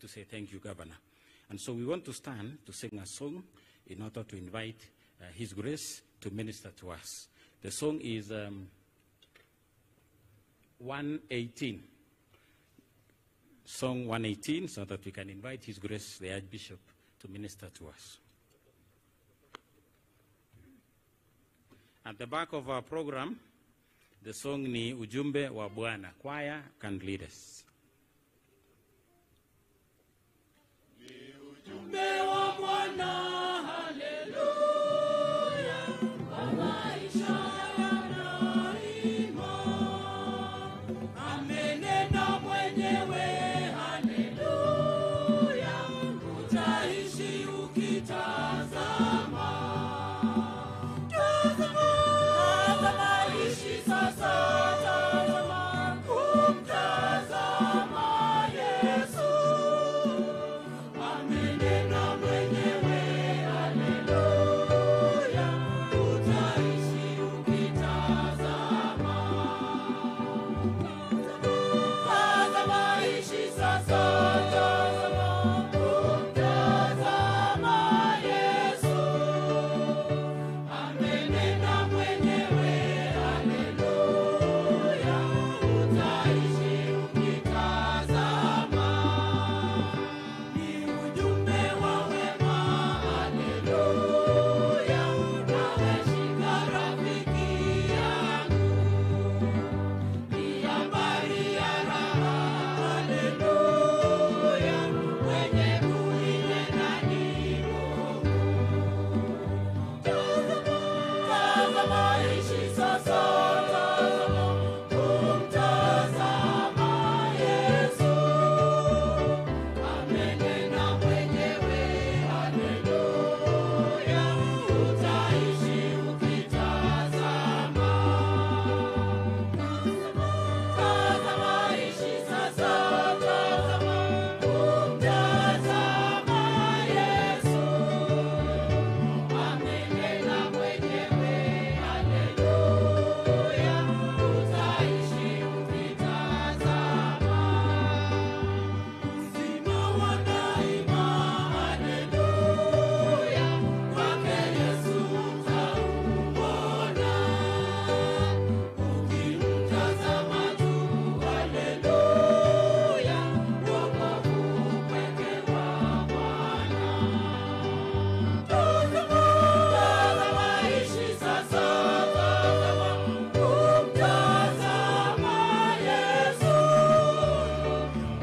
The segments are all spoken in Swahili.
to say thank you, Governor. And so we want to stand to sing a song in order to invite His Grace to minister to us. The song is 118. Song 118, so that we can invite His Grace, the Archbishop, to minister to us. At the back of our program, the song ni Ujumbe wa Bwana. Choir can lead us. Ni ujumbe wa Bwana, haleluya, wa maisha ya daima. Amenena mwenyewe, haleluya, utaishi ukitazama. Tazama ishi sasa, tazama kumtazama Yesu. Amenena mwenyewe, haleluya, utaishi ukitazama. Tazama ishi sasa, tazama kumtazama Yesu. Amenena mwenyewe, haleluya, utaishi ukitazama. Ni ujumbe wa wema, haleluya, nawe shika rafiki yangu. Ni habari ya raha, haleluya, wenye kuinena ni Mungu. Tazama ishi sasa, tazama kumtazama Yesu. Amenena mwenyewe, haleluya, utaishi ukitazama. Tazama ishi sasa, tazama kumtazama Yesu. Amenena mwenyewe, haleluya, utaishi ukitazama. Uzima wa daima, haleluya, kwake Yesu utauona. Ukimtazama tu, haleluya, wokovu upweke wa Bwana. Tazama ishi sasa, tazama kumtazama Yesu.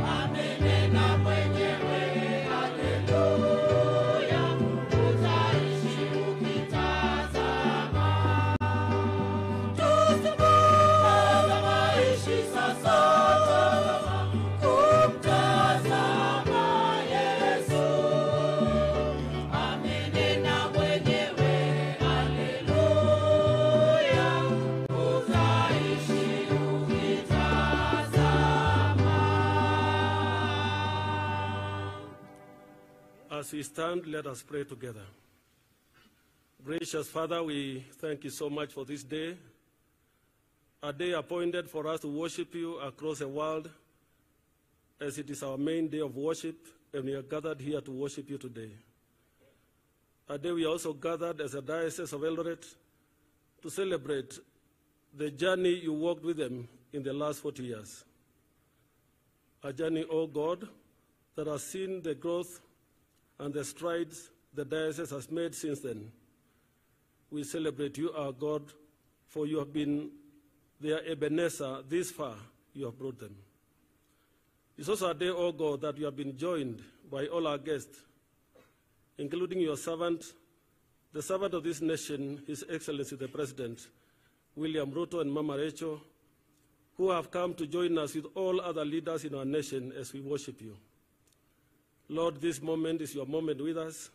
Amenena mwenyewe, haleluya, utaishi ukitazama. Tazama ishi sasa, tazama kumtazama Yesu. Amenena mwenyewe, haleluya, utaishi ukitazama. As we stand, let us pray together. Gracious Father, we thank you so much for this day, a day appointed for us to worship you across the world, as it is our main day of worship, and we are gathered here to worship you today. A day we also gathered as a Diocese of Eldoret to celebrate the journey you walked with them in the last 40 years. A journey, O God, that has seen the growth and the strides the diocese has made since then. We celebrate you, our God, for you have been their Ebenezer. This far you have brought them. It's also a day, O God, that you have been joined by all our guests, including your servant, the servant of this nation, His Excellency the President, William Ruto and Mama Rachel, who have come to join us with all other leaders in our nation as we worship you. Lord, this moment is your moment with us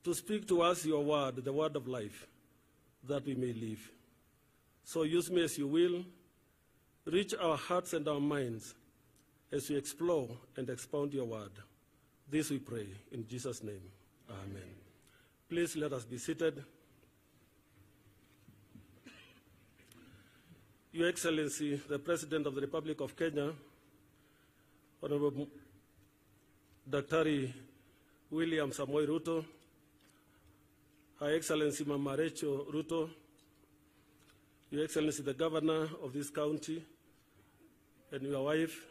to speak to us your word, the word of life, that we may live. So use me as you will. Reach our hearts and our minds as we explore and expound your word. This we pray in Jesus' name. Amen. Please let us be seated. Your Excellency, the President of the Republic of Kenya, Honorable Daktari William Samoei Ruto, Her Excellency Mama Rachel Ruto, Your Excellency the Governor of this county, and your wife,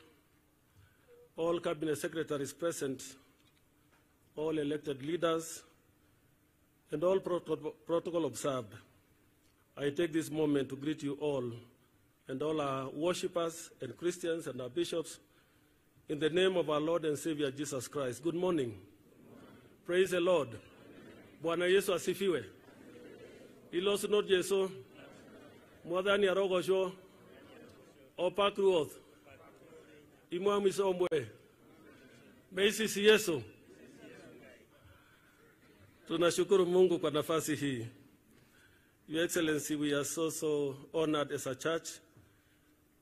all cabinet secretaries present, all elected leaders, and all protocol observed. I take this moment to greet you all and all our worshippers and Christians and our bishops in the name of our Lord and Savior Jesus Christ. Good morning. Praise the Lord. Bwana Yesu asifiwe. Ilos not Yesu. Mwadhani arogosho. Opak ruoth. Imwami sombwe. Meisisi Yesu. Tunashukuru Mungu kwa nafasi hii. Your Excellency, we are so honored as a church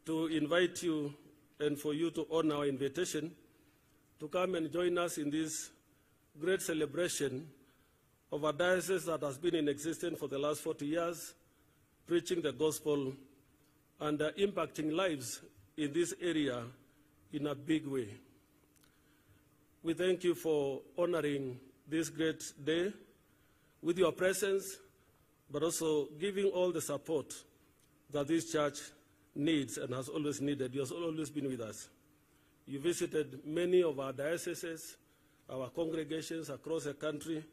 to invite you and for you to honor our invitation to come and join us in this great celebration of a diocese that has been in existence for the last 40 years, preaching the gospel and impacting lives in this area in a big way. We thank you for honoring this great day with your presence, but also giving all the support that this church needs and has always needed. You have always been with us. You visited many of our dioceses, our congregations across the country,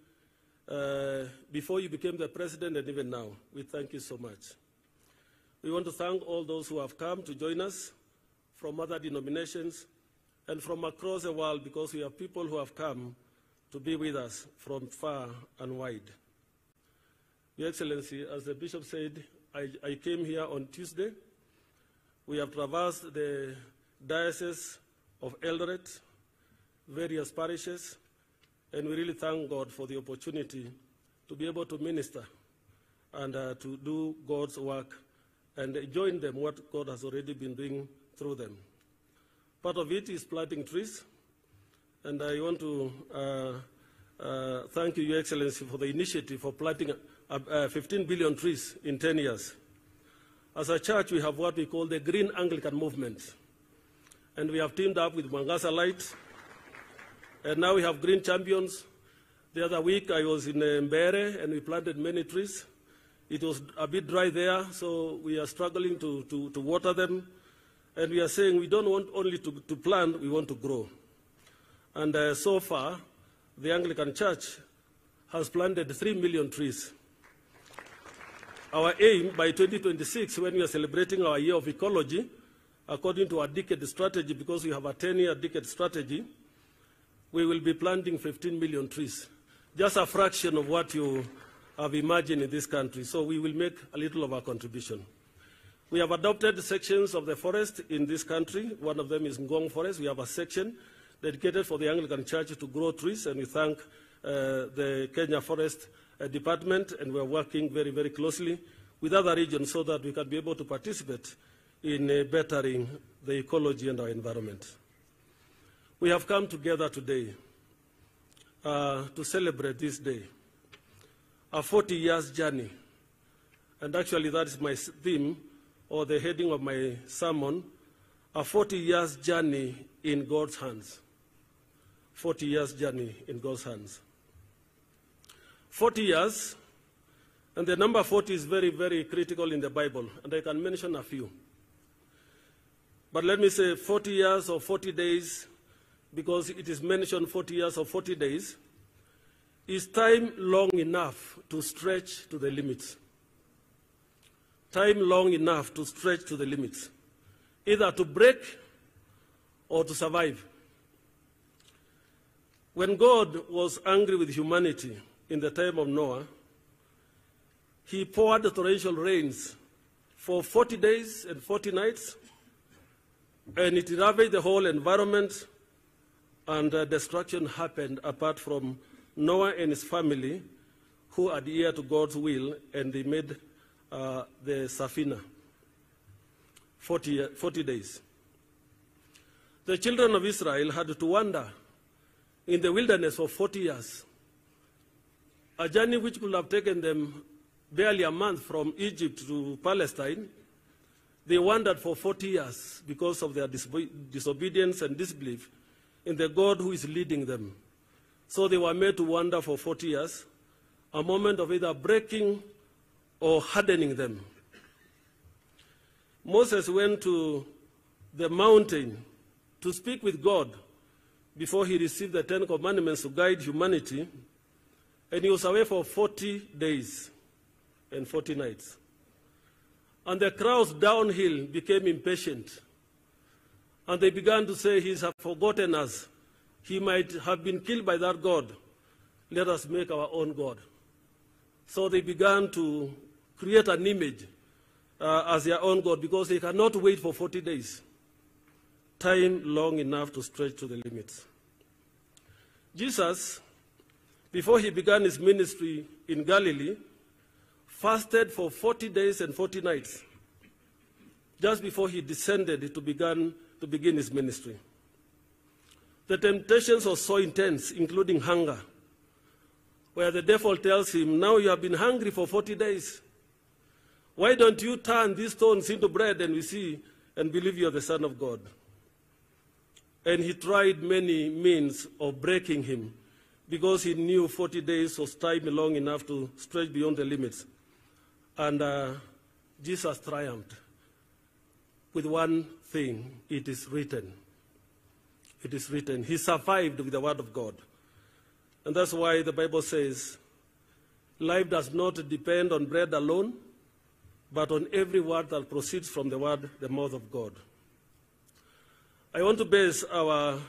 before you became the president and even now. We thank you so much. We want to thank all those who have come to join us from other denominations and from across the world, because we have people who have come to be with us from far and wide. Your Excellency, as the Bishop said, I came here on Tuesday. We have traversed the Diocese of Eldoret, various parishes, and we really thank God for the opportunity to be able to minister and to do God's work and join them what God has already been doing through them. Part of it is planting trees, and I want to thank you, Your Excellency, for the initiative for planting 15 billion trees in 10 years. As a church, we have what we call the Green Anglican Movement, and we have teamed up with Mwangaza Light, and now we have Green Champions. The other week, I was in Mbere, and we planted many trees. It was a bit dry there, so we are struggling to water them, and we are saying we don't want only to plant, we want to grow. And so far, the Anglican Church has planted 3 million trees. Our aim by 2026, when we are celebrating our year of ecology, according to our decade strategy, because we have a 10-year decade strategy, we will be planting 15 million trees. Just a fraction of what you have imagined in this country. So we will make a little of our contribution. We have adopted sections of the forest in this country. One of them is Ngong Forest. We have a section dedicated for the Anglican Church to grow trees, and we thank the Kenya Forest Department, and we are working very, very closely with other regions so that we can be able to participate in bettering the ecology and our environment. We have come together today to celebrate this day, a 40 years journey, and actually that is my theme, or the heading of my sermon, a 40 years journey in God's hands. 40 years journey in God's hands. 40 years, and the number 40 is very, very critical in the Bible, and I can mention a few. But let me say 40 years or 40 days, because it is mentioned 40 years or 40 days, is time long enough to stretch to the limits. Time long enough to stretch to the limits, either to break or to survive. When God was angry with humanity in the time of Noah, he poured torrential rains for 40 days and 40 nights, and it ravaged the whole environment, and destruction happened apart from Noah and his family, who adhered to God's will, and they made the Safina. 40 days. The children of Israel had to wander in the wilderness for 40 years, a journey which could have taken them barely a month from Egypt to Palestine. They wandered for 40 years because of their disobedience and disbelief in the God who is leading them. So they were made to wander for 40 years, a moment of either breaking or hardening them. Moses went to the mountain to speak with God before he received the 10 Commandments to guide humanity, and he was away for 40 days and 40 nights. And the crowds downhill became impatient, and they began to say, "He has forgotten us. He might have been killed by that God. Let us make our own God." So they began to create an image as their own God, because they cannot wait for 40 days, time long enough to stretch to the limits. Jesus, before he began his ministry in Galilee, fasted for 40 days and 40 nights, just before he descended to begin his ministry. The temptations were so intense, including hunger, where the devil tells him, "Now you have been hungry for 40 days. Why don't you turn these stones into bread and we see and believe you are the Son of God?" And he tried many means of breaking him, because he knew 40 days was time long enough to stretch beyond the limits. And Jesus triumphed with one thing: it is written. It is written. He survived with the word of God. And that's why the Bible says, life does not depend on bread alone, but on every word that proceeds from the word, the mouth of God. I want to base our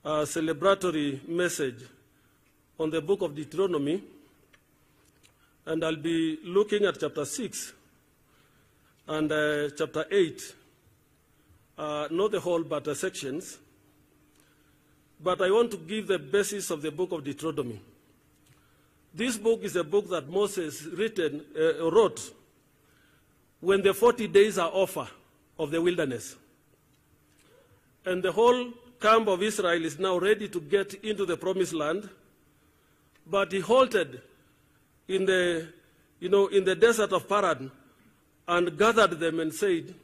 celebratory message on the book of Deuteronomy, and I'll be looking at chapter 6 and chapter 8, not the whole, but the sections. But I want to give the basis of the book of Deuteronomy. This book is a book that Moses wrote when the 40 days are over of the wilderness. And the whole camp of Israel is now ready to get into the promised land, but he halted in the desert of Paran and gathered them and said,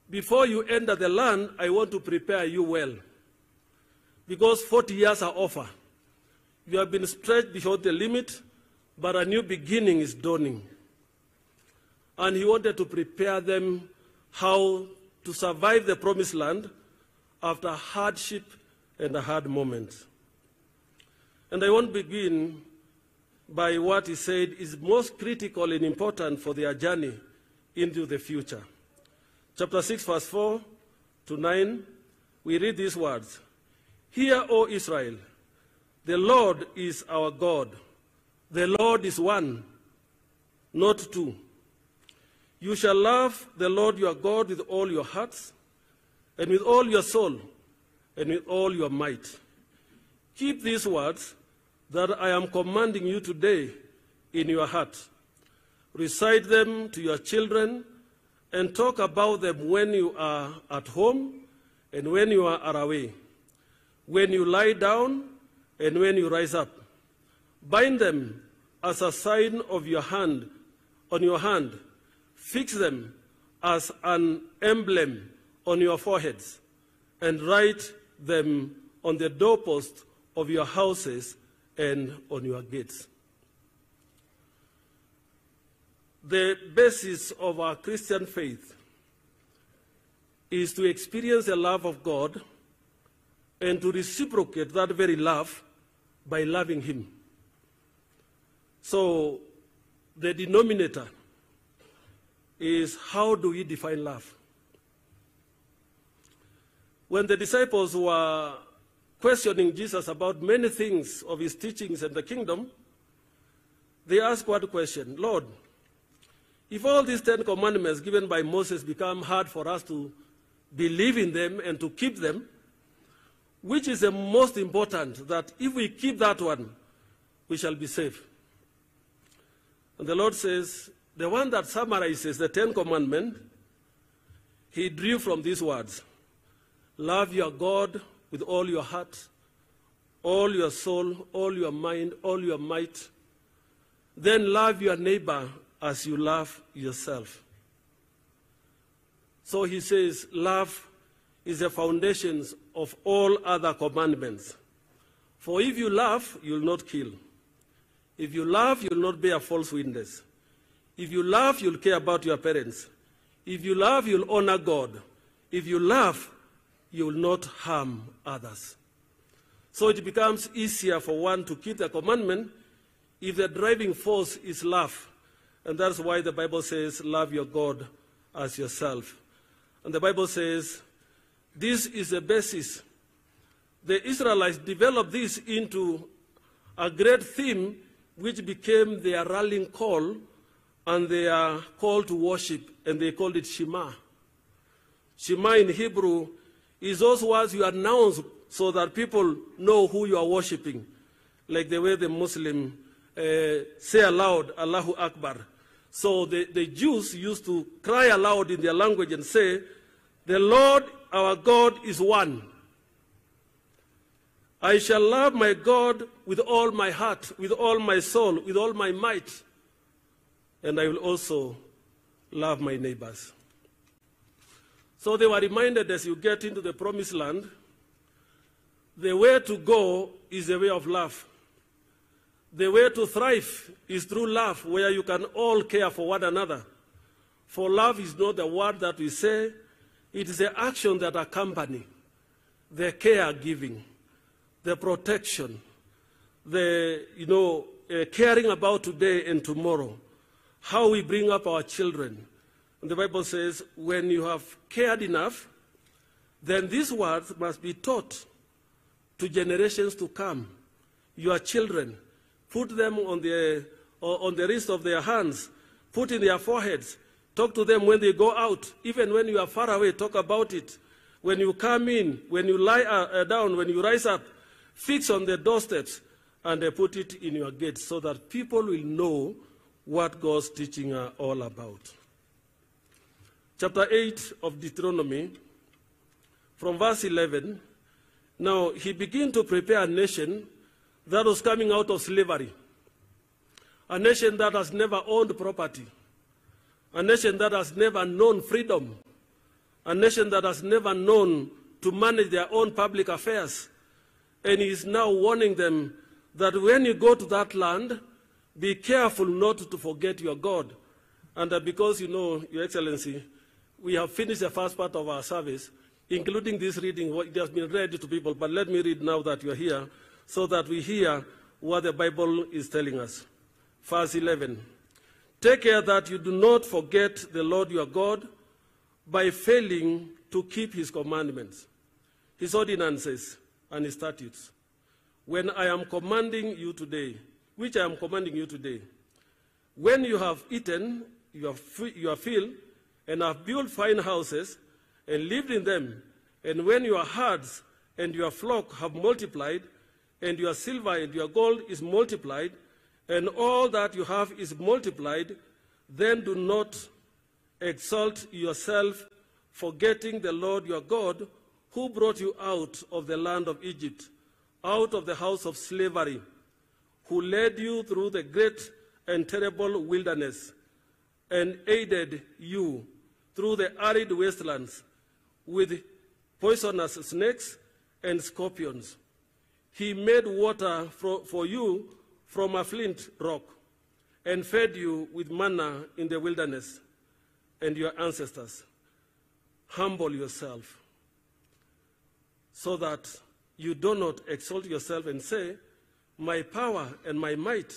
"Before you enter the land, I want to prepare you well, because 40 years are over. You have been stretched beyond the limit, but a new beginning is dawning." And he wanted to prepare them how to survive the promised land after hardship and a hard moment. And I want to begin by what he said is most critical and important for their journey into the future. Chapter 6, verse 4 to 9, we read these words: "Hear, O Israel, the Lord is our God. The Lord is one, not two. You shall love the Lord your God with all your hearts, and with all your soul, and with all your might. Keep these words that I am commanding you today in your heart. Recite them to your children, and talk about them when you are at home and when you are away, when you lie down and when you rise up. Bind them as a sign of your hand on your hand. Fix them as an emblem on your foreheads, and write them on the doorposts of your houses and on your gates." The basis of our Christian faith is to experience the love of God and to reciprocate that very love by loving him. So the denominator is, how do we define love? When the disciples were questioning Jesus about many things of his teachings and the kingdom, they asked one question: "Lord, if all these 10 commandments given by Moses become hard for us to believe in them and to keep them, which is the most important, that if we keep that one, we shall be safe?" And the Lord says, the one that summarizes the 10 commandments, he drew from these words: "Love your God with all your heart, all your soul, all your mind, all your might. Then love your neighbor as you love yourself." So he says, love is the foundation of all other commandments. For if you love, you will not kill. If you love, you will not bear false witness. If you love, you will care about your parents. If you love, you will honor God. If you love, you will not harm others. So it becomes easier for one to keep the commandment if the driving force is love. And that's why the Bible says, love your God as yourself. And the Bible says, this is the basis. The Israelites developed this into a great theme which became their rallying call and their call to worship, and they called it Shema. Shema in Hebrew is those words you announce so that people know who you are worshiping, like the way the Muslim say aloud, Allahu Akbar. So the Jews used to cry aloud in their language and say, the Lord our God is one. I shall love my God with all my heart, with all my soul, with all my might, and I will also love my neighbors. So they were reminded as you get into the promised land, the way to go is the way of love. The way to thrive is through love, where you can all care for one another. For love is not the word that we say, it is the action that accompany, the care giving, the protection, the caring about today and tomorrow, how we bring up our children. And the Bible says, when you have cared enough, then these words must be taught to generations to come. Your children, put them on the wrist of their hands, put in their foreheads, talk to them when they go out. Even when you are far away, talk about it. When you come in, when you lie down, when you rise up, fix on the doorsteps and put it in your gates so that people will know what God's teaching are all about. Chapter 8 of Deuteronomy, from verse 11, now he began to prepare a nation that was coming out of slavery, a nation that has never owned property, a nation that has never known freedom, a nation that has never known to manage their own public affairs. And he is now warning them that when you go to that land, be careful not to forget your God. And because, Your Excellency, we have finished the first part of our service, including this reading. It has been read to people, but let me read now that you are here, so that we hear what the Bible is telling us. Verse 11. Take care that you do not forget the Lord your God by failing to keep his commandments, his ordinances, and his statutes. When I am commanding you today, which I am commanding you today, when you have eaten your fill, and have built fine houses, and lived in them, and when your herds and your flock have multiplied, and your silver and your gold is multiplied, and all that you have is multiplied, then do not exalt yourself, forgetting the Lord your God, who brought you out of the land of Egypt, out of the house of slavery, who led you through the great and terrible wilderness, and aided you through the arid wastelands with poisonous snakes and scorpions. He made water for you from a flint rock, and fed you with manna in the wilderness. And your ancestors, humble yourself, so that you do not exalt yourself and say, my power and my might,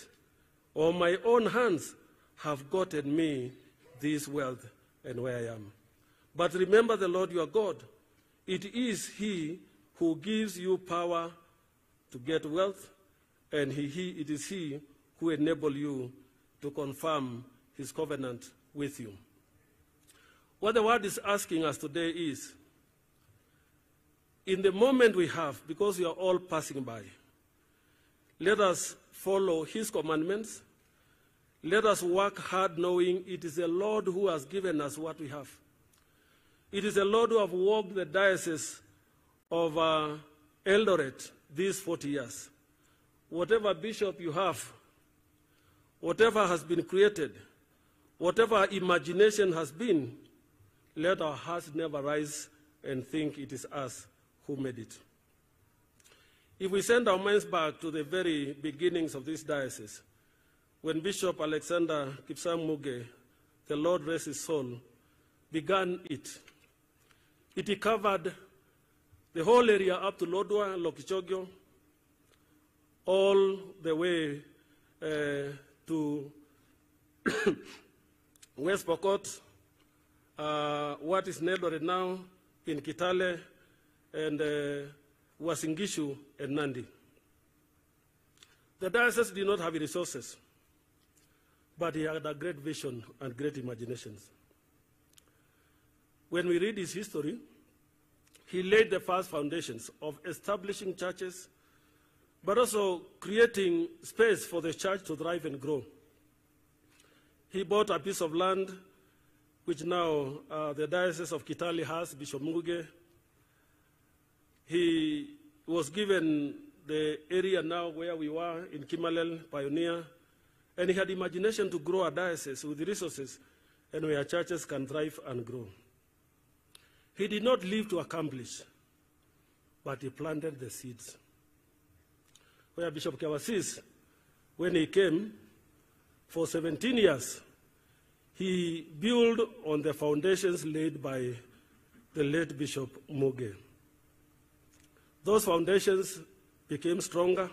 or my own hands have gotten me this wealth and where I am. But remember the Lord your God. It is he who gives you power to get wealth, and it is he who enables you to confirm his covenant with you. What the word is asking us today is, in the moment we have, because we are all passing by, let us follow his commandments. Let us work hard knowing it is the Lord who has given us what we have. It is the Lord who has walked the diocese of Eldoret these 40 years. Whatever bishop you have, whatever has been created, whatever imagination has been, let our hearts never rise and think it is us who made it. If we send our minds back to the very beginnings of this diocese, when Bishop Alexander Kipsang Muge, the Lord rest his soul, began it, it covered the whole area up to Lodwar, Lokichogyo, all the way to West Pokot, what is Eldoret now, in Kitale, and Wasingishu and Nandi. The diocese did not have resources, but he had a great vision and great imaginations. When we read his history, he laid the first foundations of establishing churches, but also creating space for the church to thrive and grow. He bought a piece of land, which now the Diocese of Kitale has, Bishop Muge. He was given the area now where we were in Kimalel, Pioneer, and he had imagination to grow a diocese with resources and where churches can thrive and grow. He did not live to accomplish, but he planted the seeds. Where Bishop Kawasis, when he came, for 17 years, he built on the foundations laid by the late Bishop Muge. Those foundations became stronger,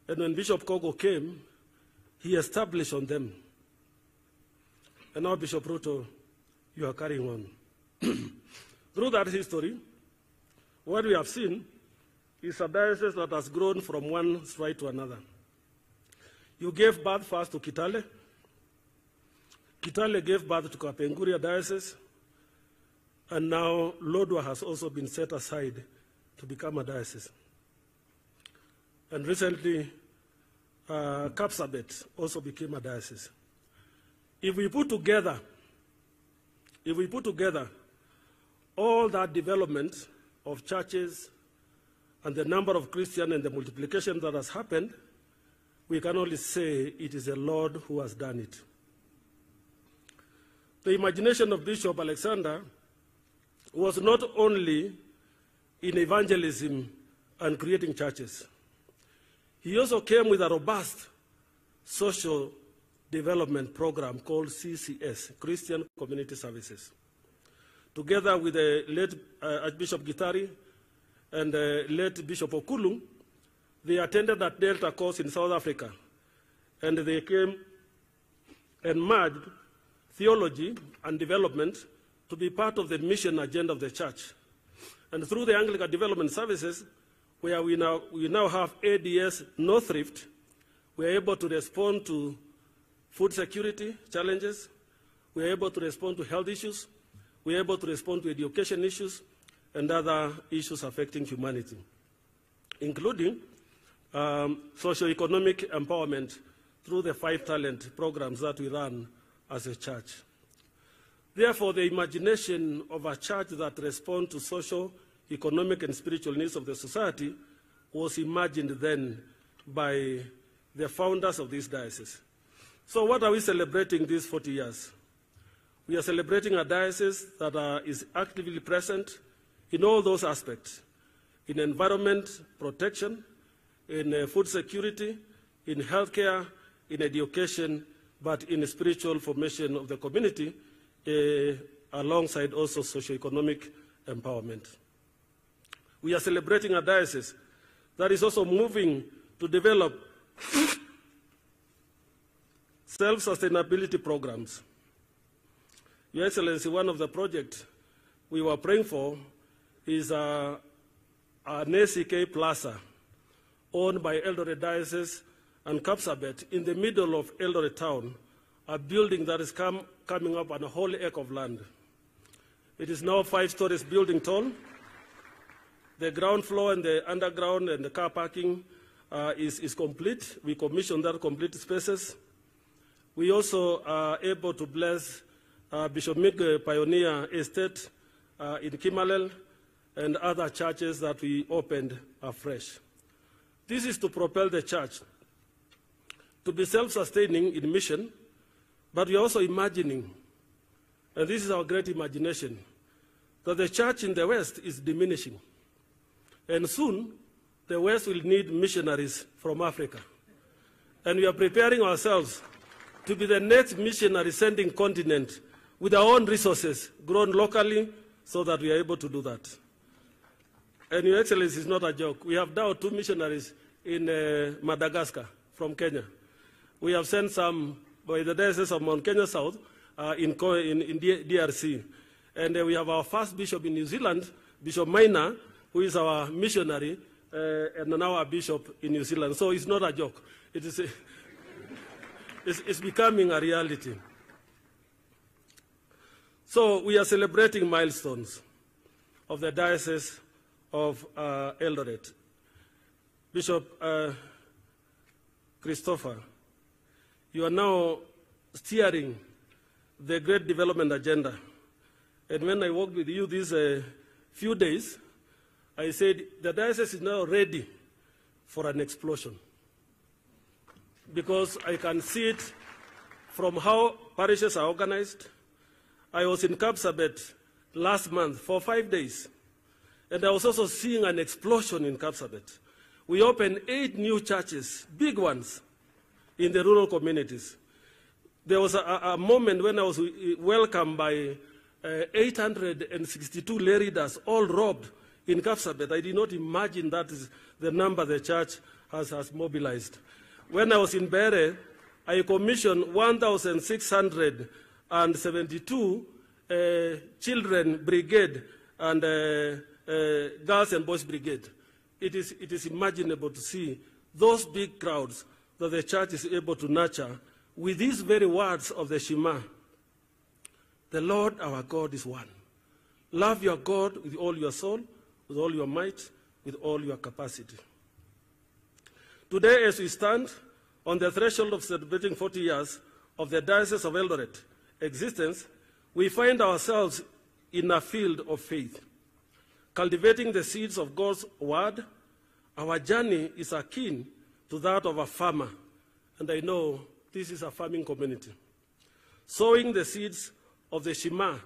and when Bishop Kogo came, he established on them. And now, Bishop Ruto, you are carrying on. Through that history, what we have seen is a diocese that has grown from one stride to another. You gave birth first to Kitale. Kitale gave birth to Kapenguria Diocese, and now Lodwar has also been set aside to become a diocese. And recently, Kapsabet also became a diocese. If we put together all that development of churches and the number of Christians and the multiplication that has happened, we can only say it is the Lord who has done it. The imagination of Bishop Alexander was not only in evangelism and creating churches. He also came with a robust social development program called CCS, Christian Community Services. Together with the late Archbishop Gitari and the late Bishop Okulu, they attended that Delta course in South Africa, and they came and merged theology and development to be part of the mission agenda of the church. And through the Anglican Development Services, where we now have ADS North Rift, we are able to respond to food security challenges, we are able to respond to health issues, we are able to respond to education issues and other issues affecting humanity, including socio-economic empowerment through the 5 talent programs that we run as a church. Therefore, the imagination of a church that responds to social, economic, and spiritual needs of the society was imagined then by the founders of this diocese. So what are we celebrating these 40 years? We are celebrating a diocese that is actively present in all those aspects, in environment protection, in food security, in healthcare, in education, but in spiritual formation of the community, alongside also socio-economic empowerment. We are celebrating a diocese that is also moving to develop self-sustainability programs. Your Excellency, one of the projects we were praying for is an ACK Plaza owned by Eldoret Diocese and Kapsabet in the middle of Eldoret town, a building that is coming up on a whole acre of land. It is now 5 stories building tall. The ground floor and the underground and the car parking is complete. We commissioned that complete spaces. We also are able to bless Bishop Midge Pioneer Estate in Kimalel and other churches that we opened afresh. This is to propel the church to be self-sustaining in mission, but we are also imagining, and this is our great imagination, that the church in the West is diminishing. And soon, the West will need missionaries from Africa. And we are preparing ourselves to be the next missionary sending continent with our own resources grown locally so that we are able to do that. And Your Excellency, it's not a joke. We have now 2 missionaries in Madagascar from Kenya. We have sent some by the Diocese of Mount Kenya South in DRC. And we have our first bishop in New Zealand, Bishop Maina, who is our missionary, and now our bishop in New Zealand. So it's not a joke. It is it's becoming a reality. So we are celebrating milestones of the Diocese of Eldoret. Bishop Christopher, you are now steering the great development agenda. And when I worked with you these few days, I said the diocese is now ready for an explosion. Because I can see it from how parishes are organized. I was in Kapsabet last month for 5 days. And I was also seeing an explosion in Kapsabet. We opened 8 new churches, big ones, in the rural communities. There was a moment when I was welcomed by 862 lay readers, all robbed in Kapsabet. I did not imagine that is the number the church has mobilized. When I was in Bere, I commissioned 1,672 children brigade and girls and boys brigade. It is imaginable to see those big crowds that the church is able to nurture with these very words of the Shema. The Lord our God is one. Love your God with all your soul, with all your might, with all your capacity. Today, as we stand on the threshold of celebrating 40 years of the Diocese of Eldoret existence, we find ourselves in a field of faith. Cultivating the seeds of God's word, our journey is akin to that of a farmer. And I know this is a farming community. Sowing the seeds of the Shema,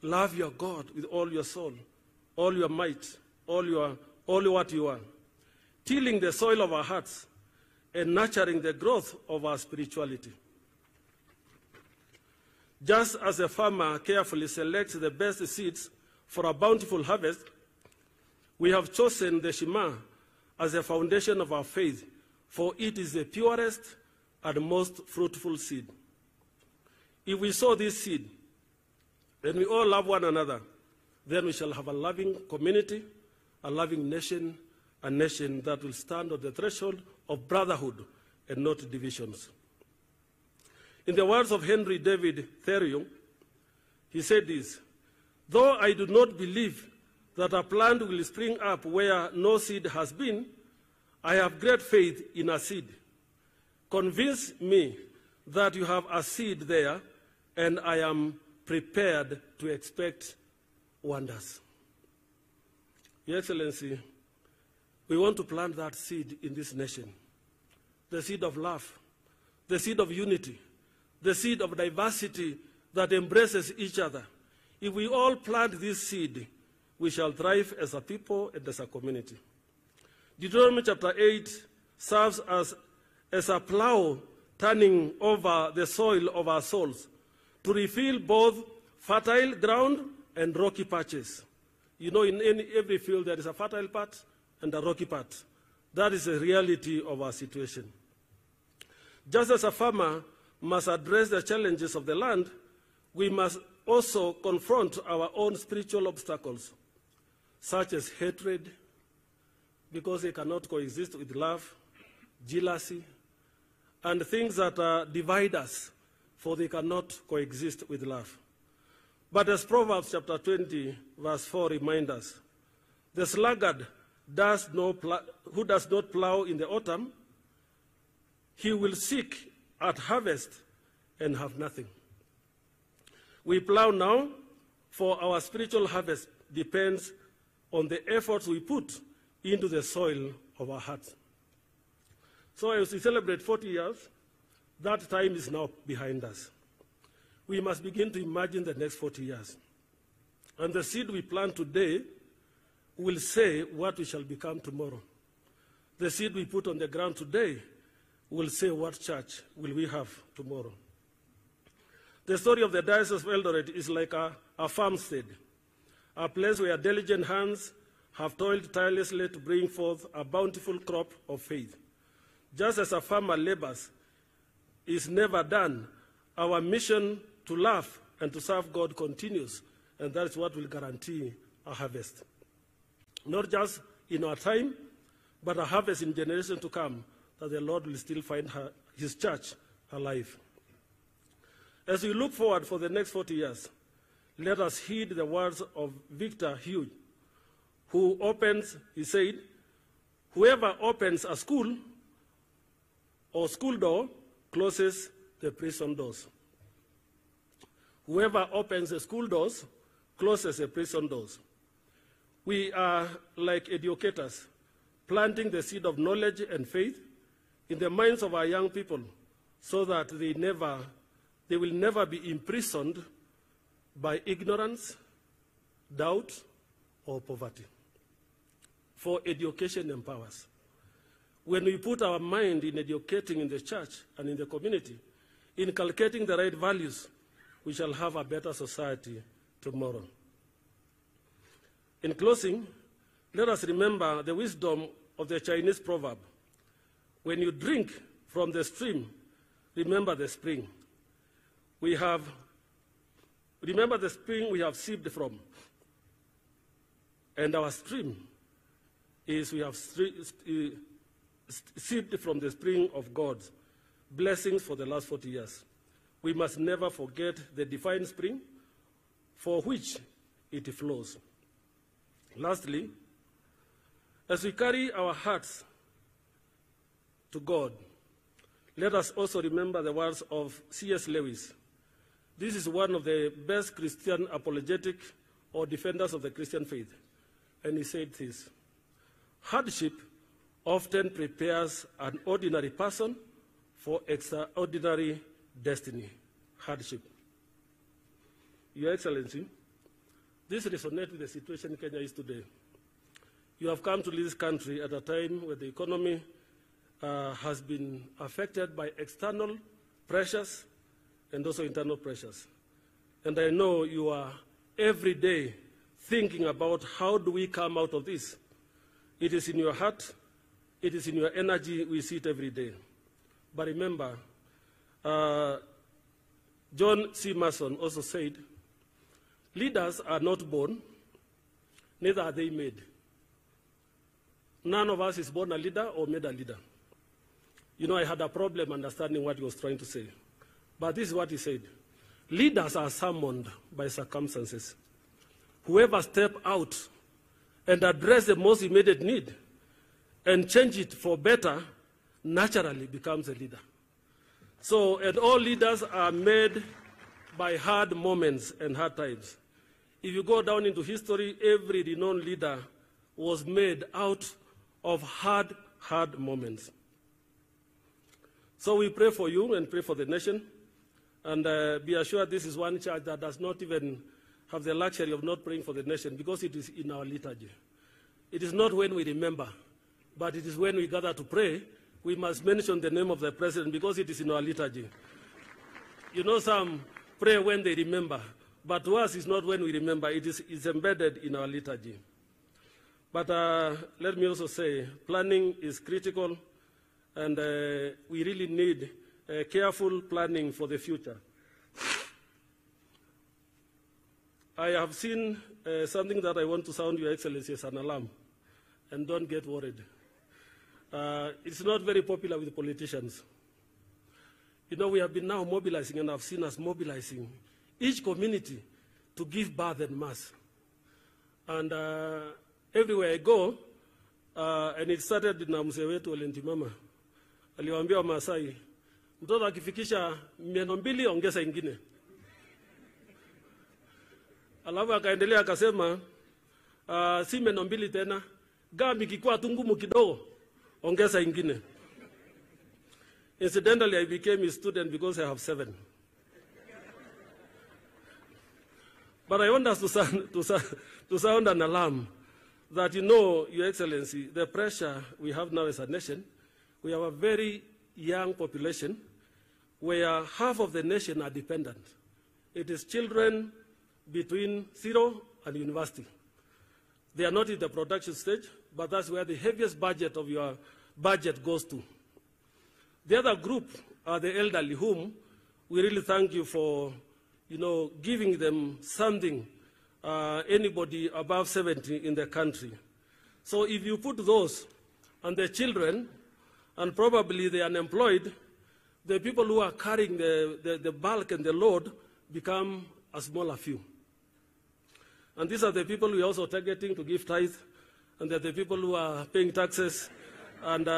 love your God with all your soul, all your might, all what you are. Tilling the soil of our hearts and nurturing the growth of our spirituality. Just as a farmer carefully selects the best seeds for a bountiful harvest, we have chosen the Shema as the foundation of our faith, for it is the purest and most fruitful seed. If we sow this seed, and we all love one another, then we shall have a loving community, a loving nation, a nation that will stand on the threshold of brotherhood and not divisions. In the words of Henry David Thoreau, he said this: "Though I do not believe that a plant will spring up where no seed has been, I have great faith in a seed. Convince me that you have a seed there, and I am prepared to expect wonders." Your Excellency, we want to plant that seed in this nation, the seed of love, the seed of unity, the seed of diversity that embraces each other. If we all plant this seed, we shall thrive as a people and as a community. Deuteronomy chapter 8 serves as a plow turning over the soil of our souls to refill both fertile ground and rocky patches. You know, in every field there is a fertile part and a rocky part. That is the reality of our situation. Just as a farmer must address the challenges of the land, we must also confront our own spiritual obstacles, such as hatred, because they cannot coexist with love, jealousy, and things that divide us, for they cannot coexist with love. But as Proverbs chapter 20, verse 4 reminds us, the sluggard who does not plow in the autumn, he will seek at harvest and have nothing. We plow now, for our spiritual harvest depends on the efforts we put into the soil of our hearts. So as we celebrate 40 years, that time is now behind us. We must begin to imagine the next 40 years. And the seed we plant today will say what we shall become tomorrow. The seed we put on the ground today will say what church will we have tomorrow. The story of the Diocese of Eldoret is like a farmstead, a place where diligent hands have toiled tirelessly to bring forth a bountiful crop of faith. Just as a farmer labors is never done, our mission to love and to serve God continues, and that's what will guarantee a harvest. Not just in our time, but a harvest in generations to come, that the Lord will still find his church alive. As we look forward for the next 40 years, let us heed the words of Victor Hugh, who he said, whoever opens a school or school door closes the prison doors. Whoever opens the school doors closes the prison doors. We are like educators, planting the seed of knowledge and faith in the minds of our young people so that they will never be imprisoned by ignorance, doubt, or poverty. For education empowers. When we put our mind in educating in the church and in the community, inculcating the right values, we shall have a better society tomorrow. In closing, let us remember the wisdom of the Chinese proverb. When you drink from the stream, remember the spring. Remember the spring we have sipped from. And our stream is we have sipped from the spring of God's blessings for the last 40 years. We must never forget the divine spring for which it flows. Lastly, as we carry our hearts to God, let us also remember the words of C.S. Lewis. This is one of the best Christian apologetic or defenders of the Christian faith. And he said this: hardship often prepares an ordinary person for extraordinary destiny. Hardship. Your Excellency, this resonates with the situation Kenya is today. You have come to this country at a time where the economy has been affected by external pressures and also internal pressures. And I know you are every day thinking about how do we come out of this. It is in your heart, it is in your energy, we see it every day. But remember, John C. Mason also said, leaders are not born, neither are they made. None of us is born a leader or made a leader. You know, I had a problem understanding what he was trying to say. But this is what he said. Leaders are summoned by circumstances. Whoever step out and address the most immediate need and change it for better naturally becomes a leader. So, and all leaders are made by hard moments and hard times. If you go down into history, every renowned leader was made out of hard moments. So we pray for you and pray for the nation. And be assured this is one church that does not even have the luxury of not praying for the nation because it is in our liturgy. It is not when we remember, but it is when we gather to pray, we must mention the name of the president because it is in our liturgy. You know, some pray when they remember, but to us it's not when we remember, it's embedded in our liturgy. But let me also say, planning is critical, and we really need careful planning for the future. I have seen something that I want to sound Your Excellency as an alarm, and don't get worried. It's not very popular with politicians. You know, we have been now mobilizing, and I've seen us mobilizing each community to give birth en masse. And everywhere I go, and it started na mzee wetu Olentimama, aliwaambia Wamasai, mtoto akifikisha 200 ongeza ingine. Alafu akaendelea akasema, si 200 tena, gami kikuwa tungumu kidogo, ongeza ingine. Incidentally, I became a student because I have 7. But I want us to sound an alarm that, Your Excellency, the pressure we have now as a nation, we have a very young population where half of the nation are dependent. It is children between 0 and university. They are not in the production stage, but that's where the heaviest budget of your budget goes to. The other group are the elderly, whom we really thank you for, giving them something, anybody above 70 in the country. So if you put those and the children, and probably the unemployed, the people who are carrying the bulk and the load become a smaller few. And these are the people we are also targeting to give tithe, and they're the people who are paying taxes. And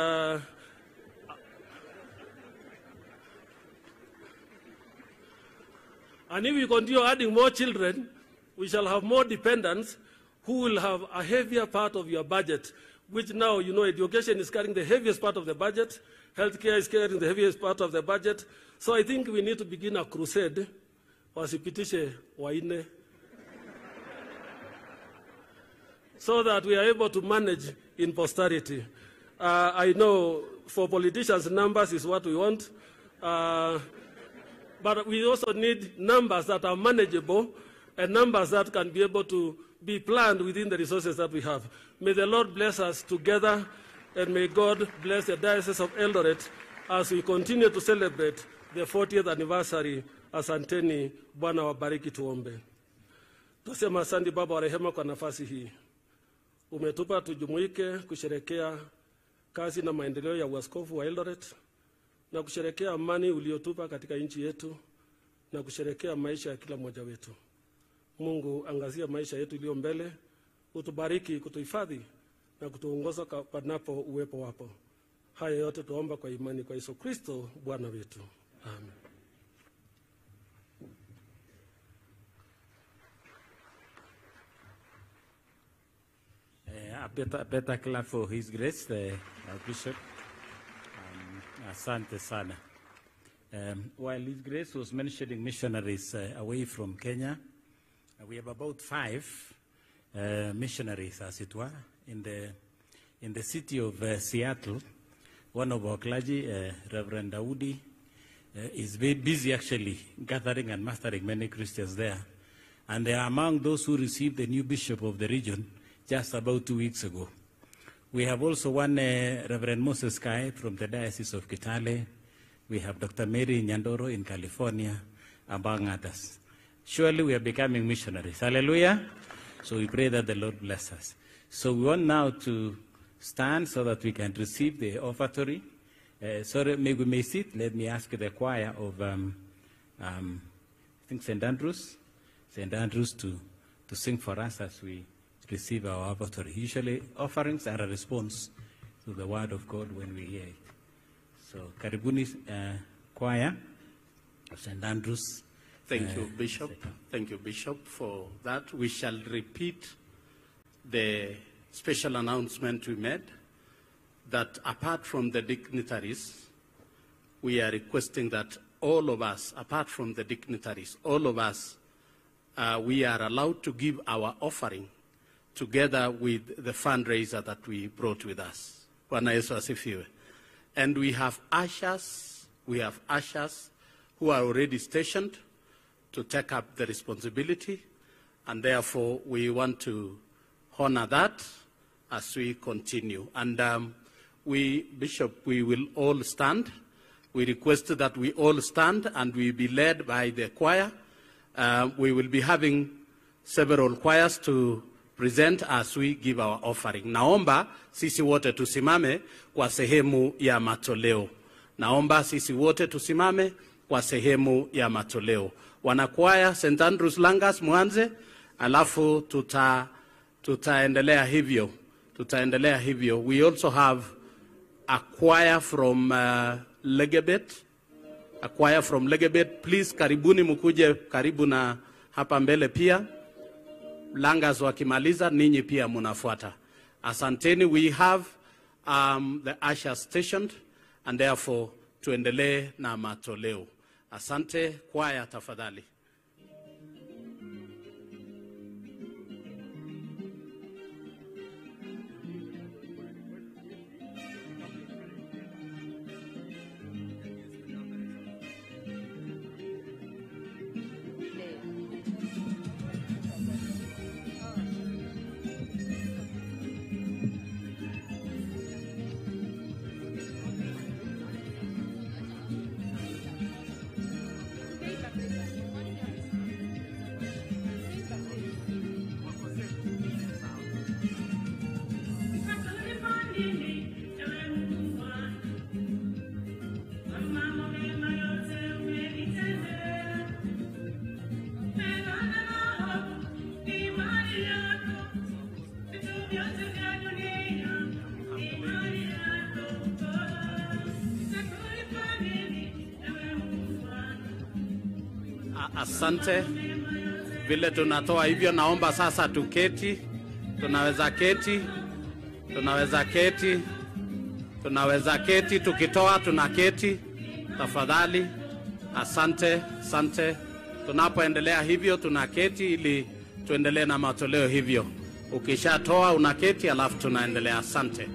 if we continue adding more children, we shall have more dependents who will have a heavier part of your budget, which now, education is carrying the heaviest part of the budget, healthcare is carrying the heaviest part of the budget. So I think we need to begin a crusade, wasipitishe waine, so that we are able to manage in posterity. I know for politicians, numbers is what we want, but we also need numbers that are manageable and numbers that can be able to be planned within the resources that we have. May the Lord bless us together, and may God bless the Diocese of Eldoret as we continue to celebrate the 40th anniversary. Asanteni, Bwana wabariki, tuombe. Tusema asante Baba wa rehema kwa nafasi hii. Umetupa tujumuike kusherekea kazi na maendeleo ya uaskofu wa Eldoret, na kusherekea amani uliotupa katika nchi yetu, na kusherekea maisha ya kila mmoja wetu. Mungu, angazia maisha yetu iliyo mbele, utubariki, kutuhifadhi na kutuongoza panapo uwepo wapo. Haya yote tuomba kwa imani kwa Yesu Kristo Bwana wetu. Amen. A better clap for His Grace, our Bishop. Asante sana. While His Grace was mentioning missionaries away from Kenya, we have about 5 missionaries, as it were, in the city of Seattle. One of our clergy, Reverend Daudi, is very busy actually gathering and mastering many Christians there. And they are among those who received the new bishop of the region just about 2 weeks ago. We have also one Reverend Moses Kai from the Diocese of Kitale. We have Dr. Mary Nyandoro in California, among others. Surely we are becoming missionaries. Hallelujah. So we pray that the Lord bless us. So we want now to stand so that we can receive the offertory. Sorry, we may sit. Let me ask the choir of, I think, St. Andrews to sing for us as we receive our offertory. Usually offerings are a response to the word of God when we hear it. So, Karibuni choir of St. Andrews. Thank you, Bishop. Thank you, Bishop, for that. We shall repeat the special announcement we made, that apart from the dignitaries, we are requesting that all of us, apart from the dignitaries, all of us, we are allowed to give our offering together with the fundraiser that we brought with us. Bwana Yesu asifiwe. And we have ushers who are already stationed to take up the responsibility, and therefore we want to honor that as we continue. And Bishop, we will all stand. We request that we all stand and we be led by the choir. We will be having several choirs to present as we give our offering. Naomba sisi wote tusimame kwa sehemu ya matoleo. Naomba sisi wote tusimame kwa sehemu ya matoleo. Wanakwaya St. Andrews Langas mwanze, alafu tutaendelea hivyo. Tutaendelea hivyo. We also have a choir from Legebet. A choir from Legebet. Please karibuni mukuje karibu na hapa mbele pia. Langas wakimaliza, ninyi pia munafuata. Asanteni, we have the ushers stationed, and therefore tuendelee na matoleo. Asante, kwaya tafadhali. Asante. Vile tunatoa hivyo, naomba sasa tuketi. Tunaweza keti. Tunaweza keti. Tunaweza keti. Tukitoa tunaketi. Tafadhali. Asante. Asante. Tunapoendelea hivyo tunaketi ili tuendelee na matoleo hivyo. Ukishatoa unaketi alafu tunaendelea. Asante.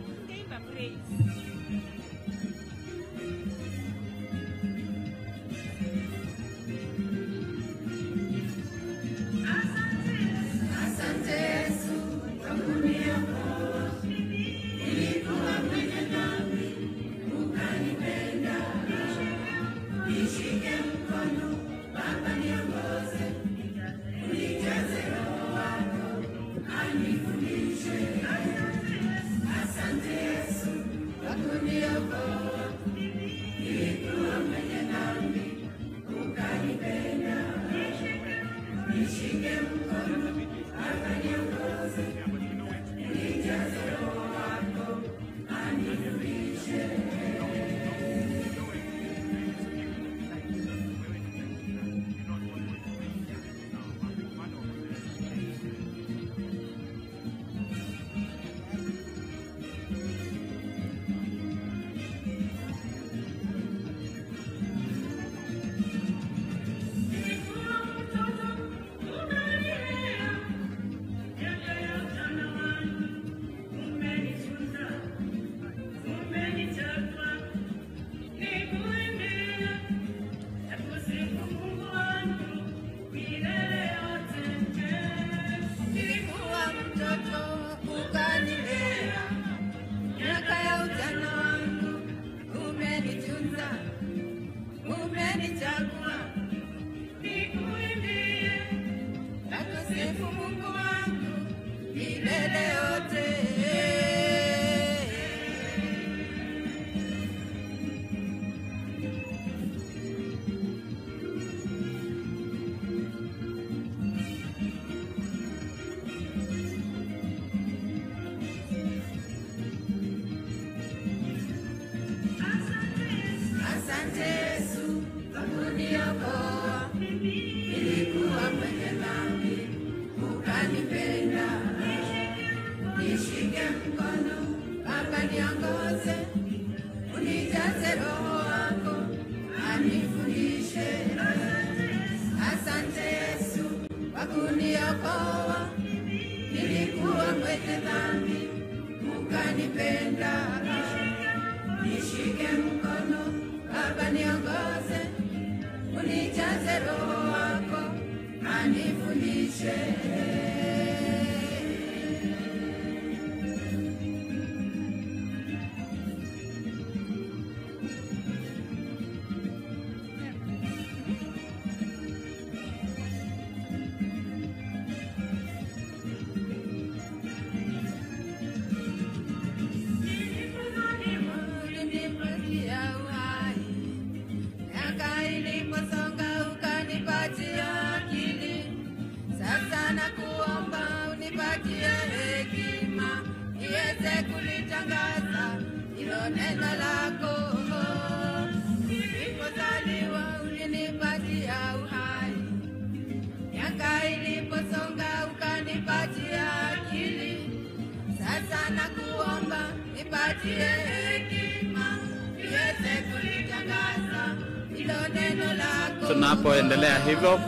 Tunapoendelea hivyo,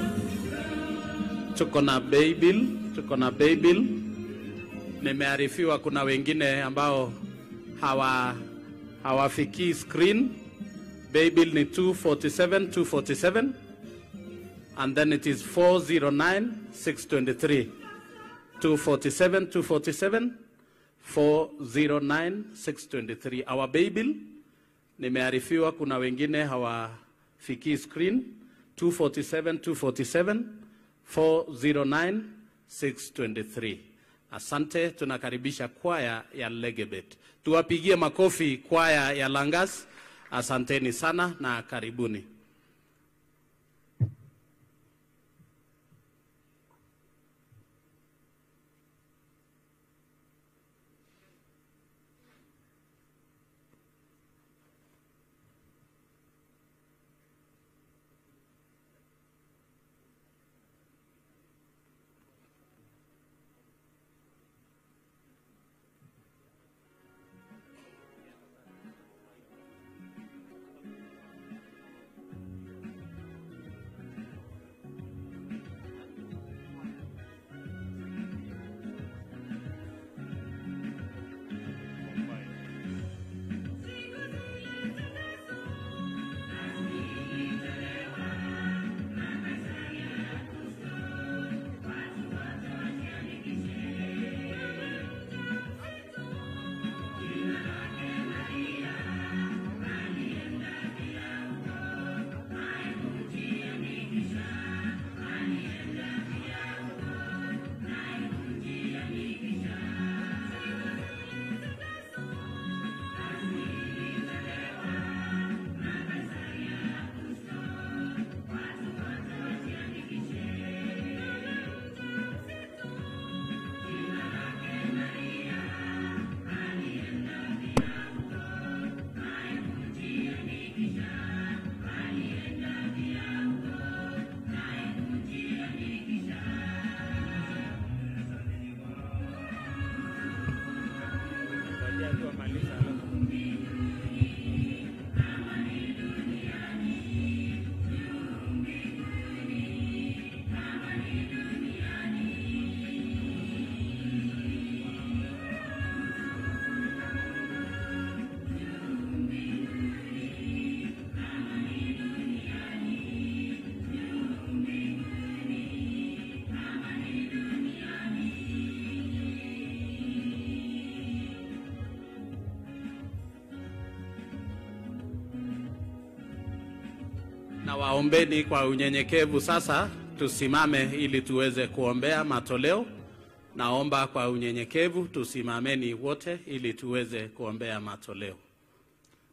tuko na Bible. Nimearifiwa kuna wengine ambao hawafikii screen. Bible ni 247 and then it is 409,623. 247 409,623. Our Bible, nimearifiwa kuna wengine hawafikii screen. 247 409,623. Asante. Tunakaribisha kwaya ya Legebet. Tuwapigie makofi kwaya ya Langas. Asanteni sana na karibuni. Na waombeni kwa unyenyekevu sasa tusimame ili tuweze kuombea matoleo. Naomba kwa unyenyekevu tusimameni wote ili tuweze kuombea matoleo.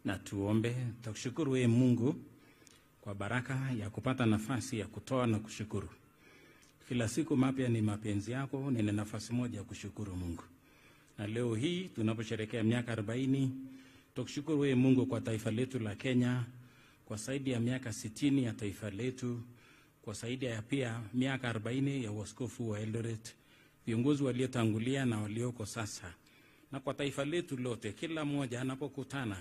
Na tuombe. Tukushukuru wewe Mungu kwa baraka ya kupata nafasi ya kutoa na kushukuru. Kila siku mapya ni mapenzi yako, nina nafasi moja ya kushukuru Mungu. Na leo hii tunaposherehekea miaka 40, tukushukuru wewe Mungu kwa taifa letu la Kenya, kwa zaidi ya miaka 60 ya taifa letu, kwa zaidi ya pia miaka 40 ya uaskofu wa Eldoret, viongozi waliotangulia na walioko sasa. Na kwa taifa letu lote, kila mmoja anapokutana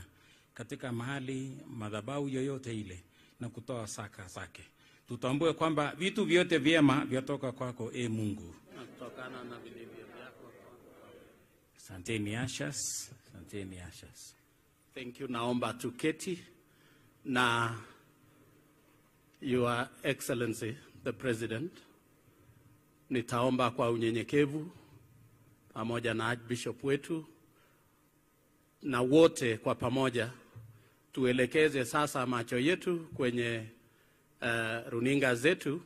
katika mahali madhabahu yoyote ile na kutoa saka zake, tutambue kwamba vitu vyote vyema vyatoka kwako Mungu. Kutokana na vilivyo vyako. Asanteni Ashas, asanteni Ashas. Thank you. Naomba tuketi. Na Your Excellency the President, nitaomba kwa unyenyekevu pamoja na Archbishop wetu na wote kwa pamoja tuelekeze sasa macho yetu kwenye runinga zetu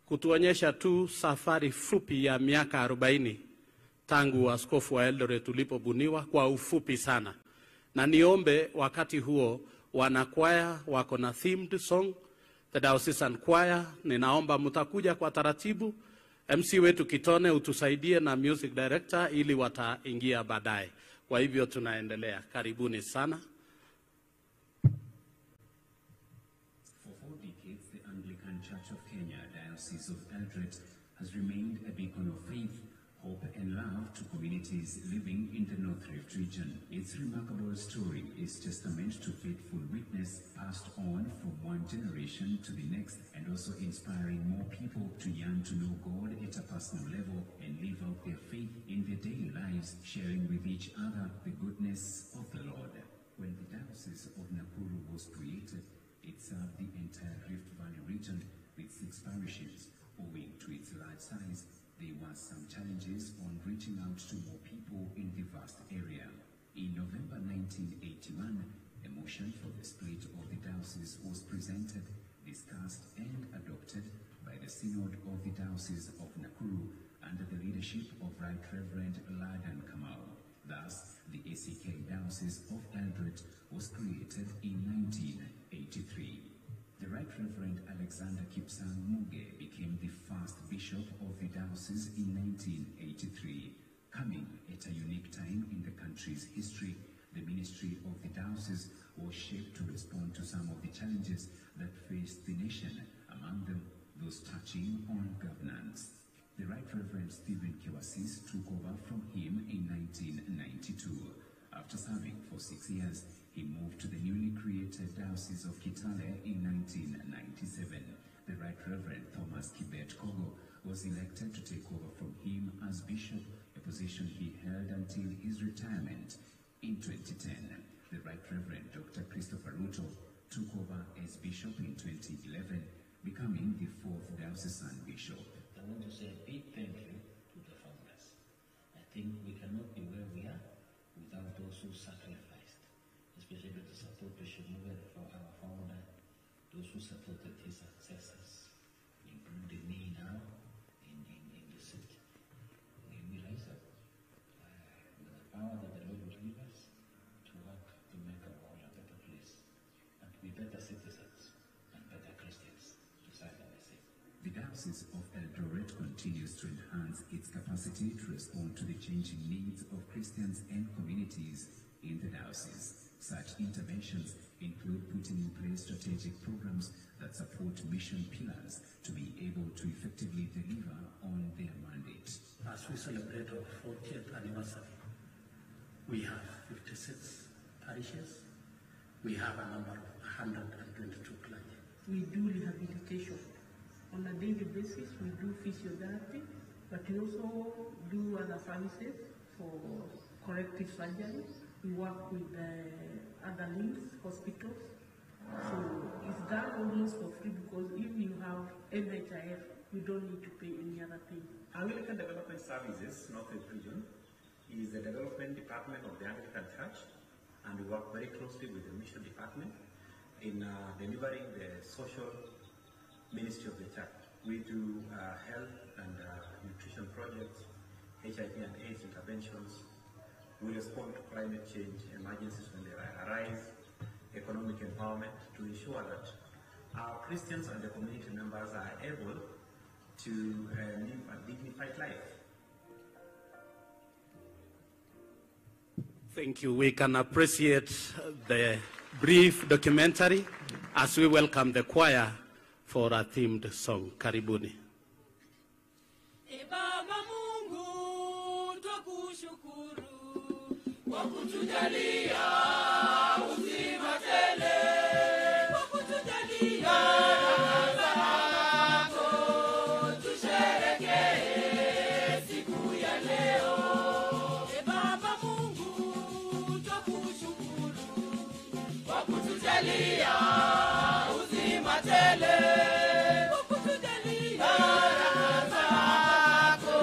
kutuonyesha tu safari fupi ya miaka 40 tangu askofu wa Eldoret ulipobuniwa, kwa ufupi sana. Na niombe wakati huo wanakwaya wako na themed song, the diocesan choir, ninaomba mtakuja kwa taratibu. MC wetu Kitone utusaidie na music director ili wataingia baadaye. Kwa hivyo tunaendelea. Karibuni sana. For 4 decades, the Anglican Church of Kenya, Diocese of Eldoret, has remained a beacon of faith, hope and love to communities living in the North Rift region. Its remarkable story is testament to faithful witness passed on from one generation to the next, and also inspiring more people to yearn to know God at a personal level and live out their faith in their daily lives, sharing with each other the goodness of the Lord. When the Diocese of Nakuru was created, it served the entire Rift Valley region with 6 parishes. Owing to its large size, there were some challenges on reaching out to more people in the vast area. In November 1981, a motion for the split of the diocese was presented, discussed and adopted by the Synod of the Diocese of Nakuru under the leadership of Right Reverend Ladan Kamau. Thus, the ACK Diocese of Eldoret was created in 1983. The Right Reverend Alexander Kipsang Muge became the first bishop of the diocese in 1983. Coming at a unique time in the country's history, the ministry of the diocese was shaped to respond to some of the challenges that faced the nation, among them those touching on governance. The Right Reverend Stephen Kiwasis took over from him in 1992. After serving for 6 years, he moved to the newly created Diocese of Kitale in 1997. The Right Reverend Thomas Kibet Kogo was elected to take over from him as bishop, a position he held until his retirement in 2010. The Right Reverend Dr. Christopher Ruto took over as bishop in 2011, becoming the 4th diocesan bishop. I want to say a big thank you to the founders. I think we cannot be where we are without those who sacrificed, especially to support Bishop Mugabe, for our founder, those who supported his successors, including me now in the city. We rise up with the power that the Lord will give us to work to make our world a better place and to be better citizens and better Christians to serve our sake. The Diocese of Eldoret continues to enhance its capacity to respond to the changing needs of Christians and communities in the diocese. Such interventions include putting in place strategic programs that support mission pillars to be able to effectively deliver on their mandate. As we celebrate our 40th anniversary, we have 56 parishes. We have a number of 122 clergy. We do rehabilitation on a daily basis. We do physiotherapy, but we also do other services for corrective surgery. We work with other links, hospitals. So it's done almost for free, because if you have NHIF, you don't need to pay any other thing. Anglican Development Services, North-East Region, is the development department of the Anglican Church, and we work very closely with the mission department. in delivering the social ministry of the church. We do health and nutrition projects, HIV and AIDS interventions. We respond to climate change emergencies when they arise, economic empowerment to ensure that our Christians and the community members are able to live a dignified life. Thank you. We can appreciate the brief documentary as we welcome the choir for a themed song. Karibuni. Baba Mungu twakushukuru kwa kutujalia uzima tele, kwa kutujalia raha zako, tusherehekee siku ya leo. Baba Mungu twakushukuru kwa kutujalia uzima tele, kwa kutujalia raha zako,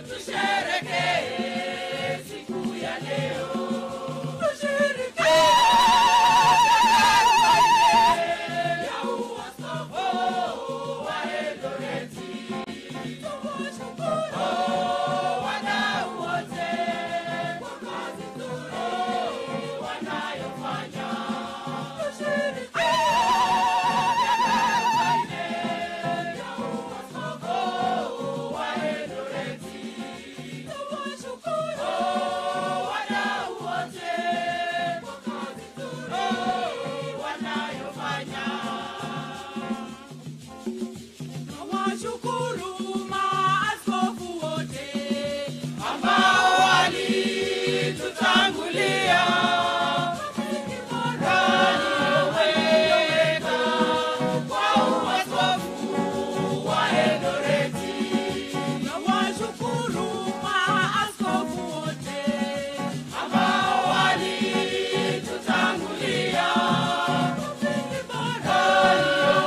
tusherehekee siku ya leo. Tusherehekee ya uaskofu wa Eldoreti. Tuwashukuru wadau wote kwa kazi nzuri wanayofanya. Tusherehekee ya uaskofu wa Eldoreti. Tuwashukuru wadau wote kwa kazi nzuri wanayofanya. Nawashukuru maaskofu wote ambao walitutangulia walioweka kwa uaskofu wa Eldoreti. Nawashukuru maaskofu wote ambao walitutangulia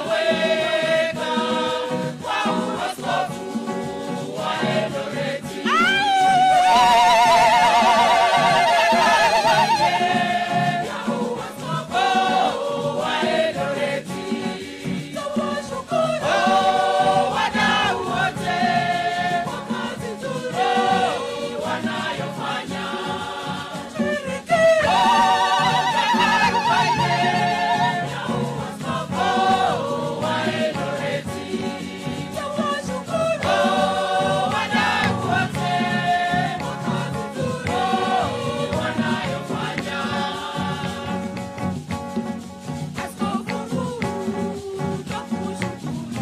walioweka kwa uaskofu wa Eldoreti. Ya uaskofu wa Eldoreti. Nawashukuru wadau wote kwa kazi nzuri wanayofanya. Shirikisho ya uaskofu wa Eldoreti. Nawashukuru wadau wote kwa kazi nzuri wanayofanya. Askofu mkuu twakushukuru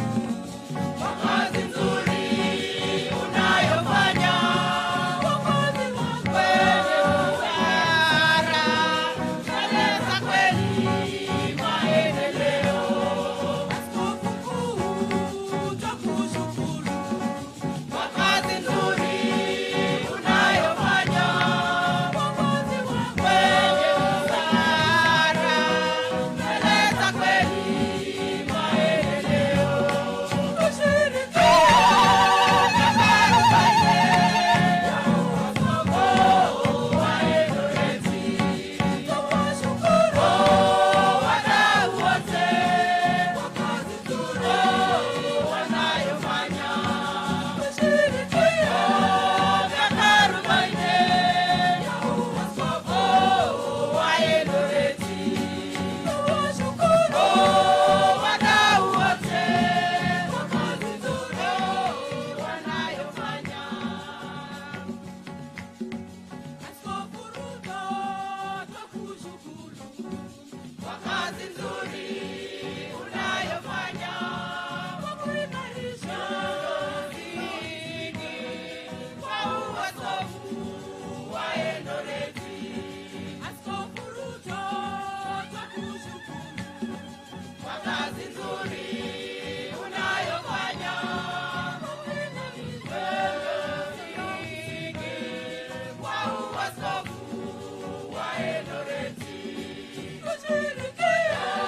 kwa kazi nzuri unayofanya. Uongozi wako wenye busara, utaleta kweli maendeleo. Askofu mkuu twakushukuru kwa kazi nzuri unayofanya. Uongozi wako wenye busara, utaleta kweli maendeleo. Tushirikiane ya uaskofu wa Eldoreti. Tuwashukuru wadau wote kwa kazi nzuri wanayofanya. Tushirikiane ya uaskofu wa Eldoreti. Tuwashukuru wadau wote kwa kazi nzuri wanayofanya. Askofu Ruto twakushukuru kwa kazi nzuri unayofanya kwa kuimarisha msingi wa uaskofu wa Eldoreti. Askofu Ruto twakushukuru kwa kazi nzuri unayofanya kwa kuimarisha msingi wa uaskofu wa Eldoreti. Tushirikiane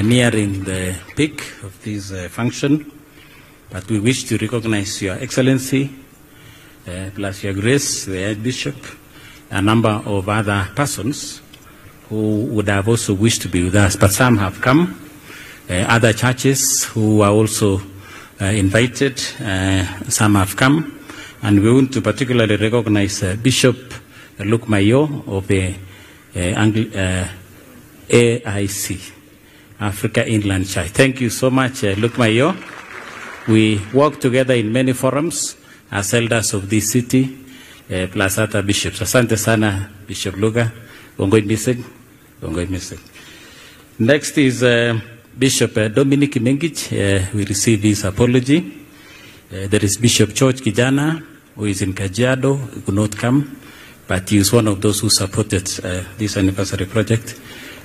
nearing the peak of this function, but we wish to recognize Your Excellency, plus Your Grace, the Archbishop, a number of other persons who would have also wished to be with us, but some have come. Other churches who are also invited, some have come, and we want to particularly recognize Bishop Luke Mayo of the AIC, Africa Inland Church. Thank you so much, Luke Mayo. We work together in many forums as elders of this city, plus other bishops. Asante sana, Bishop Luga. Ongoi Miseg. Next is Bishop Dominic Mengich. We receive his apology. There is Bishop George Kijana, who is in Kajiado, who could not come, but he is one of those who supported this anniversary project.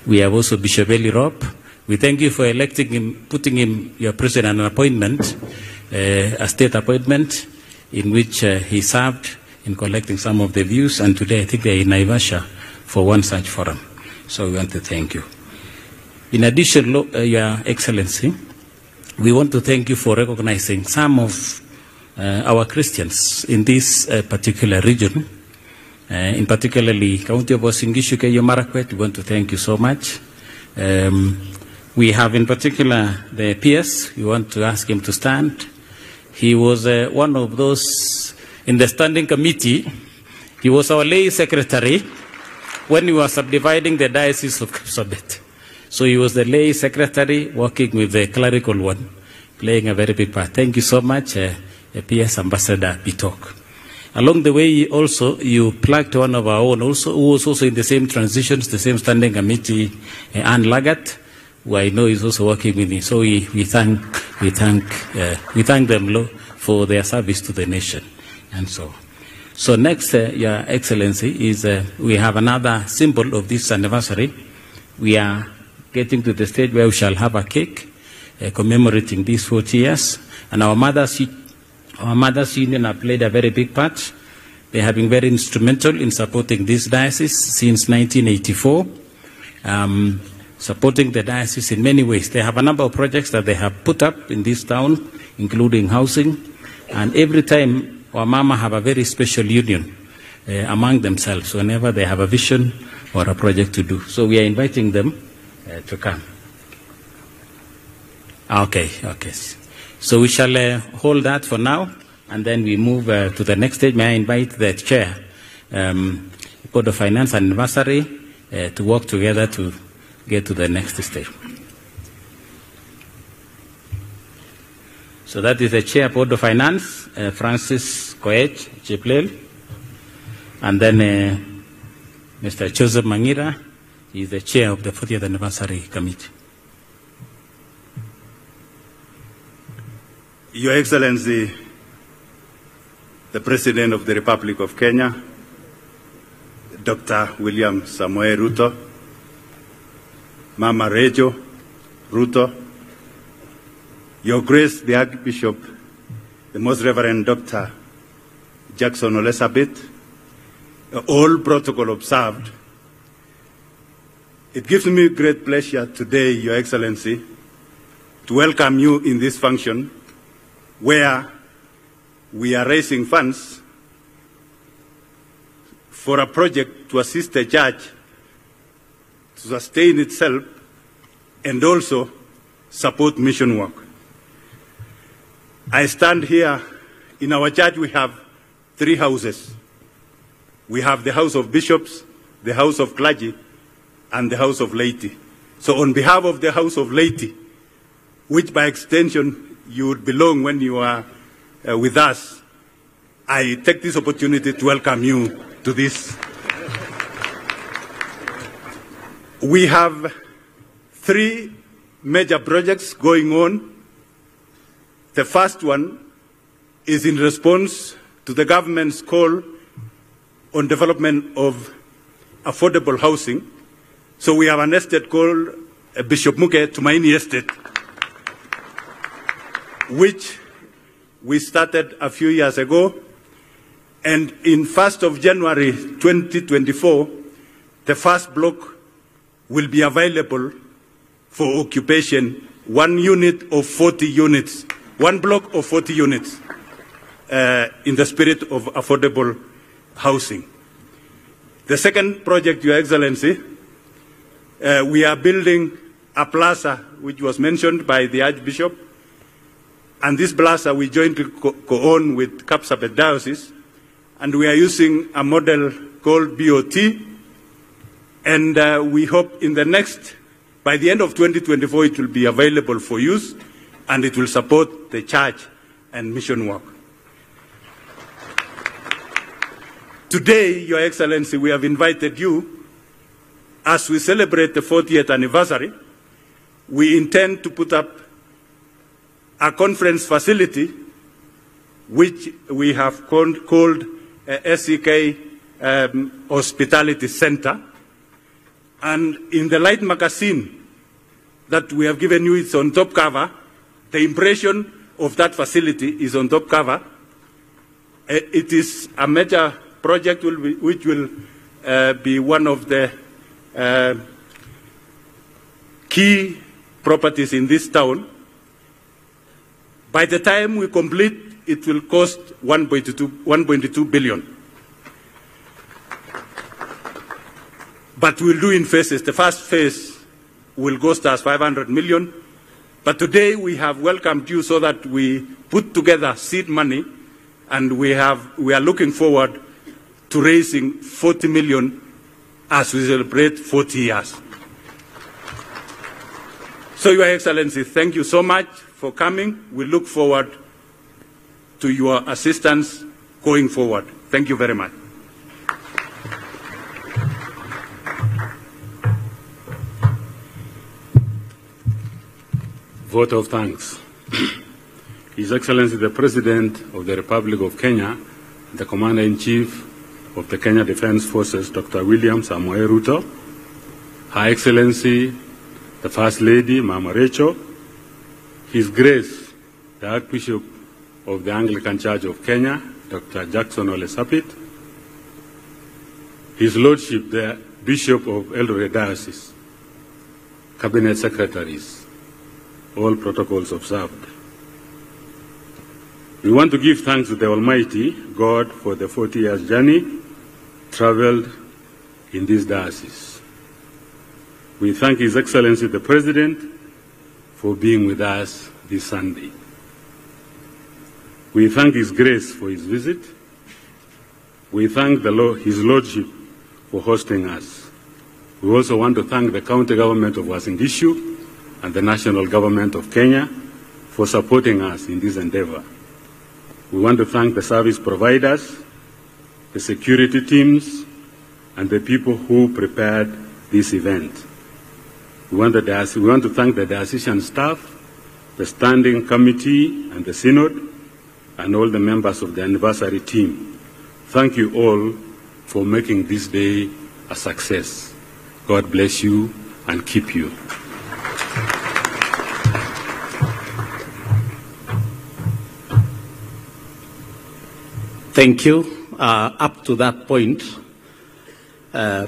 We have also Bishop Eli Rob. We thank you for electing him, putting him, your president, an appointment, a state appointment, in which he served in collecting some of the views, and today I think they are in Naivasha for one such forum. So we want to thank you. In addition, Your Excellency, we want to thank you for recognizing some of our Christians in this particular region, in particularly County of Uasin Gishu, Keyo Marakwet. We want to thank you so much. We have in particular the PS. We want to ask him to stand. He was one of those in the standing committee. He was our lay secretary when we were subdividing the Diocese of Kapsabet. So he was the lay secretary working with the clerical one, playing a very big part. Thank you so much, PS Ambassador Bitok. Along the way, also, you plugged one of our own, also, who was also in the same transitions, the same standing committee, Anne Lagat, who I know is also working with me. So we thank them for their service to the nation, and so. So next, Your Excellency, is we have another symbol of this anniversary. We are getting to the stage where we shall have a cake commemorating these 40 years, and our Mothers Union have played a very big part. They have been very instrumental in supporting this diocese since 1984, supporting the diocese in many ways. They have a number of projects that they have put up in this town, including housing, and every time our Mama have a very special union among themselves whenever they have a vision or a project to do. So we are inviting them to come. Okay. So we shall hold that for now, and then we move to the next stage. May I invite the chair, Board of Finance anniversary, to work together to get to the next stage. So that is the chair, Board of Finance, Francis Koech Chiplel, and then Mr. Joseph Mangira is the chair of the 40th anniversary committee. Your Excellency, the President of the Republic of Kenya, Dr. William Samoei Ruto, Mama Rejo Ruto, Your Grace, the Archbishop, the Most Reverend Dr. Jackson Olesabit, all protocol observed. It gives me great pleasure today, Your Excellency, to welcome you in this function where we are raising funds for a project to assist the church to sustain itself and also support mission work. I stand here. In our church we have 3 houses. We have the House of Bishops, the House of Clergy, and the House of Laity. So on behalf of the House of Laity, which by extension you would belong when you are with us, I take this opportunity to welcome you to this. We have 3 major projects going on. The first one is in response to the government's call on development of affordable housing. So we have an estate called Bishop Muke Tumaini Estate, which we started a few years ago. And in 1st of January 2024, the first block will be available for occupation, 1 unit of 40 units, 1 block of 40 units, in the spirit of affordable housing. The second project, Your Excellency, we are building a plaza, which was mentioned by the Archbishop, and this plaza we jointly co-own with Ack Diocess, and we are using a model called BOT, and we hope by the end of 2024, it will be available for use, and it will support the church and mission work. Today, Your Excellency, we have invited you, as we celebrate the 40th anniversary, we intend to put up a conference facility, which we have called SEK Hospitality Center. And in the light magazine that we have given you, it's on top cover. The impression of that facility is on top cover. It is a major project which will be one of the key properties in this town. By the time we complete, it will cost 1.2 billion. But we'll do in phases. The first phase will cost us 500 million. But today we have welcomed you so that we put together seed money, and we are looking forward to raising 40 million as we celebrate 40 years. So, Your Excellency, thank you so much for coming. We look forward to your assistance going forward. Thank you very much. Vote of thanks. His Excellency the President of the Republic of Kenya, the Commander-in-Chief of the Kenya Defence Forces, Dr. William Samoei Ruto, Her Excellency the First Lady, Mama Rachel, His Grace, the Archbishop of the Anglican Church of Kenya, Dr. Jackson Ole Sapit, His Lordship, the Bishop of Eldoret Diocese, Cabinet Secretaries, all protocols observed. We want to give thanks to the Almighty God for the 40 years journey traveled in this diocese. We thank His Excellency the President for being with us this Sunday. We thank His Grace for his visit. We thank His Lordship for hosting us. We also want to thank the County Government of Uasin Gishu and the National Government of Kenya for supporting us in this endeavor. We want to thank the service providers, the security teams, and the people who prepared this event. We want to thank the diocesan staff, the standing committee and the synod, and all the members of the anniversary team. Thank you all for making this day a success. God bless you and keep you. Thank you. Up to that point,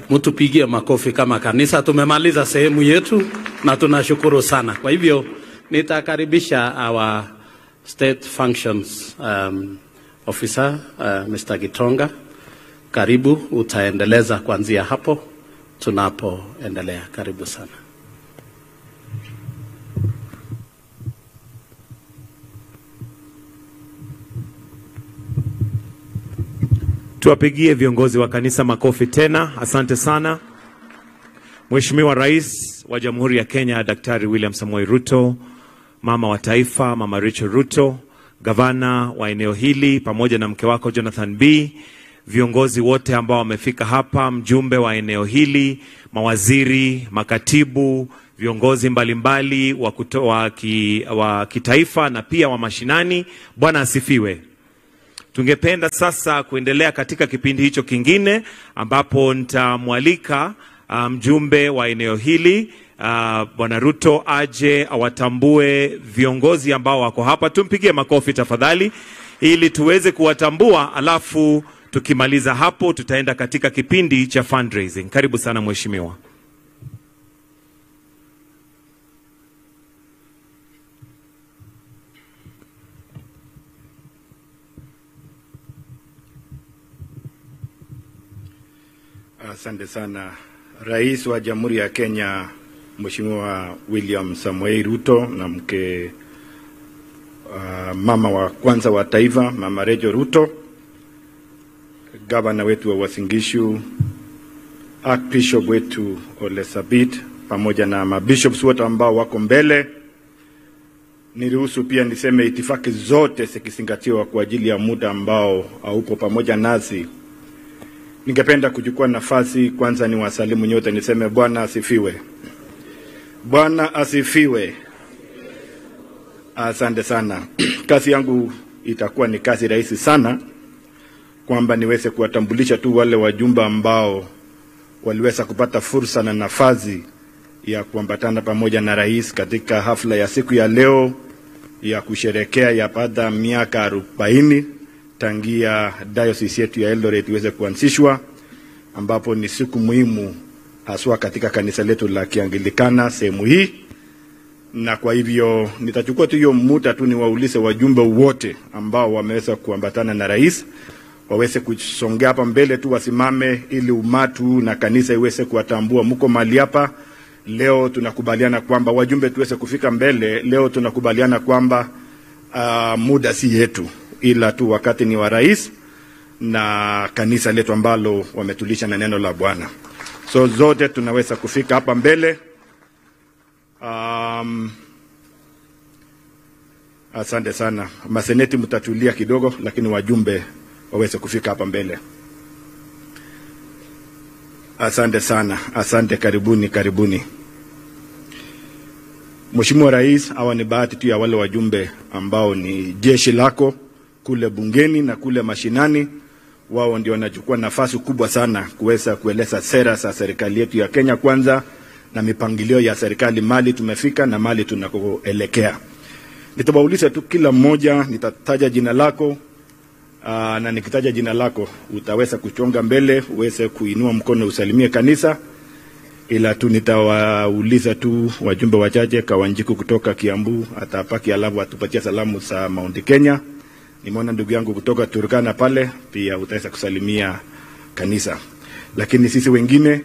mutupigie makofi kama kanisa. Tumemaliza sehemu yetu na tunashukuru sana. Kwa hivyo nitakaribisha our State Functions Officer, Mr. Gitonga. Karibu, utaendeleza kuanzia hapo tunapoendelea. Karibu sana. Tuwapigie viongozi wa kanisa makofi tena. Asante sana. Mheshimiwa Rais wa Jamhuri ya Kenya, Daktari William Samoei Ruto, Mama wa Taifa, Mama Rachel Ruto, Gavana wa eneo hili pamoja na mke wako Jonathan B, viongozi wote ambao wamefika hapa, mjumbe wa eneo hili, mawaziri, makatibu, viongozi mbalimbali wa kitaifa na pia wa mashinani, Bwana asifiwe. Tungependa sasa kuendelea katika kipindi hicho kingine ambapo nitamwalika mjumbe wa eneo hili Bwana Ruto aje awatambue viongozi ambao wako hapa. Tumpigie makofi tafadhali ili tuweze kuwatambua, alafu tukimaliza hapo tutaenda katika kipindi cha fundraising. Karibu sana mheshimiwa. Asante sana. Rais wa Jamhuri ya Kenya Mheshimiwa William Samoei Ruto na mke mama wa kwanza wa taifa Mama Rachel Ruto, gavana wetu wa Uasin Gishu, Archbishop wetu Ole Sabit, pamoja na mabishops wote ambao wako mbele. Niruhusu pia niseme itifaki zote zikizingatiwa kwa ajili ya muda ambao haupo pamoja nasi. Ningependa kuchukua nafasi kwanza ni wasalimu nyote, niseme Bwana asifiwe. Bwana asifiwe. Asante sana. Kazi yangu itakuwa ni kazi rahisi sana, kwamba niweze kuwatambulisha tu wale wajumbe ambao waliweza kupata fursa na nafasi ya kuambatana pamoja na rais katika hafla ya siku ya leo ya kusherekea ya baada miaka 40 tangia diocese yetu ya Eldoret iweze kuanzishwa, ambapo ni siku muhimu haswa katika kanisa letu la Kianglikana sehemu hii. Na kwa hivyo nitachukua tu hiyo muda tu niwaulize wajumbe wote ambao wameweza kuambatana na rais waweze kusongea hapa mbele tu, wasimame ili umatu na kanisa iweze kuwatambua mko mahali hapa. Leo tunakubaliana kwamba wajumbe tuweze kufika mbele. Leo tunakubaliana kwamba muda si yetu, ila tu wakati ni wa rais na kanisa letu ambalo wametulisha na neno la Bwana. So zote tunaweza kufika hapa mbele. Asante sana. Maseneti mtatulia kidogo, lakini wajumbe waweze kufika hapa mbele. Asante sana. Asante, karibuni, karibuni. Mheshimiwa Rais, hawa ni bahati tu ya wale wajumbe ambao ni jeshi lako kule bungeni na kule mashinani. Wao ndio wanachukua nafasi kubwa sana kuweza kueleza sera za serikali yetu ya Kenya kwanza na mipangilio ya serikali mali tumefika na mali tunakoelekea. Nitabauliza tu kila mmoja, nitataja jina lako na nikitaja jina lako utaweza kuchonga mbele, uweze kuinua mkono usalimie kanisa. Ila tu nitawauliza tu wajumbe wachache. Kawanjiku kutoka Kiambu atapaki, alafu atupatia salamu za Mount Kenya. Nimeona ndugu yangu kutoka Turkana pale pia utaweza kusalimia kanisa. Lakini sisi wengine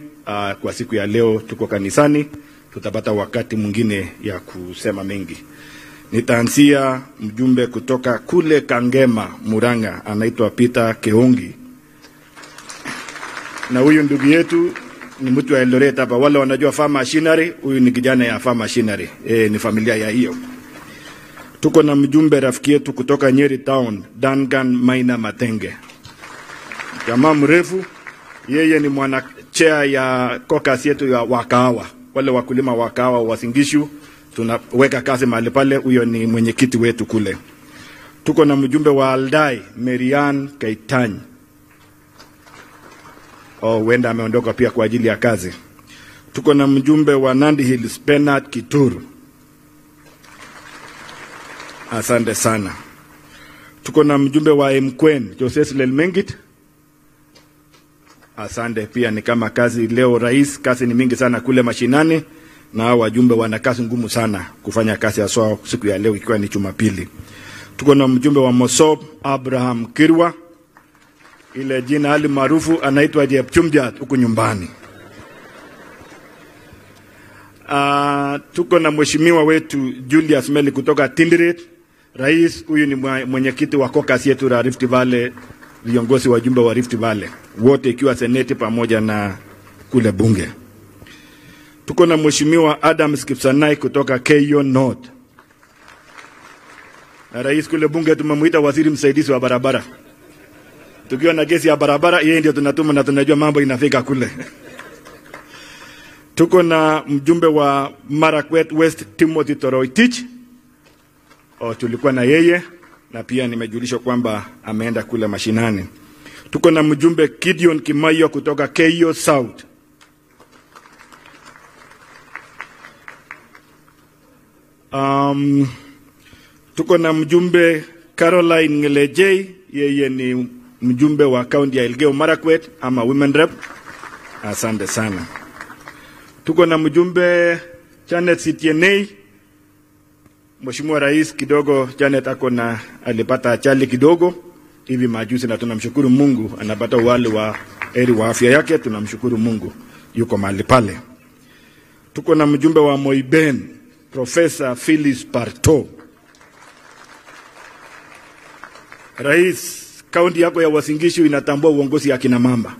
kwa siku ya leo tuko kanisani, tutapata wakati mwingine ya kusema mengi. Nitaanzia mjumbe kutoka kule Kangema, Muranga, anaitwa Peter Keongi. Na huyu ndugu yetu ni mtu wa Eldoret hapa. Wale wanajua farm machinery, huyu ni kijana ya farm machinery. Ni familia ya hiyo. Tuko na mjumbe rafiki yetu kutoka Nyeri Town, Duncan Maina Matenge. Jamaa mrefu, yeye ni mwanachea ya caucus yetu ya wakahawa. Wale wakulima wakahawa wa Uasin Gishu, tunaweka kazi mahali pale, huyo ni mwenyekiti wetu kule. Tuko na mjumbe wa Aldai, Marian Kaitany. Wenda ameondoka pia kwa ajili ya kazi. Tuko na mjumbe wa Nandi Hills, Bernard Kituru. Asante sana. Tuko na mjumbe wa Mkwen, Joseph Lelmengit. Asante pia, ni kama kazi leo rais, kazi ni mingi sana kule mashinani na wajumbe wana kazi ngumu sana kufanya kazi haswa siku ya leo ikiwa ni Jumapili. Tuko na mjumbe wa Mosob, Abraham Kirwa. Ile jina hali maarufu anaitwa Jepchumjat huko nyumbani. Tuko na mheshimiwa wetu Julius Meli kutoka Tinderet. Rais, huyu ni mwenyekiti wa caucus yetu la Rift Valley, viongozi wa jumbe wa Rift Valley wote ikiwa seneti pamoja na kule bunge. Tuko na mheshimiwa Adam Skipsanai kutoka Keyo North. Na rais kule bunge tumemuita waziri msaidizi wa barabara. Tukiwa na gesi ya barabara, yeye ndio tunatuma na tunajua mambo inafika kule. Tuko na mjumbe wa Marakwet West, Timothy Toroitich. Tulikuwa na yeye na pia nimejulishwa kwamba ameenda kule mashinani. Tuko na mjumbe Gideon Kimayo kutoka Keyo South. Tuko na mjumbe Caroline Ngelejei, yeye ni mjumbe wa kaunti ya Elgeyo Marakwet ama women rep. Asante sana. Tuko na mjumbe Janet Sitienei. Mheshimiwa Rais, kidogo Janet alipata ajali kidogo hivi majuzi na tunamshukuru Mungu anapata wale wa heri wa afya yake, tunamshukuru Mungu yuko mahali pale. Tuko na mjumbe wa Moiben, Profesa Phyllis Parto. Rais, kaunti yako ya Uasin Gishu inatambua uongozi ya kina mama.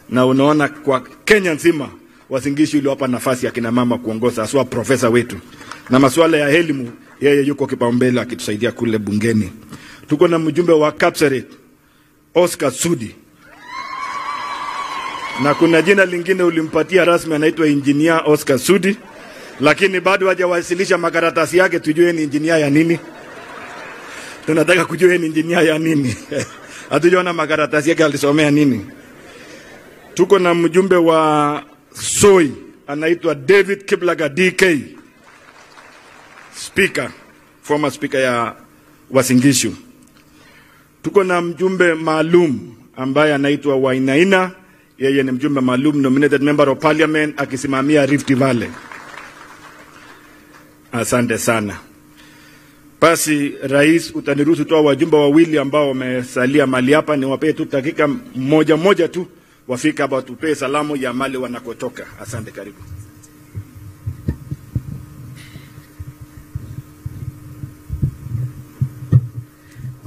Na unaona kwa Kenya nzima Uasin Gishu iliwapa nafasi ya kina mama kuongoza, aswa profesa wetu. Na masuala ya elimu yeye yuko kipaumbele akitusaidia kule bungeni. Tuko na mjumbe wa Kapseret, Oscar Sudi. Na kuna jina lingine ulimpatia rasmi anaitwa Engineer Oscar Sudi, lakini bado hajawasilisha makaratasi yake tujue ni engineer ya nini. Tunataka kujua ni engineer ya nini. Hatujaona makaratasi yake alisomea nini. Tuko na mjumbe wa Soi anaitwa David Kiblaga DK. Speaker, former speaker ya Uasin Gishu. Tuko na mjumbe maalum ambaye anaitwa Wainaina. Yeye ni mjumbe maalum, nominated member of parliament, akisimamia Rift Valley. Asante sana. Basi rais, utaniruhusu toa wajumbe wawili ambao wamesalia mali hapa, ni wapee tu dakika moja tu wafika hapa tupe salamu ya mali wanakotoka. Asante, karibu.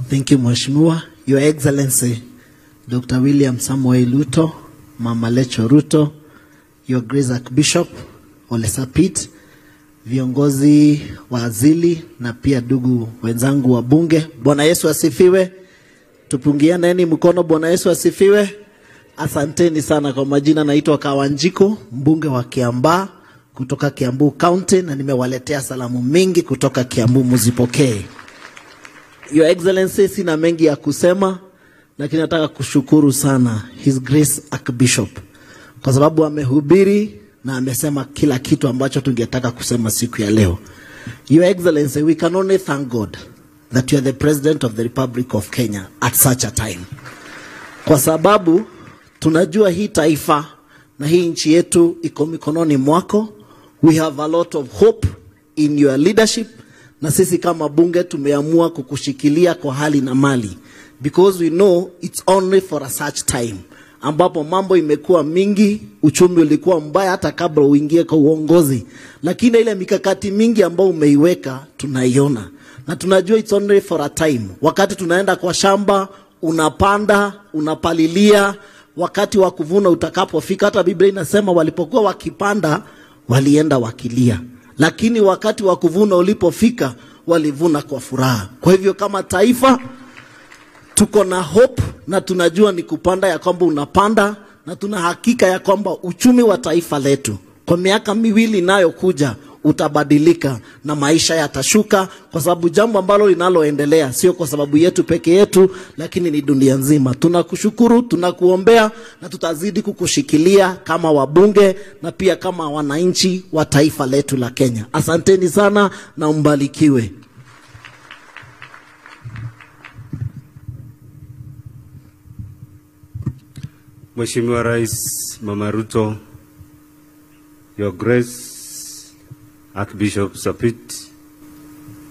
Thank you, Mheshimiwa. Your Excellency, Dr. William Samuel Ruto, Mama Lecho Ruto, Your Grace Archbishop Ole Sapit, viongozi wa azili na pia ndugu wenzangu wa bunge. Bwana Yesu asifiwe. Tupungianeni mkono. Bwana Yesu asifiwe. Asanteni sana. Kwa majina naitwa Kawanjiko, mbunge wa Kiambaa kutoka Kiambu County, na nimewaletea salamu mingi kutoka Kiambu, muzipokee. Your Excellency, sina mengi ya kusema, lakini nataka kushukuru sana His Grace Archbishop kwa sababu amehubiri na amesema kila kitu ambacho tungetaka kusema siku ya leo. Your Excellency, we can only thank God that you are the President of the Republic of Kenya at such a time. Kwa sababu tunajua hii taifa na hii nchi yetu iko mikononi mwako. We have a lot of hope in your leadership, na sisi kama bunge tumeamua kukushikilia kwa hali na mali, because we know it's only for a such time ambapo mambo imekuwa mingi, uchumi ulikuwa mbaya hata kabla uingie kwa uongozi, lakini ile mikakati mingi ambayo umeiweka tunaiona, na tunajua it's only for a time. Wakati tunaenda kwa shamba, unapanda, unapalilia, wakati wa kuvuna utakapofika, hata Biblia inasema walipokuwa wakipanda walienda wakilia, lakini wakati wa kuvuna ulipofika walivuna kwa furaha. Kwa hivyo kama taifa tuko na hope, na tunajua ni kupanda ya kwamba unapanda, na tuna hakika ya kwamba uchumi wa taifa letu kwa miaka miwili inayokuja utabadilika na maisha yatashuka, kwa sababu jambo ambalo linaloendelea sio kwa sababu yetu peke yetu, lakini ni dunia nzima. Tunakushukuru, tunakuombea, na tutazidi kukushikilia kama wabunge na pia kama wananchi wa taifa letu la Kenya. Asanteni sana na mbarikiwe. Mheshimiwa Rais Mama Ruto, Your Grace Archbishop Sapit,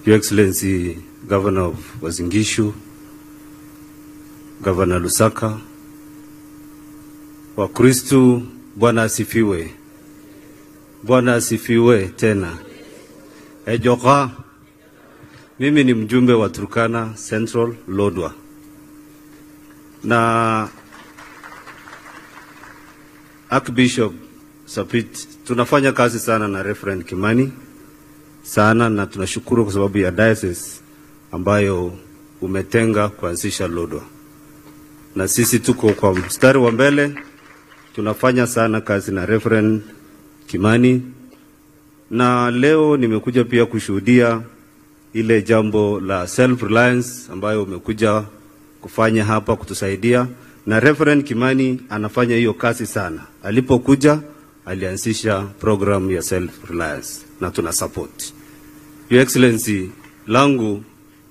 Your Excellency Governor of Uasin Gishu, Governor Lusaka, Wakristu, Bwana asifiwe. Bwana asifiwe tena. Ejoka, mimi ni mjumbe wa Turkana Central Lodwar, na Archbishop Sapit, tunafanya kazi sana na Reverend Kimani sana, na tunashukuru kwa sababu ya diocese ambayo umetenga kuanzisha Lodwar, na sisi tuko kwa mstari wa mbele. Tunafanya sana kazi na Reverend Kimani, na leo nimekuja pia kushuhudia ile jambo la self reliance ambayo umekuja kufanya hapa kutusaidia, na Reverend Kimani anafanya hiyo kazi sana. Alipokuja alianzisha program ya self reliance na tuna support. Your Excellency, langu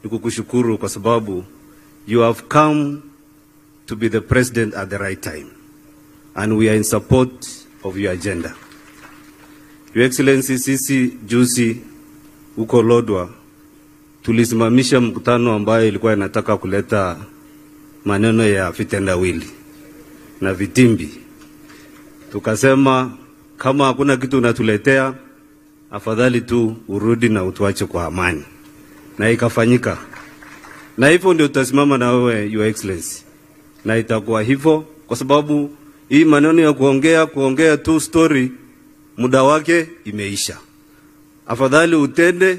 ni kukushukuru kwa sababu you have come to be the president at the right time, and we are in support of your agenda. Your Excellency, sisi juzi uko Lodwar tulisimamisha mkutano ambayo ilikuwa inataka kuleta maneno ya vitendawili, na vitimbi. Tukasema kama hakuna kitu unatuletea, afadhali tu urudi na utuache kwa amani. Na ikafanyika. Na hivyo ndio tutasimama na wewe, Your Excellency. Na itakuwa hivyo kwa sababu hii maneno ya kuongea tu story muda wake imeisha. Afadhali utende,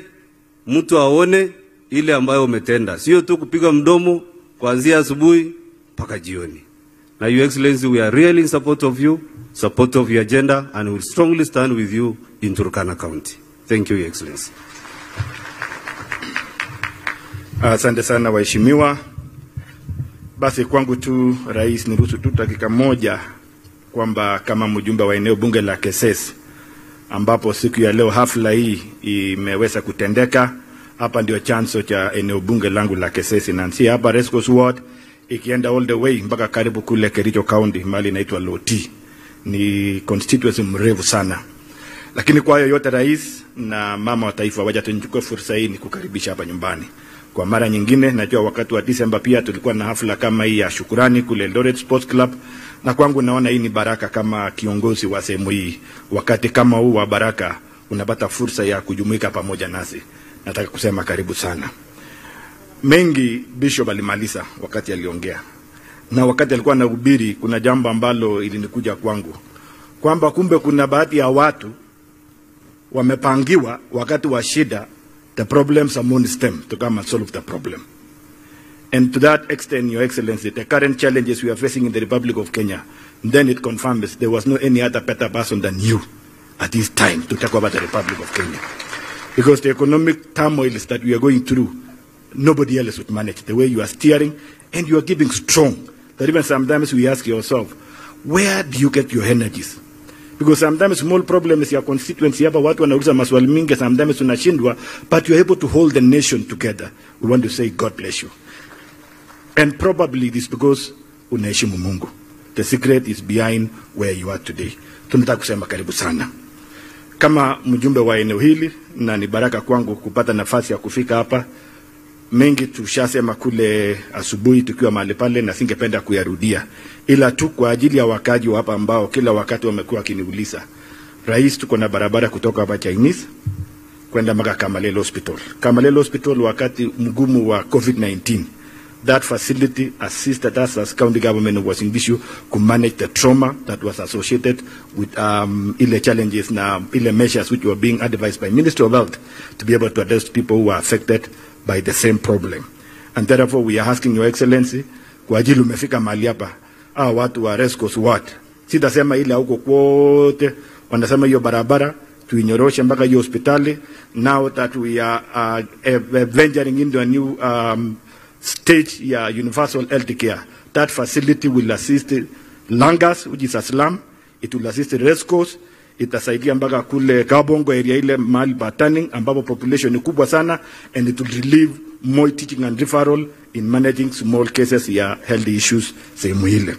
mtu aone ile ambayo umetenda. Sio tu kupiga mdomo kuanzia asubuhi mpaka jioni. Na Your Excellency, we are really in support of you, support of your agenda, and we will strongly stand with you in Turkana County. Thank you, Your Excellency. Asante sana waheshimiwa. Basi kwangu tu rais niruhusu tu dakika moja kwamba kama mjumbe wa eneo bunge la Keses ambapo siku ya leo hafla hii imeweza kutendeka, hapa ndio chanzo cha eneo bunge langu la Keses, inaanzia hapa Rescos Ward ikienda all the way mpaka karibu kule Kericho County mahali inaitwa Loti. Ni constituency mrefu sana. Lakini kwa yote rais na mama wa taifa, wacha tuchukue fursa hii ni kukaribisha hapa nyumbani. Kwa mara nyingine, najua wakati wa Disemba pia tulikuwa na hafla kama hii ya shukurani kule Eldoret Sports Club, na kwangu naona hii ni baraka kama kiongozi wa sehemu hii. Wakati kama huu wa baraka unapata fursa ya kujumuika pamoja nasi. Nataka kusema karibu sana. Mengi Bishop alimaliza wakati aliongea. Na wakati alikuwa anahubiri kuna jambo ambalo ilinikuja kwangu. Kwamba kumbe kuna baadhi ya watu wamepangiwa wakati wa shida the problems are among them to come and solve the problem. And to that extent, Your Excellency, the current challenges we are facing in the Republic of Kenya, then it confirms there was no any other better person than you at this time to talk about the Republic of Kenya. Because the economic turmoils that we are going through, nobody else would manage the way you are steering, and you are giving strong. That even sometimes we ask yourself, where do you get your energies? Because sometimes small problems ya constituency hapa watu wanauliza maswali mingi, sometimes tunashindwa, but you are able to hold the nation together. We want to say God bless you. And probably it is because unaheshimu Mungu. The secret is behind where you are today. Tunataka kusema karibu sana. Kama mjumbe wa eneo hili, na ni baraka kwangu kupata nafasi ya kufika hapa. Mengi tushasema kule asubuhi tukiwa mahali pale na singependa kuyarudia. Ila tu kwa ajili ya wakaji wa hapa ambao kila wakati wamekuwa kiniuliza. Rais, tuko na barabara kutoka hapa Chinese kwenda mpaka Kamalele Hospital. Kamalele Hospital wakati mgumu wa COVID-19. That facility assisted us as county government was in issue to manage the trauma that was associated with ile challenges na ile measures which were being advised by Ministry of Health to be able to address people who are affected by the same problem. And therefore we are asking Your Excellency, kwa ajili umefika mahali hapa, watu wa Rescos Ward, sitasema ile huko kwote, wanasema hiyo barabara tuinyoroshe mpaka hiyo hospitali. Now that we are venturing into a new stage ya universal health care, that facility will assist Langas, which is a slum. It will assist Rescos. Itasaidia mpaka kule Kabongo area ile mahali Bataning ambapo population ni kubwa sana, and it will relieve more teaching and referral in managing small cases ya health issues sehemu ile.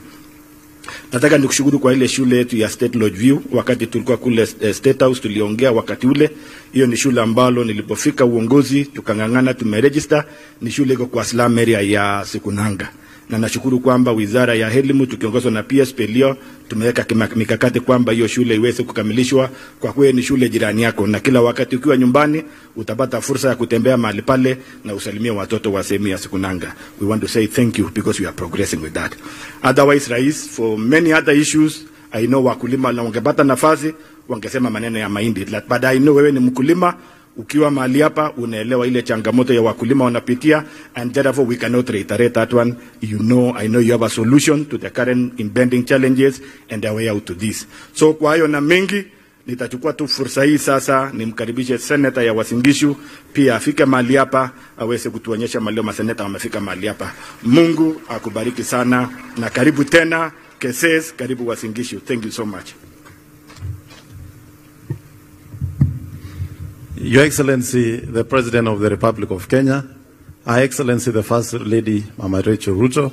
Nataka nikushukuru kwa ile shule yetu ya State Lodge View. Wakati tulikuwa kule State House tuliongea wakati ule. Hiyo ni shule ambalo nilipofika uongozi tukangangana tumeregister. Ni shule iko kwa slum area ya Sekunanga. Na nashukuru kwamba wizara ya elimu tukiongozwa na PS Pelio tumeweka mikakati kwamba hiyo shule iweze kukamilishwa. Kwa kweli ni shule jirani yako, na kila wakati ukiwa nyumbani utapata fursa ya kutembea mahali pale na usalimia watoto wa sehemu ya Sekunanga. We want to say thank you because we are progressing with that. Otherwise, Rais, for many other issues, I know wakulima na wangepata nafasi wangesema maneno ya mahindi, but I know wewe ni mkulima. Ukiwa mahali hapa unaelewa ile changamoto ya wakulima wanapitia, and therefore we cannot reiterate that one. You know, I know you have a solution to the current impending challenges and a way out to this. So kwa hiyo na mengi nitachukua tu fursa hii sasa nimkaribishe senator ya Uasin Gishu pia afike mahali hapa aweze kutuonyesha maleo maseneta wamefika mahali hapa. Mungu akubariki sana na karibu tena Keses, karibu Uasin Gishu. Thank you so much. Your Excellency, the President of the Republic of Kenya, Her Excellency, the First Lady, Mama Rachel Ruto,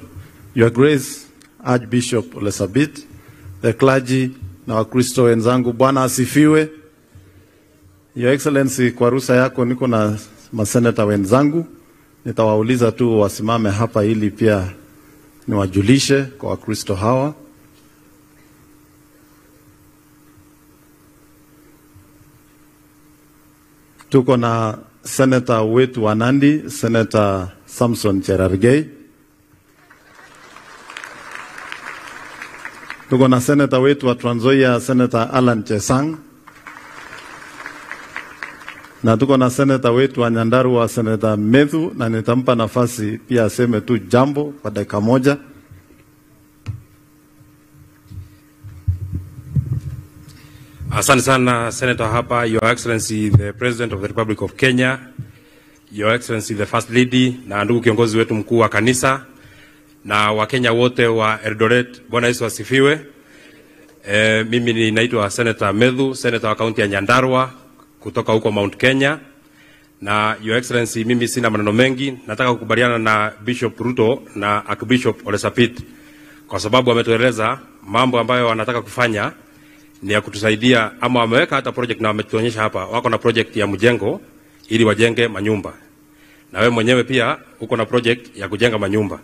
Your Grace, Archbishop Lesabit, the clergy, na Wakristo wenzangu, Bwana asifiwe. Your Excellency, kwa ruhusa yako niko na maseneta wenzangu, nitawauliza tu wasimame hapa ili pia niwajulishe kwa Wakristo hawa. Tuko na Senator wetu wa Nandi, Senator Samson Cherargei. Tuko na Senator wetu wa Trans Nzoia, Senator Alan Chesang. Na tuko na Senator wetu wa Nyandarua, Senator Methu, na nitampa nafasi pia aseme tu jambo kwa dakika moja. Asante sana Senator hapa, Your Excellency the President of the Republic of Kenya, Your Excellency the First Lady, na ndugu kiongozi wetu mkuu wa kanisa na Wakenya wote wa Eldoret. Bwana Yesu asifiwe. Mimi ninaitwa Senator Methu, Senator wa kaunti ya Nyandarua kutoka huko Mount Kenya. Na Your Excellency, mimi sina maneno mengi, nataka kukubaliana na Bishop Ruto na Archbishop Ole Sapit kwa sababu wametueleza mambo ambayo wanataka kufanya ni ya kutusaidia, ama wameweka hata project na wametuonyesha hapa wako na project ya mjengo ili wajenge manyumba. Na wewe mwenyewe pia uko na project ya kujenga manyumba.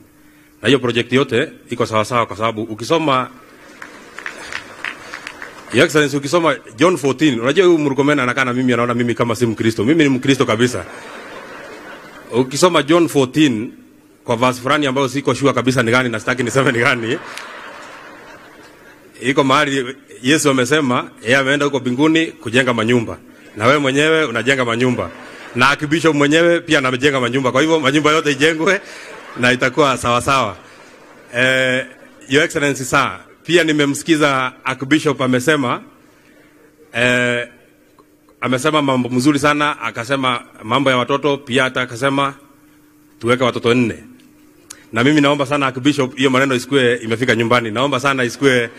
Na hiyo project yote iko sawa sawa kwa sababu ukisoma Your Excellency, ukisoma John 14, unajua huyu Murkomen anakaa na mimi anaona mimi kama si Mkristo. Mimi ni Mkristo kabisa. Ukisoma John 14 kwa verse fulani ambayo siko sure kabisa ni gani na sitaki niseme ni gani. Iko mahali Yesu amesema yeye ameenda huko mbinguni kujenga manyumba. Na wewe mwenyewe unajenga manyumba. Na Archbishop mwenyewe pia anajenga manyumba. Kwa hivyo manyumba yote ijengwe na itakuwa sawa sawa. Your Excellency sir, pia nimemsikiza Archbishop amesema mambo mzuri sana, akasema mambo ya watoto pia, hata akasema tuweke watoto 4. Na mimi naomba sana Archbishop hiyo maneno isikue imefika nyumbani. Naomba sana isikue,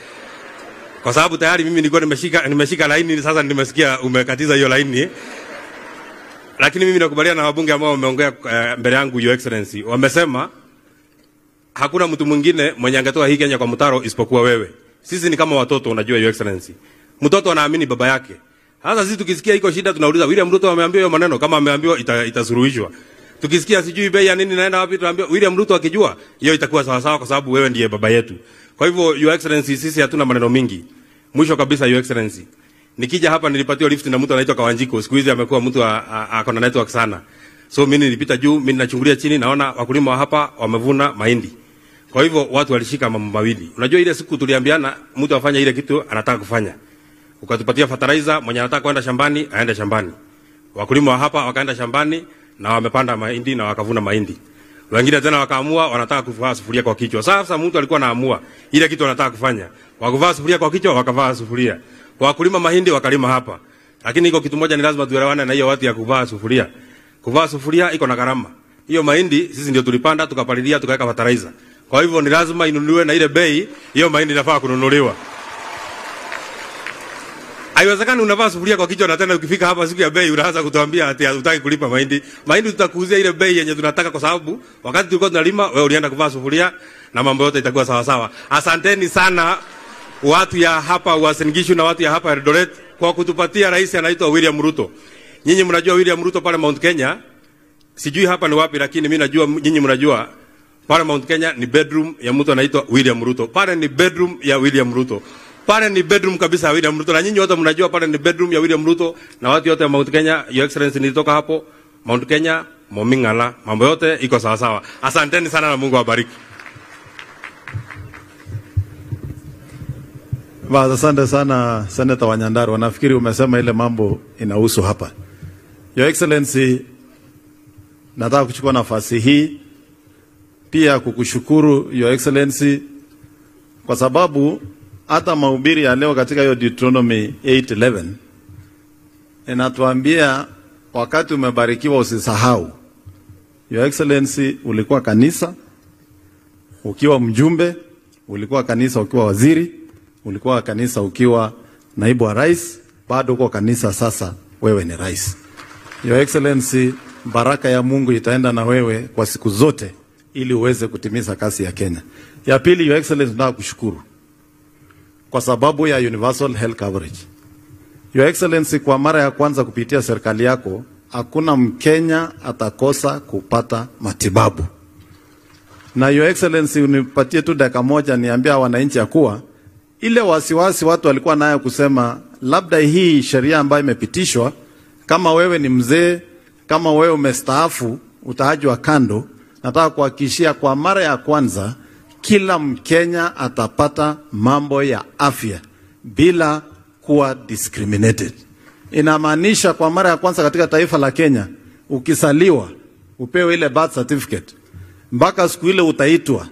kwa sababu tayari mimi nilikuwa nimeshika laini, sasa nimesikia umekatiza hiyo laini. Lakini mimi nakubaliana na wabunge ambao wameongea mbele yangu, Your Excellency. Wamesema hakuna mtu mwingine mwenye angetoa hii Kenya kwa mtaro isipokuwa wewe. Sisi ni kama watoto, unajua Your Excellency. Mtoto anaamini baba yake. Sasa sisi tukisikia iko shida tunauliza William Ruto ameambiwa hiyo maneno, kama ameambiwa itasuluhishwa. Tukisikia sijui bei ya nini naenda wapi, tunaambia William Ruto akijua hiyo itakuwa sawa sawa kwa sababu wewe ndiye baba yetu. Kwa hivyo Your Excellency, sisi hatuna maneno mingi. Mwisho kabisa Your Excellency, nikija hapa nilipatiwa lift na mtu anaitwa Kawanjiko. Siku hizi amekuwa mtu akona network sana. So mimi nilipita juu, mimi ninachungulia chini, naona wakulima wa hapa wamevuna mahindi. Kwa hivyo watu walishika mambo mawili. Unajua ile siku tuliambiana mtu afanye ile kitu anataka kufanya. Ukatupatia fertilizer, mwenye anataka kwenda shambani aende shambani. Wakulima wa hapa wakaenda shambani na wamepanda mahindi na wakavuna mahindi. Wengine tena wakaamua wanataka kuvaa sufuria kwa kichwa. Sasa mtu alikuwa anaamua ile kitu anataka kufanya. Wakavaa sufuria kwa kichwa, wakavaa sufuria. Wakulima mahindi wakalima hapa. Lakini iko kitu moja ni lazima tuelewane na hiyo watu ya kuvaa sufuria. Kuvaa sufuria iko na gharama. Hiyo mahindi sisi ndio tulipanda, tukapalilia, tukaweka fertilizer. Kwa hivyo ni lazima inunuliwe na ile bei, hiyo mahindi inafaa kununuliwa. Haiwezekani unavaa sufuria kwa kichwa na tena ukifika hapa siku ya bei unaanza kutuambia ati hutaki kulipa mahindi. Mahindi tutakuuzia ile bei yenye tunataka kwa sababu wakati tulikuwa tunalima wewe ulienda kuvaa sufuria na mambo yote itakuwa sawa sawa. Asanteni sana watu ya hapa Uasin Gishu na watu ya hapa Eldoret kwa kutupatia rais anaitwa William Ruto. Nyinyi mnajua William Ruto pale Mount Kenya. Sijui hapa ni wapi lakini mimi najua nyinyi mnajua pale Mount Kenya ni bedroom ya mtu anaitwa William Ruto. Pale ni bedroom ya William Ruto. Pale ni bedroom kabisa ya William Ruto. Na nyinyi wote mnajua pale ni bedroom ya William Ruto na watu wote wa Mount Kenya. Your Excellency, nilitoka hapo Mount Kenya, Momingala, mambo yote iko sawa sawa. Asanteni sana na Mungu awabariki. Asante sana Senator wa Nyandarua. Nafikiri umesema ile mambo inahusu hapa. Your Excellency, nataka kuchukua nafasi hii pia kukushukuru Your Excellency kwa sababu hata mahubiri ya leo katika hiyo Deuteronomy 8:11 inatuambia wakati umebarikiwa usisahau. Your Excellency, ulikuwa kanisa ukiwa mjumbe, ulikuwa kanisa ukiwa waziri, ulikuwa kanisa ukiwa naibu wa rais, bado uko kanisa sasa wewe ni rais. Your Excellency, baraka ya Mungu itaenda na wewe kwa siku zote ili uweze kutimiza kazi ya Kenya. Ya pili, Your Excellency, nataka kushukuru kwa sababu ya universal health coverage. Your Excellency, kwa mara ya kwanza kupitia serikali yako hakuna Mkenya atakosa kupata matibabu. Na Your Excellency, unipatie tu dakika moja niambia wananchi ya kuwa ile wasiwasi watu walikuwa nayo kusema labda hii sheria ambayo imepitishwa Kama wewe ni mzee, kama wewe umestaafu, utaachwa kando. Nataka kuhakikishia kwa mara ya kwanza kila Mkenya atapata mambo ya afya bila kuwa discriminated. Inamaanisha kwa mara ya kwanza katika taifa la Kenya, ukisaliwa upewe ile birth certificate, mpaka siku ile utaitwa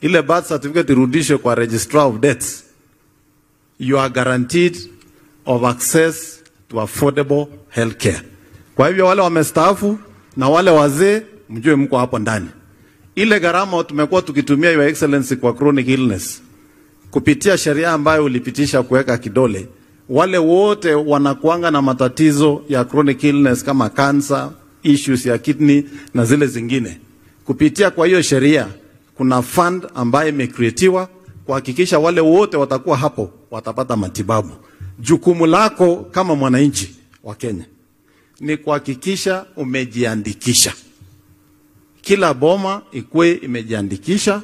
ile birth certificate irudishwe kwa registrar of deaths, you are guaranteed of access to affordable healthcare. Kwa hivyo wale wamestaafu na wale wazee, mjue mko hapo ndani. Ile gharama tumekuwa tukitumia Your Excellency kwa chronic illness, kupitia sheria ambayo ulipitisha kuweka kidole, wale wote wanakuanga na matatizo ya chronic illness kama cancer, issues ya kidney na zile zingine. Kupitia kwa hiyo sheria, kuna fund ambayo imecreatiwa kuhakikisha wale wote watakuwa hapo watapata matibabu. Jukumu lako kama mwananchi wa Kenya ni kuhakikisha umejiandikisha. Kila boma ikuwe imejiandikisha,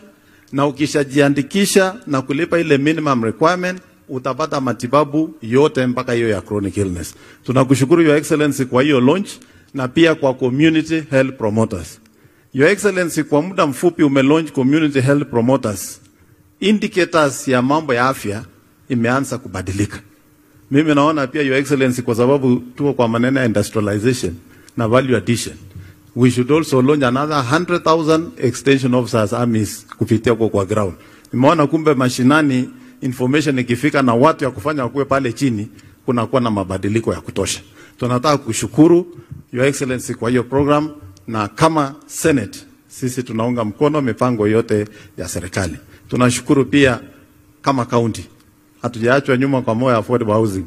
na ukishajiandikisha na kulipa ile minimum requirement, utapata matibabu yote mpaka hiyo ya chronic illness. Tunakushukuru Your Excellency kwa hiyo launch, na pia kwa community health promoters. Your Excellency, kwa muda mfupi umelaunch community health promoters. Indicators ya mambo ya afya imeanza kubadilika. Mimi naona pia Your Excellency, kwa sababu tuko kwa maneno ya industrialization na value addition, we should also launch another 100,000 extension officers armies kupitia kwa ground. Nimeona kumbe mashinani information ikifika na watu ya kufanya kuwe pale chini, kunakuwa na mabadiliko ya kutosha. Tunataka kushukuru Your Excellency kwa hiyo program, na kama Senate sisi tunaunga mkono mipango yote ya serikali. Tunashukuru pia kama county, hatujaachwa nyuma kwa moyo affordable housing.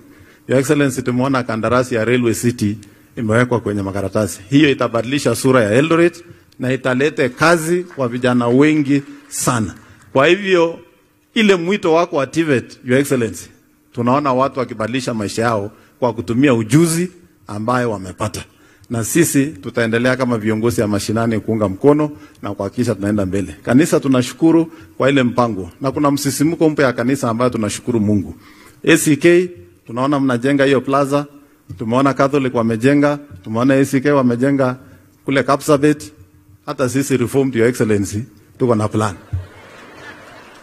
Your Excellency, tumeona kandarasi ya Railway City imewekwa kwenye makaratasi. Hiyo itabadilisha sura ya Eldoret na italete kazi kwa vijana wengi sana. Kwa hivyo ile mwito wako wa TVET, Your Excellency, tunaona watu wakibadilisha maisha yao kwa kutumia ujuzi ambayo wamepata. Na sisi tutaendelea kama viongozi ya mashinani kuunga mkono na kuhakikisha tunaenda mbele. Kanisa tunashukuru kwa ile mpango, na kuna msisimuko mpya ya kanisa ambayo tunashukuru Mungu. ACK tunaona mnajenga hiyo plaza, tumeona Catholic wamejenga, tumeona ACK wamejenga kule Kapsabet. Hata sisi Reformed, Your Excellency, tuko na plan.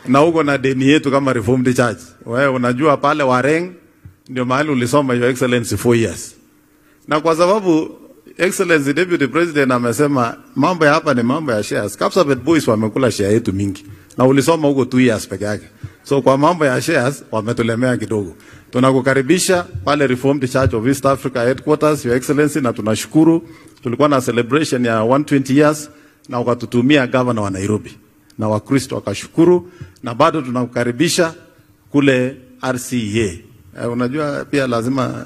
Na uko na deni yetu kama Reformed Church. Wewe unajua pale Wareng ndio mahali ulisoma Your Excellency 4 years. Na kwa sababu Excellency Deputy President amesema mambo ya hapa ni mambo ya shares, Kapsabet boys wamekula share yetu mingi. Na ulisoma huko 2 years peke yake. So kwa mambo ya shares wametulemea kidogo. Tunakukaribisha pale Reformed Church of East Africa headquarters, Your Excellency, na tunashukuru. Tulikuwa na celebration ya 120 years na ukatutumia governor wa Nairobi, na Wakristo wakashukuru, na bado tunakukaribisha kule RCA. Unajua pia lazima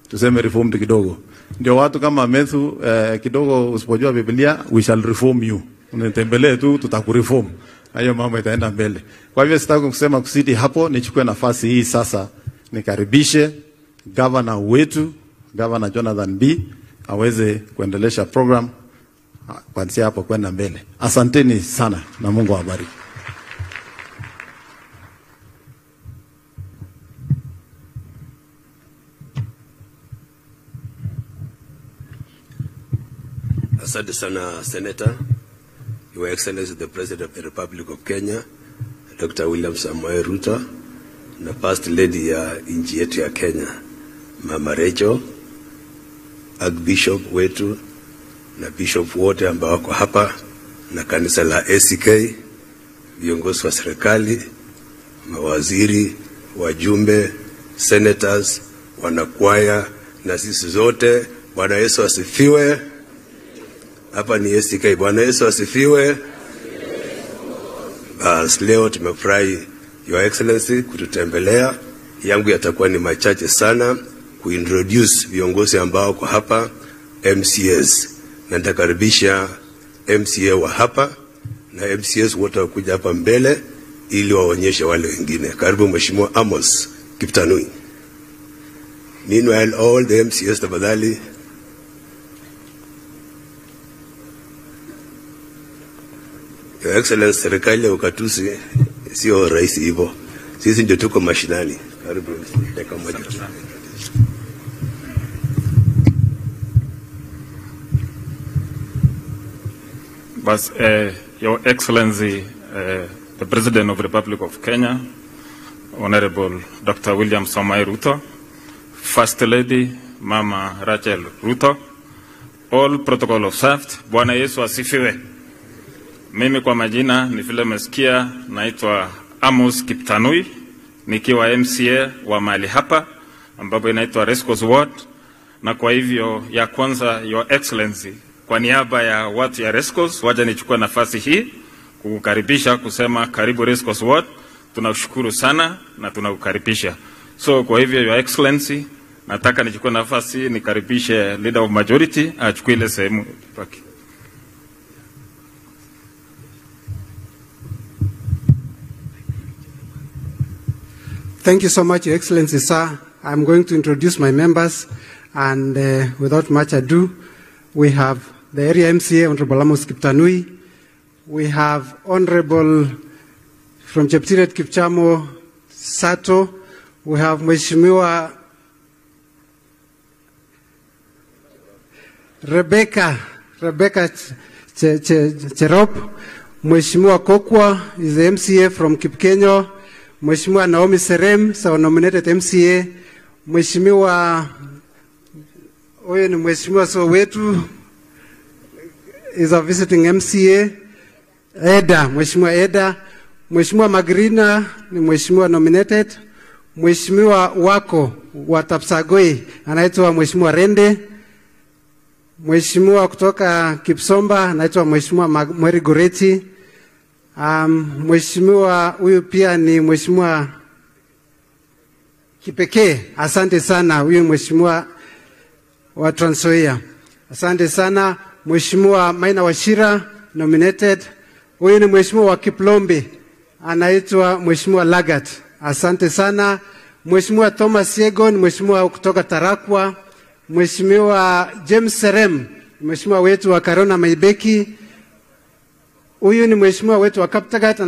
tuseme reformed kidogo. Ndio watu kama Methu kidogo usipojua Biblia, we shall reform you. Unatembelee tu tutakureform. Hayo mambo itaenda mbele. Kwa hivyo sitaki kusema kusiti hapo, nichukue nafasi hii sasa nikaribishe governor wetu, Governor Jonathan B, aweze kuendelesha program kuanzia hapo kwenda mbele. Asanteni sana na Mungu awabariki. Asante sana Senator, Your Excellency the President of the Republic of Kenya, Dr. William Samoei Ruto, na First Lady ya nchi yetu ya Kenya, Mama Rachel, Archbishop wetu na Bishop wote ambao wako hapa, na kanisa la ACK, viongozi wa serikali, mawaziri, wajumbe, senators, wanakwaya na sisi zote. Bwana Yesu asifiwe. Hapa ni ACK. Bwana Yesu asifiwe. Bas, leo tumefurahi Your Excellency kututembelea. Yangu yatakuwa ni machache sana kuintroduce viongozi ambao kwa hapa, MCS. Na nitakaribisha MCA wa hapa na MCS wote wakuja hapa mbele ili waonyeshe wale wengine. Karibu Mheshimiwa Amos Kiptanui. Meanwhile, all the MCS tafadhali. Your Excellency, serikali ya ukatusi sio rahisi hivyo. Sisi ndio tuko mashinani. Karibu dakika moja. But, Your Excellency, the President of the Republic of Kenya, Honorable Dr. William Samoei Ruto, First Lady Mama Rachel Ruto, all protocol observed. Bwana Yesu asifiwe. Mimi kwa majina ni vile mesikia naitwa Amos Kiptanui, nikiwa MCA wa mahali hapa ambapo inaitwa Rescos Ward, na kwa hivyo ya kwanza, Your Excellency, kwa niaba ya watu ya Rescos, wacha nichukua nafasi hii kukukaribisha kusema karibu Rescos Ward. Tunashukuru sana na tunakukaribisha. So kwa hivyo Your Excellency, nataka nichukue nafasi nikaribishe Leader of Majority achukue ile sehemu paki. Thank you so much, Your Excellency, sir. I'm going to introduce my members, and without much ado, we have the area MCA, Honorable Amos Kiptanui. We have Honorable from Cheptiret Kipchamo Sato. We have Mheshimiwa Rebecca Cherop. Mheshimiwa Kokwa is the MCA from Kipkenyo. Mheshimiwa Naomi Serem, so nominated MCA. Mheshimiwa huyo ni Mheshimiwa Sowetu is a visiting MCA. Eda, Mheshimiwa Eda. Mheshimiwa Magrina ni Mheshimiwa nominated. Mheshimiwa Wako wa Tapsagoi anaitwa Mheshimiwa Rende. Mheshimiwa kutoka Kipsomba anaitwa Mheshimiwa Mweri Goreti. Mheshimiwa huyu pia ni Mheshimiwa Kipekee. Asante sana, huyu Mheshimiwa wa Trans Nzoia. Asante sana. Mheshimiwa Maina Washira nominated. Huyu ni Mheshimiwa wa Kiplombe anaitwa Mheshimiwa Lagat. Asante sana. Mheshimiwa Thomas Yegon, Mheshimiwa kutoka Tarakwa. Mheshimiwa James Serem, Mheshimiwa wetu wa Karona Maibeki. Huyu ni Mheshimiwa wetu wa Kaptagat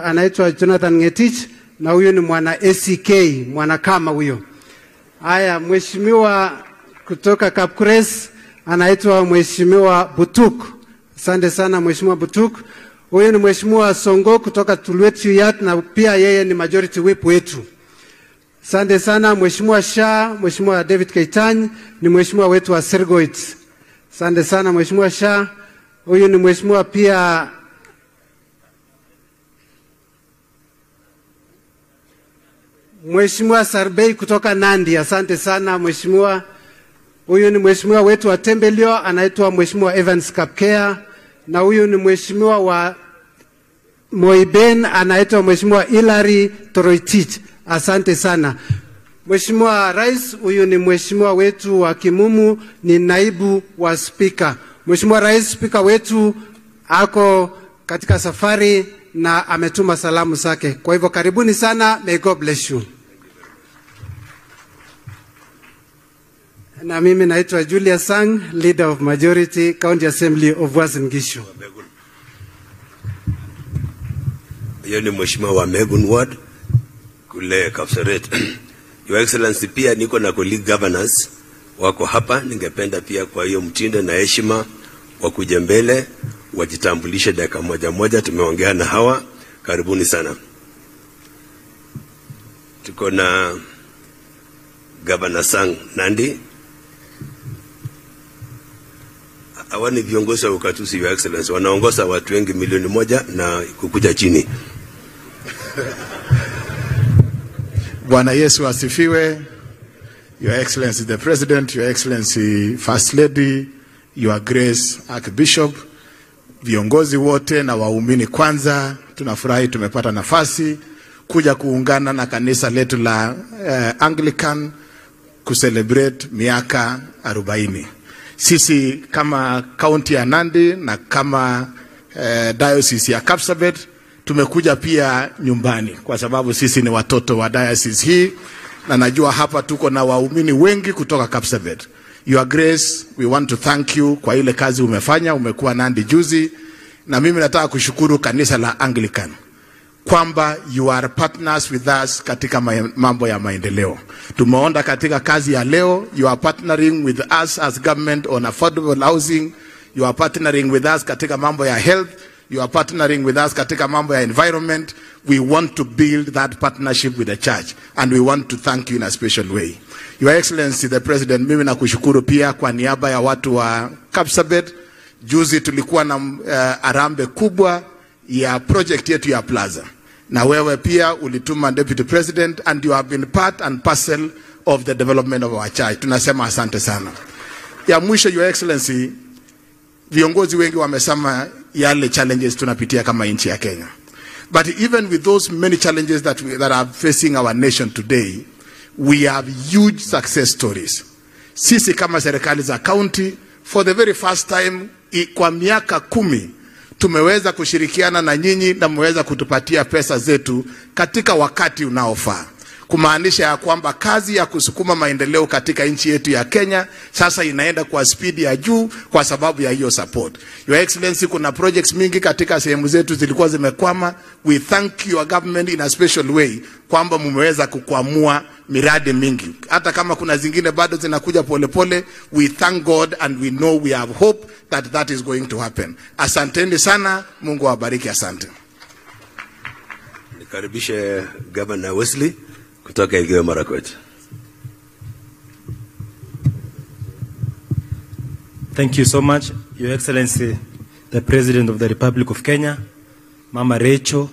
anaitwa Jonathan Ngetich, na huyu ni mwana ACK, mwana kama huyo. Haya, Mheshimiwa kutoka Kapkures anaitwa Mheshimiwa Butuk. Asante sana Mheshimiwa Butuk. Huyu ni Mheshimiwa Songo kutoka Tulwet Yat, na pia yeye ni majority whip wetu. Asante sana Mheshimiwa Shah. Mheshimiwa David Keitany ni Mheshimiwa wetu wa Sergoit. Asante sana Mheshimiwa Shah. Huyu ni Mheshimiwa pia Mheshimiwa Sarbei kutoka Nandi. Asante sana Mheshimiwa. Huyu ni Mheshimiwa wetu wa Tembelio anaitwa Mheshimiwa Evans Kapkea, na huyu ni Mheshimiwa wa Moiben anaitwa Mheshimiwa Hilary Toroitich. Asante sana. Mheshimiwa Rais, huyu ni Mheshimiwa wetu wa Kimumu, ni naibu wa Spika. Mheshimiwa Rais, Spika wetu ako katika safari na ametuma salamu zake. Kwa hivyo karibuni sana. May God bless you. Na mimi naitwa Julia Sang, Leader of Majority, County Assembly of Uasin Gishu. Hiyo ni Mheshimiwa wa Megun Ward kule Kapseret. Your Excellency, pia niko na colleague governors wako hapa. Ningependa pia kwa hiyo mtindo na heshima wakuje mbele wajitambulishe dakika moja moja. Tumeongea na hawa, karibuni sana. Tuko na Governor Sang Nandi. Hawa ni viongozi wa ukatusi, Your Excellency, wanaongoza watu wengi milioni moja na kukuja chini. Bwana Yesu asifiwe. Your Excellency the President, Your Excellency First Lady, Your Grace Archbishop, viongozi wote na waumini, kwanza tunafurahi tumepata nafasi kuja kuungana na kanisa letu la Anglican kucelebrate miaka 40. Sisi kama county ya Nandi na kama diocese ya Kapsabet tumekuja pia nyumbani kwa sababu sisi ni watoto wa diocese hii, na najua hapa tuko na waumini wengi kutoka Kapsabet. Your Grace, we want to thank you kwa ile kazi umefanya. Umekuwa Nandi juzi, na mimi nataka kushukuru kanisa la Anglican kwamba you are partners with us katika mambo ya maendeleo. Tumeona katika kazi ya leo, you are partnering with us as government on affordable housing. You are partnering with us katika mambo ya health. You are partnering with us katika mambo ya environment. We want to build that partnership with the church, and we want to thank you in a special way. Your Excellency the President, mimi nakushukuru pia kwa niaba ya watu wa Kapsabet. Juzi tulikuwa na arambe kubwa ya project yetu ya Plaza. Na wewe pia ulituma Deputy President, and you have been part and parcel of the development of our church. Tunasema asante sana. Ya mwisho, Your Excellency, viongozi wengi wamesema yale challenges tunapitia kama nchi ya Kenya. But even with those many challenges that are facing our nation today, we have huge success stories. Sisi kama serikali za county, for the very first time kwa miaka 10, tumeweza kushirikiana na nyinyi na mmeweza kutupatia pesa zetu katika wakati unaofaa. Kumaanisha ya kwamba kazi ya kusukuma maendeleo katika nchi yetu ya Kenya sasa inaenda kwa speed ya juu kwa sababu ya hiyo support. Your Excellency, kuna projects mingi katika sehemu zetu zilikuwa zimekwama. We thank your government in a special way kwamba mmeweza kukwamua miradi mingi. Hata kama kuna zingine bado zinakuja polepole, we thank God and we know we have hope that that is going to happen. Asanteni sana, Mungu awabariki, asante. Nikaribishe Governor Wesley kutoka Elgeyo Marakwet. Thank you so much, Your Excellency, the President of the Republic of Kenya, Mama Rachel,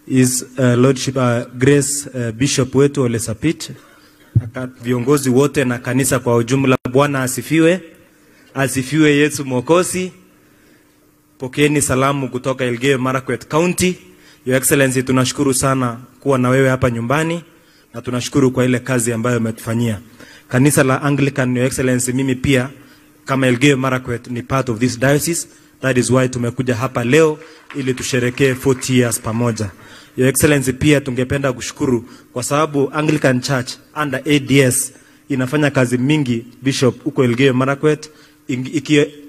His Lordship Grace Bishop wetu Ole Sapit, viongozi wote na kanisa kwa ujumla. Bwana asifiwe. Asifiwe Yesu Mwokozi. Pokeeni salamu kutoka Elgeyo Marakwet County. Your Excellency, tunashukuru sana kuwa na wewe hapa nyumbani, na tunashukuru kwa ile kazi ambayo umetufanyia. Kanisa la Anglican, Your Excellency, mimi pia kama Elgeyo Marakwet ni part of this diocese. That is why tumekuja hapa leo ili tusherekee 40 years pamoja. Your Excellency, pia tungependa kushukuru kwa sababu Anglican Church under ADS inafanya kazi mingi, Bishop, huko Elgeyo Marakwet,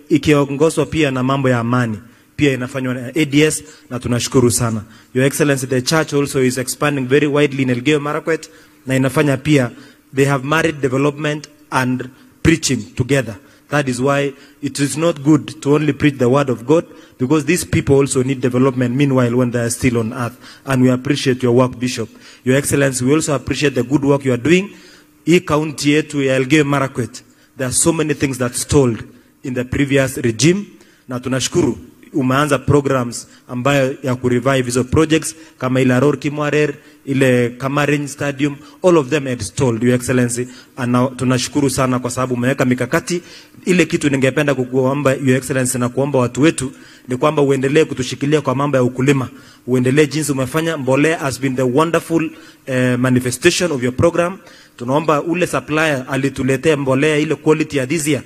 ikiongozwa pia na mambo ya amani. Pia inafanywa na ADS na tunashukuru sana. Your Excellency, the church also is expanding very widely in Elgeyo Marakwet, na inafanya pia, they have married development and preaching together. That is why it is not good to only preach the word of God, because these people also need development meanwhile when they are still on earth. And we appreciate your work, Bishop. Your Excellency, we also appreciate the good work you are doing. Hii county yetu ya Elgeyo Marakwet, there are so many things that stalled in the previous regime, na tunashukuru umeanza programs ambayo ya kurevive hizo projects kama ile Aror Kimwarer, ile Kamarin Stadium, all of them had stalled, Your Excellency, and tunashukuru sana kwa sababu umeweka mikakati. Ile kitu ningependa kukuomba, Your Excellency, na kuomba watu wetu ni kwamba uendelee kutushikilia kwa mambo ya ukulima. Uendelee jinsi umefanya. Mbolea has been the wonderful manifestation of your program. Tunaomba ule supplier alituletea mbolea ile quality ya this year,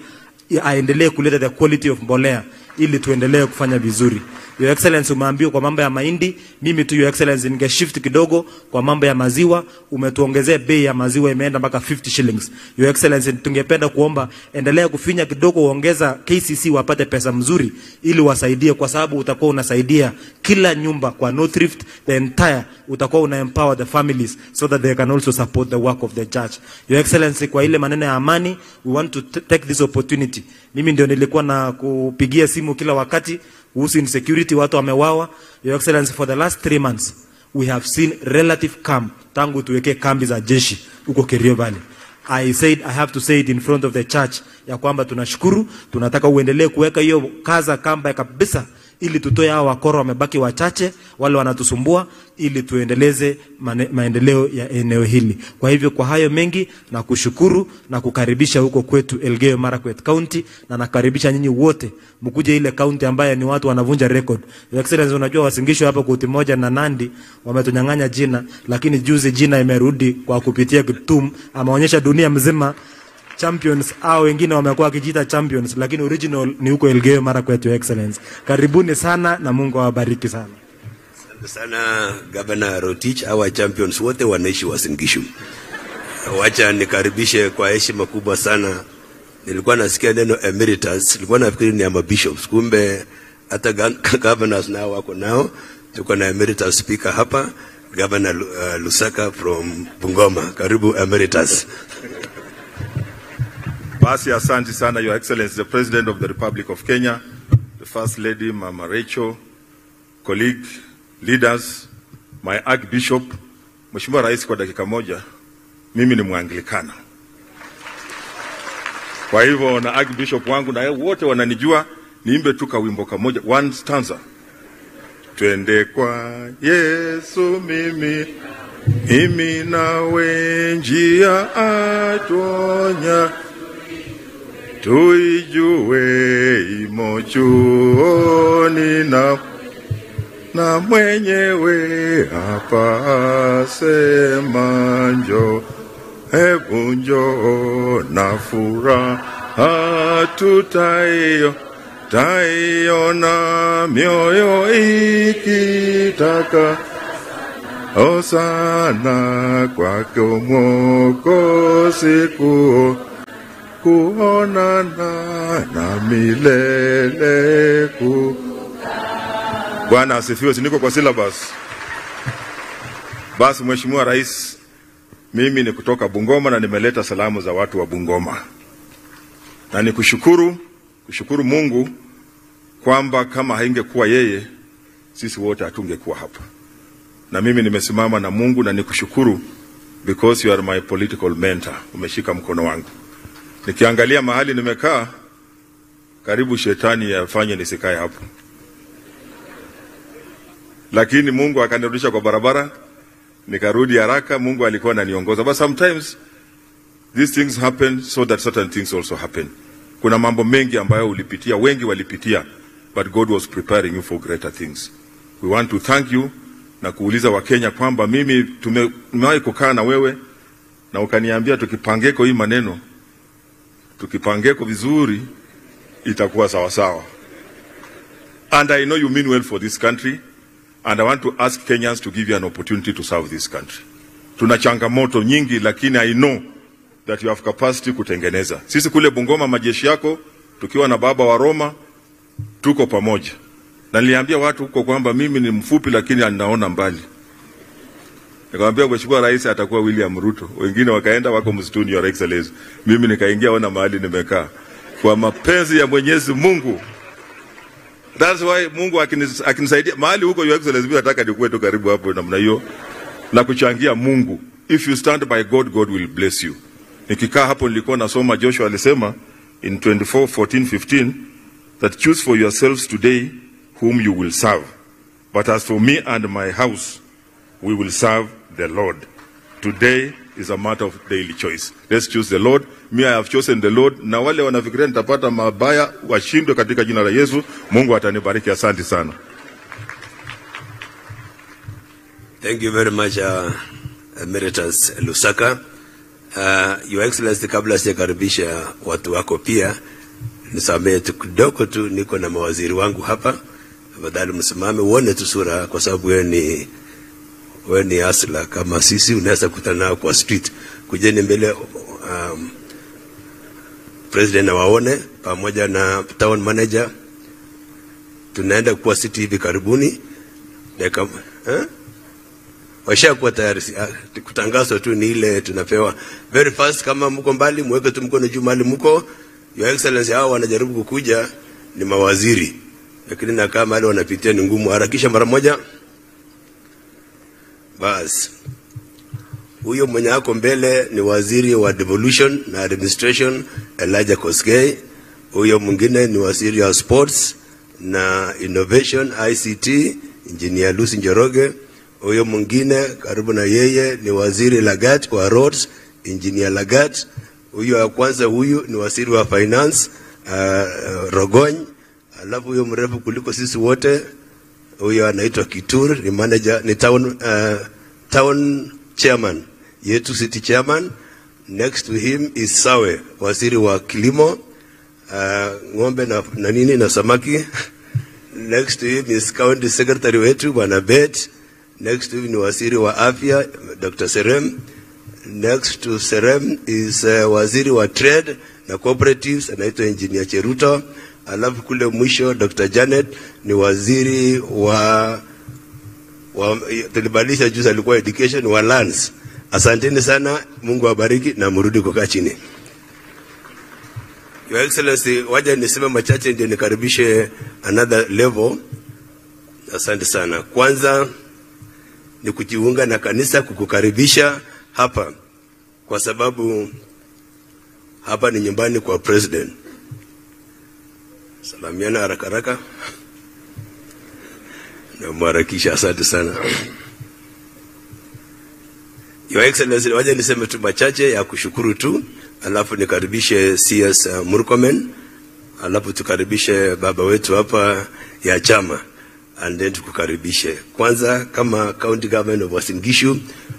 aendelee kuleta the quality of mbolea ili tuendelee kufanya vizuri. Your Excellency, umeambiwa kwa mambo ya mahindi, mimi tu Your Excellency ninge shift kidogo kwa mambo ya maziwa. Umetuongezea bei ya maziwa, imeenda mpaka 50 shillings. Your Excellency, tungependa kuomba endelea kufinya kidogo, uongeza KCC wapate pesa mzuri ili wasaidie, kwa sababu utakuwa unasaidia kila nyumba kwa North Rift, the entire utakuwa una empower the families so that they can also support the work of the church. Your Excellency, kwa ile maneno ya amani, we want to take this opportunity. Mimi ndio nilikuwa na kupigia simu kila wakati kuhusu insecurity, watu wamewawa. Your Excellency, for the last 3 months we have seen relative calm tangu tuweke kambi za jeshi huko Kerio Valley. I have to say it in front of the church ya kwamba tunashukuru, tunataka uendelee kuweka hiyo kaza kamba kabisa ili tutoe hao wakoro wamebaki wachache wale wanatusumbua, ili tuendeleze maendeleo ya eneo hili. Kwa hivyo kwa hayo mengi na kushukuru na kukaribisha huko kwetu Elgeyo Marakwet County, na nakaribisha nyinyi wote mkuje ile county ambayo ni watu wanavunja record. Your Excellency, unajua Wasingishwa hapa kuti moja na Nandi wametunyang'anya jina, lakini juzi jina imerudi kwa kupitia Kiptum. Ameonyesha dunia mzima champions au wengine wamekuwa kijita champions, lakini original ni huko Elgeyo Marakwet. Your Excellency, karibuni sana na Mungu awabariki sana. Asante sana Governor Rotich. Our champions wote wanaishi Wasingishu. Wacha nikaribishe kwa heshima kubwa sana. Nilikuwa nasikia neno emeritus, nilikuwa nafikiri ni ama bishops, kumbe hata governors nao wako nao. Tuko na emeritus speaker hapa, Governor Lusaka from Bungoma. Karibu emeritus. Basi asante sana, Your Excellency, the President of the Republic of Kenya, the First Lady, Mama Rachel, colleague, leaders, my Archbishop. Mheshimiwa Rais, kwa dakika moja, mimi ni Mwanglikana. Kwa hivyo na Archbishop wangu na wote wananijua, niimbe tu wimbo kamoja, one stanza. Twende kwa Yesu mimi nawe njia atonya, tuijue imochuoni na mwenyewe hapa sema njoo, hebu njoo na furaha tutaiona mioyo ikitaka Osana kwako Mwokozi kuonana na milele Bwana asifiwe. Niko kwa syllabus. Basi Mheshimiwa Rais, mimi ni kutoka Bungoma na nimeleta salamu za watu wa Bungoma. Na nikushukuru Mungu kwamba kama haingekuwa yeye sisi wote hatungekuwa hapa. Na mimi nimesimama na Mungu na nikushukuru because you are my political mentor. Umeshika mkono wangu. Nikiangalia mahali nimekaa, karibu shetani afanye nisikae hapo. Lakini Mungu akanirudisha kwa barabara, nikarudi haraka. Mungu alikuwa ananiongoza. But sometimes these things happen so that certain things also happen. Kuna mambo mengi ambayo ulipitia, wengi walipitia, but God was preparing you for greater things. We want to thank you na kuuliza Wakenya kwamba mimi tumewahi kukaa na wewe na ukaniambia tukipangeko hii maneno, tukipangeko vizuri itakuwa sawa sawa. And I know you mean well for this country, and I want to ask Kenyans to give you an opportunity to serve this country. Tuna changamoto nyingi, lakini I know that you have capacity kutengeneza. Sisi kule Bungoma majeshi yako tukiwa na baba wa Roma tuko pamoja. Na niliambia watu huko kwamba mimi ni mfupi lakini anaona mbali. Nikamwambia Mheshimiwa Rais atakuwa William Ruto. Wengine wakaenda wako msituni, Your Excellency. Mimi nikaingia ona mahali nimekaa. Kwa mapenzi ya Mwenyezi Mungu. That's why Mungu akinisaidia mahali huko, Your Excellency, mimi nataka nikuwe tu karibu hapo namna hiyo na kuchangia Mungu. If you stand by God, God will bless you. Nikikaa hapo nilikuwa nasoma Joshua alisema in 24:14-15 that choose for yourselves today whom you will serve. But as for me and my house, we will serve the Lord. Today is a matter of daily choice. Let's choose the Lord. Me, I have chosen the Lord. Na wale wanafikiria nitapata mabaya washindwe katika jina la Yesu. Mungu atanibariki. Asante sana. Thank you very much, Emeritus Lusaka. Your Excellency, kabla sijakaribisha watu wako pia, nisamehe tu kidogo tu, niko na mawaziri wangu hapa. Badala msimame uone tu sura, kwa sababu wewe ni asla kama sisi, unaweza kukutana nao kwa street. Kujeni mbele President na waone pamoja na town manager. Tunaenda kwa city hivi karibuni. Washakuwa tayari, kutangazo tu ni ile tunapewa. Very fast, kama mko mbali mweke tu mkono juu mahali mko. Your Excellency, hao wanajaribu kukuja ni mawaziri, lakini na kama wale wanapitia ni ngumu. Harakisha mara moja. Bas. Huyo mwenye ako mbele ni waziri wa devolution na administration, Elijah Koskei. Huyo mwingine ni waziri wa sports na innovation, ICT, Engineer Lucy Njoroge. Huyo mwingine karibu na yeye ni waziri Lagat wa roads, Engineer Lagat. Huyo wa kwanza huyu ni waziri wa finance, Rogony. Alafu huyo mrefu kuliko sisi wote, huyo anaitwa Kitur, ni manager, ni town chairman, yetu city chairman. Next to him is Sawe, waziri wa kilimo, ng'ombe na nini na samaki. Next to him is county secretary wetu Bwana Bet. Next to him ni waziri wa afya Dr. Serem. Next to Serem is waziri wa trade na cooperatives, anaitwa Engineer Cheruto. Alafu kule mwisho Dr. Janet ni waziri wa tulibadilisha juzi, alikuwa education wa lands. Asanteni sana, Mungu awabariki na mrudi kukaa chini. Your Excellency, waja niseme machache ndio nikaribishe another level. Asante sana. Kwanza ni kujiunga na kanisa kukukaribisha hapa kwa sababu hapa ni nyumbani kwa president. Salamiana haraka haraka. Na mwarakisha, asante sana. Your Excellency, waje niseme tu machache ya kushukuru tu, alafu nikaribishe CS Murkomen, alafu tukaribishe baba wetu hapa ya chama, and then tukukaribishe. Kwanza kama County Government of Uasin Gishu,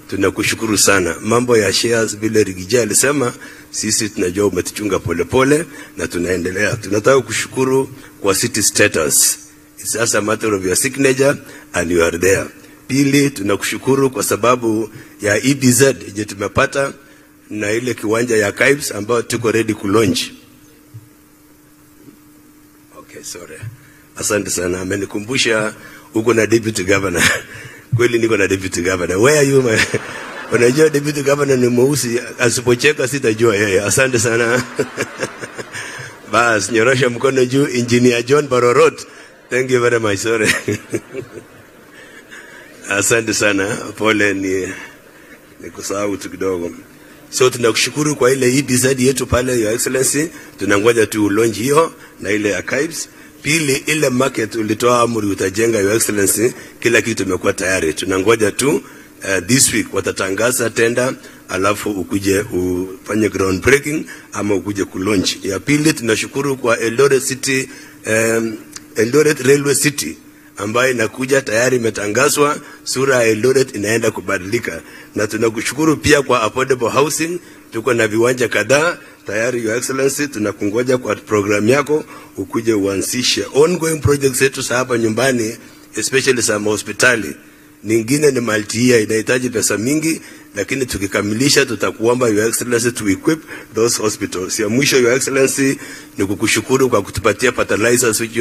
tunakushukuru sana. Mambo ya shares vile Rigija alisema, sisi tunajua umetuchunga polepole na tunaendelea. Tunataka kushukuru kwa city status. It's just a matter of your signature and you are there. Pili, tunakushukuru kwa sababu ya EBZ yenye tumepata na ile kiwanja ya Kibes ambao tuko ready ku launch. Okay, sorry. Asante sana. Amenikumbusha uko na deputy governor. Kweli niko na deputy governor. Where are you, man? Unajua deputy governor ni mweusi, asipocheka sitajua yeye. Asante sana. Bas, nyorosha mkono juu. Engineer John Barorot. Thank you very much. Sorry. Asante sana. Pole ni kusahau tu kidogo. So tunakushukuru kwa ile EBZ yetu pale, Your Excellency. Tunangoja tu launch hiyo na ile archives. Pili, ile market ulitoa amri utajenga, Your Excellency, kila kitu kimekuwa tayari. Tunangoja tu this week watatangaza tender, alafu ukuje ufanye ground breaking ama ukuje ku launch. Ya pili, tunashukuru kwa Eldoret City, Eldoret Railway City ambayo inakuja tayari, imetangazwa, sura ya Eldoret inaenda kubadilika. Na tunakushukuru pia kwa affordable housing, tuko na viwanja kadhaa tayari, Your Excellency. Tunakungoja kwa program yako ukuje uanzishe ongoing projects zetu hapa nyumbani, especially some hospitali. Nyingine ni multi-year, inahitaji pesa mingi, lakini tukikamilisha tutakuomba, Your Excellency, to equip those hospitals. Ya mwisho, Your Excellency, ni kukushukuru kwa kutupatia fertilizers, which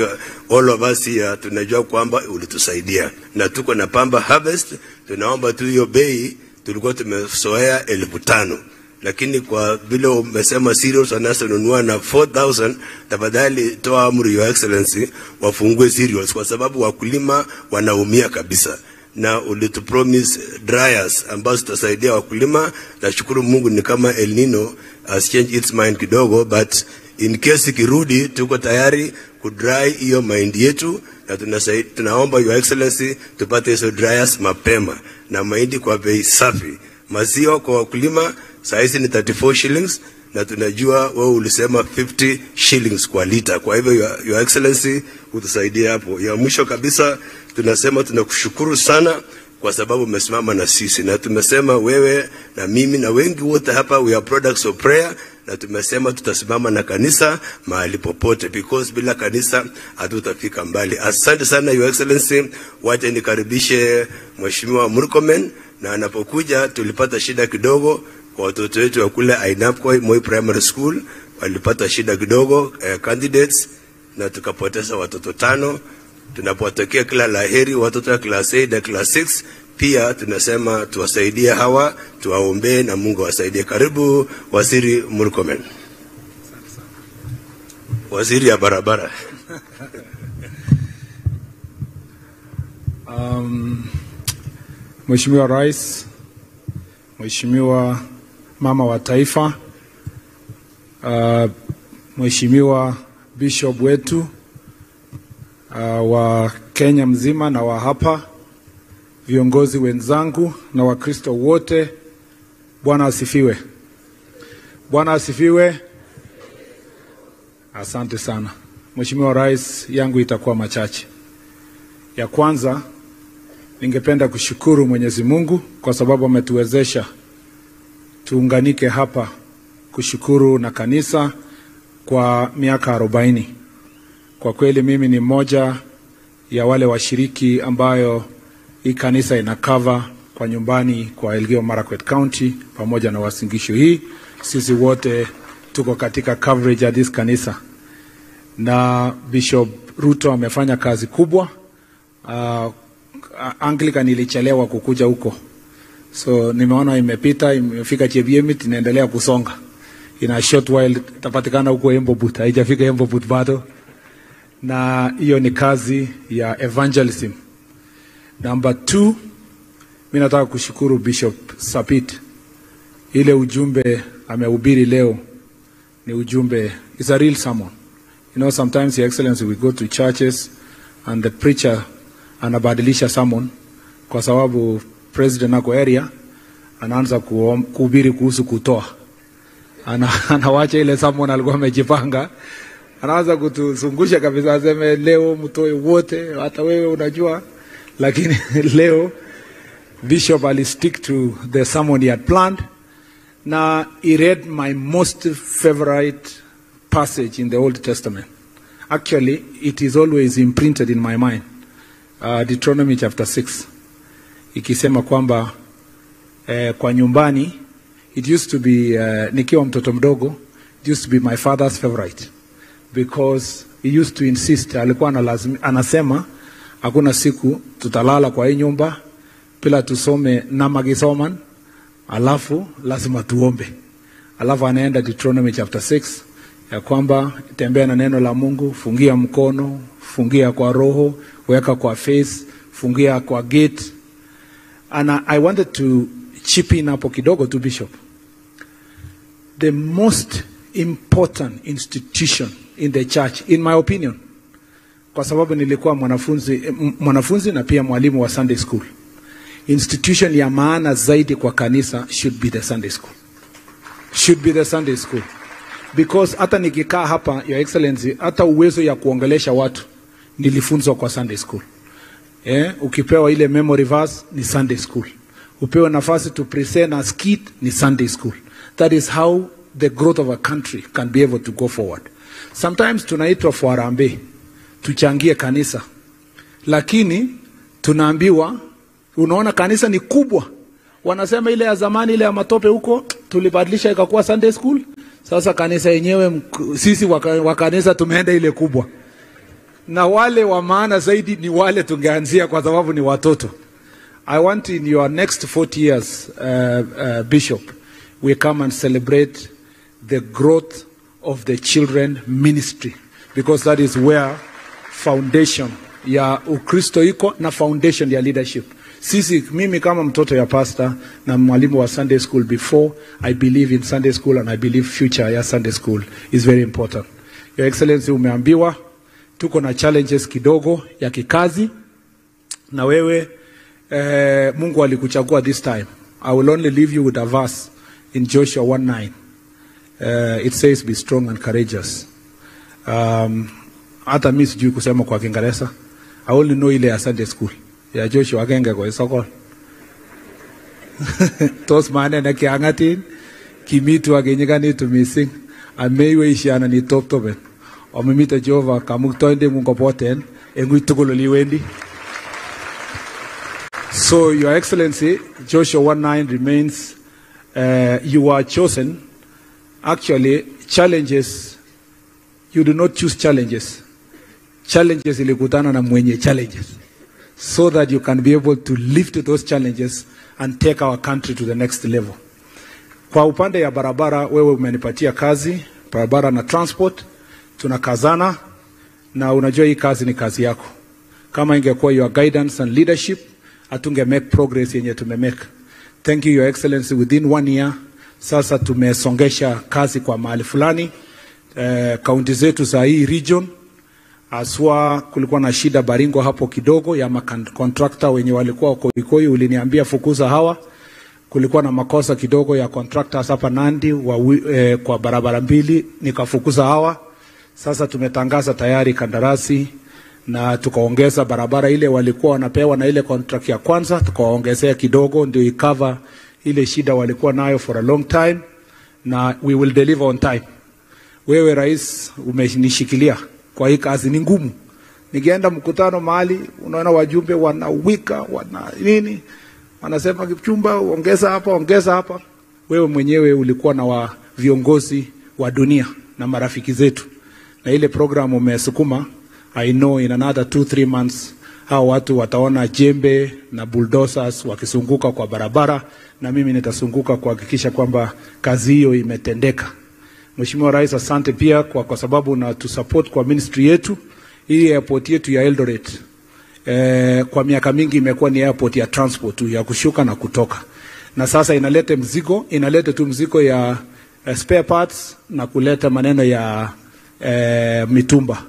all of us here tunajua kwamba ulitusaidia. Na tuko na pamba harvest, tunaomba tu hiyo bei, tulikuwa tumesoea 5,000. Lakini kwa vile umesema cereals wanasa nunua na 4,000, tafadhali toa amri, Your Excellency, wafungue cereals kwa sababu wakulima wanaumia kabisa. Na ulitupromise dryers ambazo tutasaidia wakulima. Nashukuru Mungu ni kama El Nino has changed its mind kidogo, but in case ikirudi tuko tayari kudry hiyo mahindi yetu, na tunaomba, Your Excellency, tupate hizo dryers mapema na mahindi kwa bei safi. Maziwa kwa wakulima saizi ni 34 shillings na tunajua wewe ulisema 50 shillings kwa lita. Kwa hivyo, Your Excellency, utusaidie hapo. Ya mwisho kabisa, tunasema tunakushukuru sana kwa sababu umesimama na sisi, na tumesema wewe na mimi na wengi wote hapa we are products of prayer, na tumesema tutasimama na kanisa mahali popote, because bila kanisa hatutafika mbali. Asante sana, Your Excellency. Wacha nikaribishe Mheshimiwa Murkomen, na anapokuja tulipata shida kidogo kwa watoto wetu wa kule Ainapkoi Moi Primary School, walipata shida kidogo candidates, na tukapoteza watoto 5. Tunapowatakia kila laheri watoto wa class 8 na class 6. Pia tunasema tuwasaidie hawa, tuwaombee na Mungu awasaidie. Karibu Waziri Murkomen. Waziri ya barabara. Mheshimiwa Rais, Mheshimiwa Mama wa Taifa, Mheshimiwa Bishop wetu wa Kenya mzima na wa hapa, viongozi wenzangu na Wakristo wote, Bwana asifiwe. Bwana asifiwe. Asante sana. Mheshimiwa Rais, yangu itakuwa machache. Ya kwanza, ningependa kushukuru Mwenyezi Mungu kwa sababu ametuwezesha tuunganike hapa kushukuru na kanisa kwa miaka 40. Kwa kweli mimi ni mmoja ya wale washiriki ambayo hii kanisa inakava kwa nyumbani kwa Elgeyo Marakwet County pamoja na Uasin Gishu. Hii sisi wote tuko katika coverage ya this kanisa, na Bishop Ruto amefanya kazi kubwa. Anglican ilichelewa kukuja huko, so nimeona imepita, imefika Chebiemit, inaendelea kusonga. in a short while tapatikana huko Embo Boot, haijafika Embo Boot bado, na hiyo ni kazi ya evangelism. Number 2, mimi nataka kushukuru Bishop Sapit. Ile ujumbe amehubiri leo ni ujumbe, it's a real sermon. You know, sometimes, Your Excellency, we go to churches and the preacher anabadilisha sermon kwa sababu president ako area anaanza kuhubiri kuhusu kutoa. Anawacha ile sermon alikuwa amejipanga, anaanza kutuzungusha kabisa, aseme leo mtoe wote, hata wewe unajua. Lakini leo Bishop ali stick to the sermon he had planned. Now, he read my most favorite passage in the Old Testament. Actually, it is always imprinted in my mind. Deuteronomy chapter 6. Ikisema kwamba kwa nyumbani, it used to be, nikiwa mtoto mdogo, it used to be my father's favorite. Because he used to insist, alikuwa anasema, hakuna siku tutalala kwa hii nyumba, bila tusome na magisoman, alafu lazima tuombe. Alafu anaenda Deuteronomy chapter 6 ya kwamba tembea na neno la Mungu, fungia mkono, fungia kwa roho, weka kwa face, fungia kwa gate. And I wanted to chip in hapo kidogo to Bishop. The most important institution in the church, in my opinion, kwa sababu nilikuwa mwanafunzi na pia mwalimu wa Sunday school. Institution ya maana zaidi kwa kanisa should be the Sunday school. Should be the Sunday school. Because hata nikikaa hapa, Your Excellency, hata uwezo ya kuongelesha watu nilifunzwa kwa Sunday school. Ukipewa ile memory verse ni Sunday school. Upewa nafasi to present a skit ni Sunday school. That is how the growth of a country can be able to go forward. Sometimes tunaitwa for Harambee, tuchangie kanisa. Lakini tunaambiwa, unaona kanisa ni kubwa. Wanasema ile ya zamani, ile ya matope huko, tulibadilisha ikakuwa Sunday school. Sasa kanisa yenyewe, sisi wa kanisa tumeenda ile kubwa. Na wale wa maana zaidi ni wale tungeanzia kwa sababu ni watoto. I want in your next 40 years, Bishop, we come and celebrate the growth of the children ministry. Because that is where foundation ya Ukristo iko na foundation ya leadership. Sisi, mimi kama mtoto ya pastor na mwalimu wa Sunday school before, I believe in Sunday school and I believe future ya Sunday school is very important. Your Excellency, umeambiwa, tuko na challenges kidogo ya kikazi, na wewe, Mungu alikuchagua this time. I will only leave you with a verse in Joshua 1:9. It says, be strong and courageous. Hata mimi sijui kusema kwa Kiingereza. I only know ile ya Sunday school. Ya Joshua agenge kwa isokol. Tos maana na kiangatin, kimitu agenyekani tumising, ameiwe ishiana ni top topen. Omimita Jehova kamuktoinde Mungu poten, engui tuguloli wendi. So, Your Excellency, Joshua 1:9 remains, you are chosen. Actually, challenges, you do not choose challenges. Challenges ilikutana na mwenye challenges. So that you can be able to lift those challenges and take our country to the next level. Kwa upande ya barabara, wewe umenipatia kazi, barabara na transport, tunakazana, na unajua hii kazi ni kazi yako. Kama ingekuwa your guidance and leadership, atunge make progress yenye tumemake. Thank you, Your Excellency, within 1 year, sasa tumesongesha kazi kwa mahali fulani. Kaunti zetu za hii region, aswa kulikuwa na shida Baringo hapo kidogo ya contractor wenye walikuwa Koikoi, uliniambia fukuza hawa. Kulikuwa na makosa kidogo ya contractors hapa Nandi kwa barabara mbili, nikafukuza hawa. Sasa tumetangaza tayari kandarasi na tukaongeza barabara ile walikuwa wanapewa na ile contract ya kwanza, tukaongezea kidogo ndio ikava ile shida walikuwa nayo for a long time, na we will deliver on time. Wewe Rais umenishikilia kwa hii kazi ni ngumu. Nikienda mkutano mahali, unaona wajumbe wanawika, wana nini, wanasema Kipchumba ongeza hapa. Wewe mwenyewe ulikuwa na viongozi wa dunia na marafiki zetu, na ile program umesukuma. I know in another 2-3 months hao watu wataona jembe na bulldozers wakisunguka kwa barabara, na mimi nitasunguka kuhakikisha kwamba kazi hiyo imetendeka. Mheshimiwa Rais, asante pia kwa sababu na tu support kwa ministry yetu. Hii airport yetu ya Eldoret kwa miaka mingi imekuwa ni airport ya transport tu, ya kushuka na kutoka. Na sasa inaleta tu mzigo ya spare parts na kuleta maneno ya mitumba.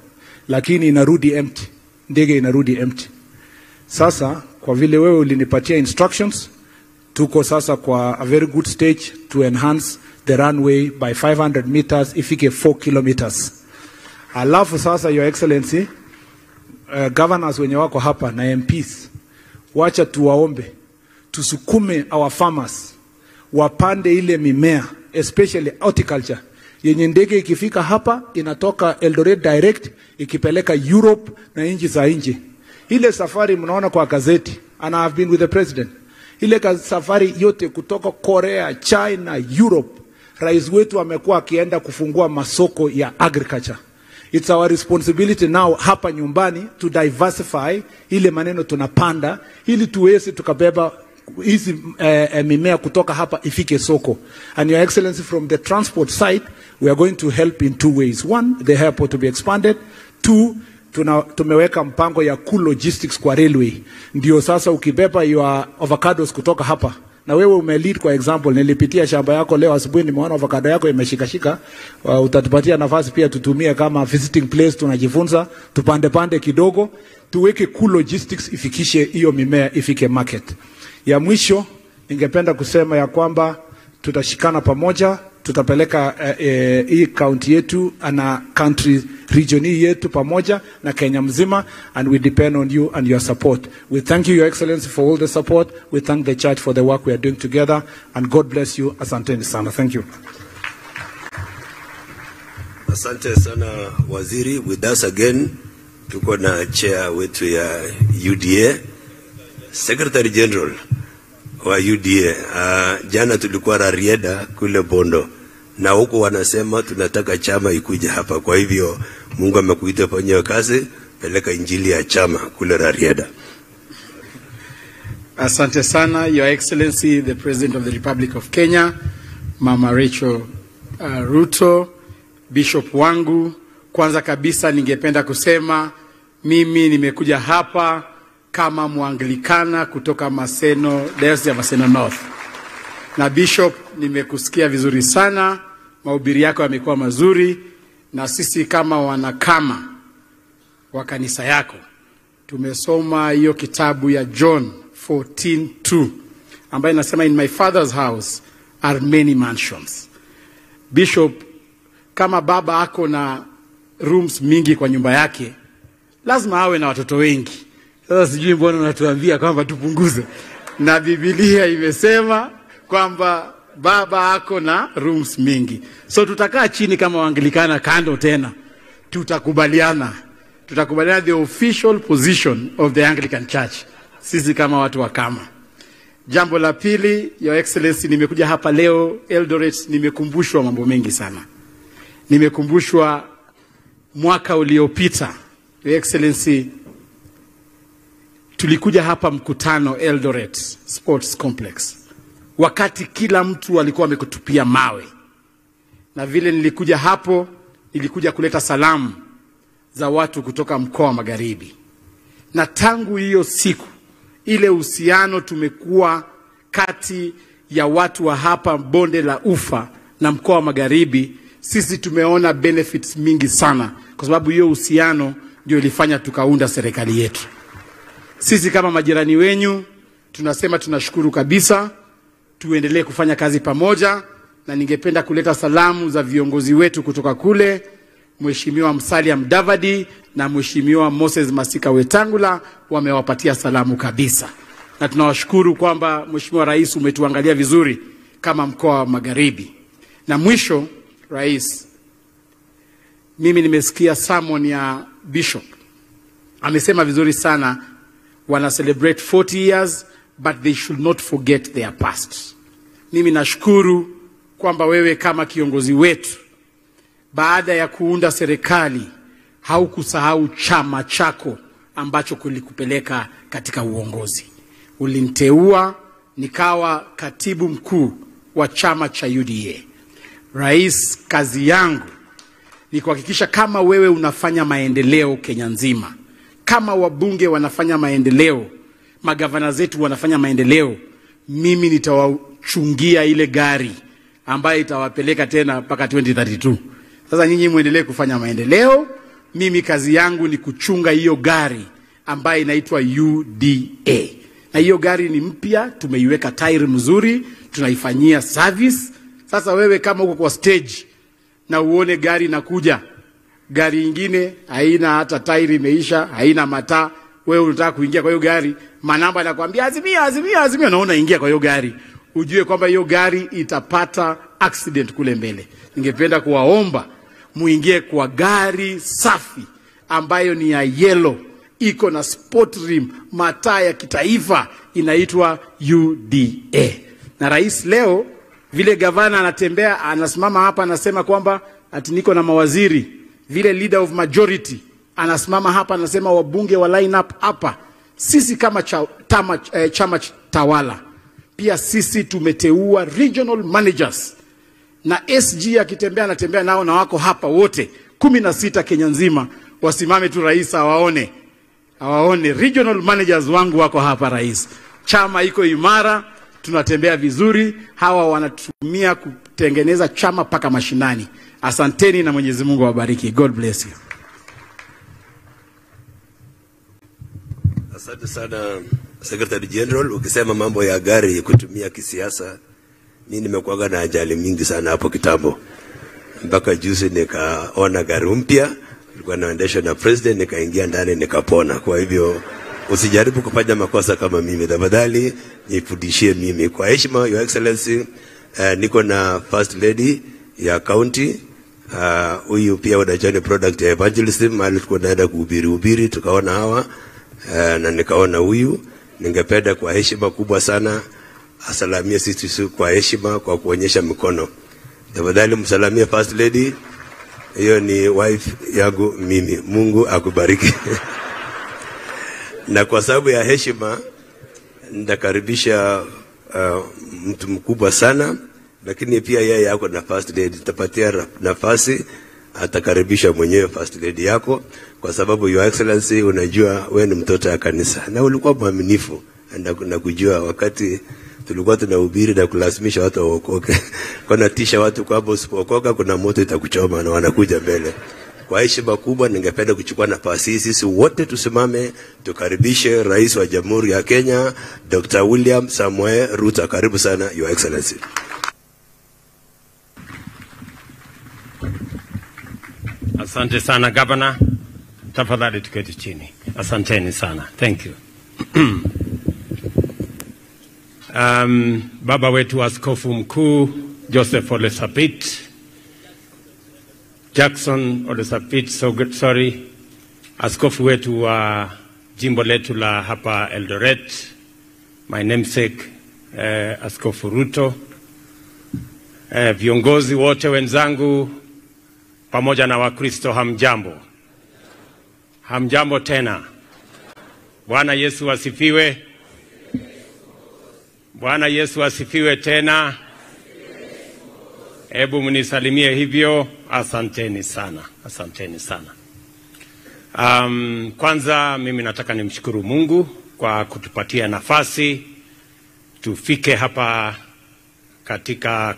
Lakini inarudi empty. Ndege inarudi empty. Sasa kwa vile wewe ulinipatia instructions, tuko sasa kwa a very good stage to enhance the runway by 500 meters ifike 4 kilometers. Alafu sasa, Your Excellency, governors wenye wako hapa na MPs, wacha tuwaombe, tusukume our farmers, wapande ile mimea, especially horticulture, yenye ndege ikifika hapa, inatoka Eldoret direct, ikipeleka Europe na nchi za nje. Ile safari mnaona kwa gazeti, and I have been with the president, ile safari yote kutoka Korea, China, Europe, rais wetu amekuwa akienda kufungua masoko ya agriculture. It's our responsibility now hapa nyumbani to diversify ile maneno tunapanda, ili tuweze tukabeba hizi mimea kutoka hapa ifike soko. And Your Excellency, from the transport side, we are going to help in 2 ways. 1, the airport to be expanded. 2, tumeweka mpango ya cool logistics kwa railway. Ndio sasa ukibeba your avocados kutoka hapa, na wewe umelead kwa example, nilipitia shamba yako leo asubuhi, nimeona avocado yako imeshikashika. Utatupatia nafasi pia tutumie kama visiting place, tunajifunza, tupande kidogo, tuweke cool logistics ifikishe hiyo mimea ifike market. Ya mwisho, ningependa kusema ya kwamba tutashikana pamoja, tutapeleka hii county yetu na country region yetu pamoja na Kenya mzima, and we depend on you and your support. We thank you, Your Excellency, for all the support. We thank the church for the work we are doing together, and God bless you. Asante sana. Thank you. Asante sana waziri. With us again, tuko na chair wetu ya UDA, Secretary General wa UDA. Jana tulikuwa Rarieda kule Bondo, na huko wanasema tunataka chama ikuje hapa. Kwa hivyo Mungu amekuita fanya kazi, peleka injili ya chama kule Rarieda. Asante sana, Your Excellency, the President of the Republic of Kenya, Mama Rachel Ruto, Bishop wangu. Kwanza kabisa ningependa kusema mimi nimekuja hapa kama Muanglikana kutoka Maseno, Diocese ya Maseno North. Na Bishop, nimekusikia vizuri sana, mahubiri yako yamekuwa mazuri, na sisi kama wanakama wa kanisa yako tumesoma hiyo kitabu ya John 14:2 ambayo inasema, in my father's house are many mansions. Bishop, kama baba ako na rooms mingi kwa nyumba yake, lazima awe na watoto wengi. Sasa sijui mbona unatuambia kwamba tupunguze, na Biblia imesema kwamba baba ako na rooms mingi. So tutakaa chini kama Waanglikana kando tena, tutakubaliana the official position of the Anglican Church, sisi kama watu wa kama. Jambo la pili, Your Excellency, nimekuja hapa leo Eldoret, nimekumbushwa mambo mengi sana. Nimekumbushwa mwaka uliopita, Your Excellency, tulikuja hapa mkutano Eldoret Sports Complex, wakati kila mtu alikuwa amekutupia mawe. Na vile nilikuja hapo, nilikuja kuleta salamu za watu kutoka mkoa wa Magharibi. Na tangu hiyo siku, ile uhusiano tumekuwa kati ya watu wa hapa bonde la Ufa na mkoa wa Magharibi, sisi tumeona benefits mingi sana, kwa sababu hiyo uhusiano ndio ilifanya tukaunda serikali yetu. Sisi kama majirani wenyu tunasema tunashukuru kabisa, tuendelee kufanya kazi pamoja, na ningependa kuleta salamu za viongozi wetu kutoka kule, Mheshimiwa Musalia Mudavadi na Mheshimiwa Moses Masika Wetangula, wamewapatia salamu kabisa. Na tunawashukuru kwamba Mheshimiwa Rais umetuangalia vizuri kama mkoa wa Magharibi. Na mwisho, Rais, mimi nimesikia sermon ya Bishop. Amesema vizuri sana, wana celebrate 40 years but they should not forget their past. Mimi nashukuru kwamba wewe kama kiongozi wetu, baada ya kuunda serikali, haukusahau chama chako ambacho kulikupeleka katika uongozi. Uliniteua nikawa katibu mkuu wa chama cha UDA. Rais, kazi yangu ni kuhakikisha kama wewe unafanya maendeleo Kenya nzima, kama wabunge wanafanya maendeleo, magavana zetu wanafanya maendeleo, mimi nitawachungia ile gari ambayo itawapeleka tena mpaka 2032. Sasa nyinyi muendelee kufanya maendeleo, mimi kazi yangu ni kuchunga hiyo gari ambayo inaitwa UDA. Na hiyo gari ni mpya, tumeiweka tairi mzuri, tunaifanyia service. Sasa wewe kama uko kwa stage na uone gari nakuja, gari ingine haina hata tairi, imeisha, haina mataa, wewe unataka kuingia kwa hiyo gari, manamba anakuambia azimia, naona ingia kwa hiyo gari, ujue kwamba hiyo gari itapata accident kule mbele. Ningependa kuwaomba muingie kwa gari safi ambayo ni ya yellow, iko na sport rim, mataa ya kitaifa, inaitwa UDA. Na rais leo vile gavana anatembea, anasimama hapa anasema kwamba ati niko na mawaziri, vile leader of majority anasimama hapa anasema wabunge wa line up hapa. Sisi kama chama tawala pia sisi tumeteua regional managers, na SG akitembea anatembea nao, na wako hapa wote 16 Kenya nzima. Wasimame tu rais awaone regional managers wangu wako hapa rais. Chama iko imara, tunatembea vizuri, hawa wanatumia kutengeneza chama paka mashinani. Asanteni na Mwenyezi Mungu awabariki. God bless you. Asante sana Secretary General. Ukisema mambo ya gari kutumia kisiasa, mimi nimekuwa na ajali mingi sana hapo kitambo. Mpaka juzi nikaona gari mpya, nilikuwa naendesha na president, nikaingia ndani nikapona. Kwa hivyo usijaribu kufanya makosa kama mimi, tafadhali nifundishie mimi. Kwa heshima Your Excellency, niko na First Lady ya county, huyu pia wanajani product ya evangelism, mahali tulikuwa naenda kuhubiri, tukaona hawa na nikaona huyu. Ningependa kwa heshima kubwa sana asalamie sisi kwa heshima, kwa kuonyesha mikono. Tafadhali msalamie First Lady. Hiyo ni wife yangu mimi. Mungu akubariki. Na kwa sababu ya heshima nitakaribisha mtu mkubwa sana, lakini pia yeye yako na First Lady. Tapatia nafasi atakaribisha mwenyewe First Lady yako, kwa sababu Your Excellency unajua wewe ni mtoto wa kanisa na ulikuwa mwaminifu, na kujua wakati tulikuwa tunahubiri na kulazimisha watu waokoke, kuna tisha watu kwamba usipookoka kuna moto itakuchoma na wanakuja mbele. Kwa heshima kubwa ningependa kuchukua nafasi hii sisi wote tusimame tukaribishe Rais wa Jamhuri ya Kenya Dr. William Samoei Ruto. Karibu sana Your Excellency. Asante sana Governor. Tafadhali tuketi chini. Asanteni sana. Thank you. Baba wetu Askofu Mkuu Joseph Ole Sapit, Jackson Ole Sapit, sorry, askofu wetu wa jimbo letu la hapa Eldoret, my namesake Askofu Ruto, viongozi wote wenzangu pamoja na Wakristo, hamjambo. Hamjambo tena. Bwana Yesu asifiwe. Bwana Yesu asifiwe tena. Hebu mnisalimie hivyo. Asanteni sana. Asanteni sana. Kwanza mimi nataka nimshukuru Mungu kwa kutupatia nafasi tufike hapa katika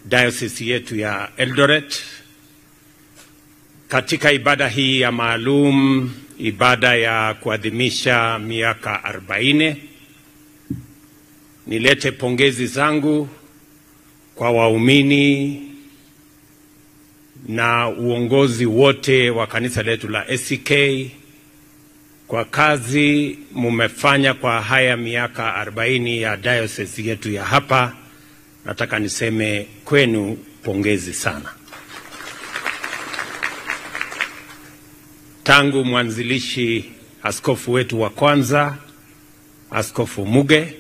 diocese yetu ya Eldoret katika ibada hii ya maalum, ibada ya kuadhimisha miaka 40. Nilete pongezi zangu kwa waumini na uongozi wote wa kanisa letu la ACK kwa kazi mumefanya kwa haya miaka 40 ya diocese yetu ya hapa. Nataka niseme kwenu pongezi sana. Tangu mwanzilishi askofu wetu wa kwanza, Askofu Muge,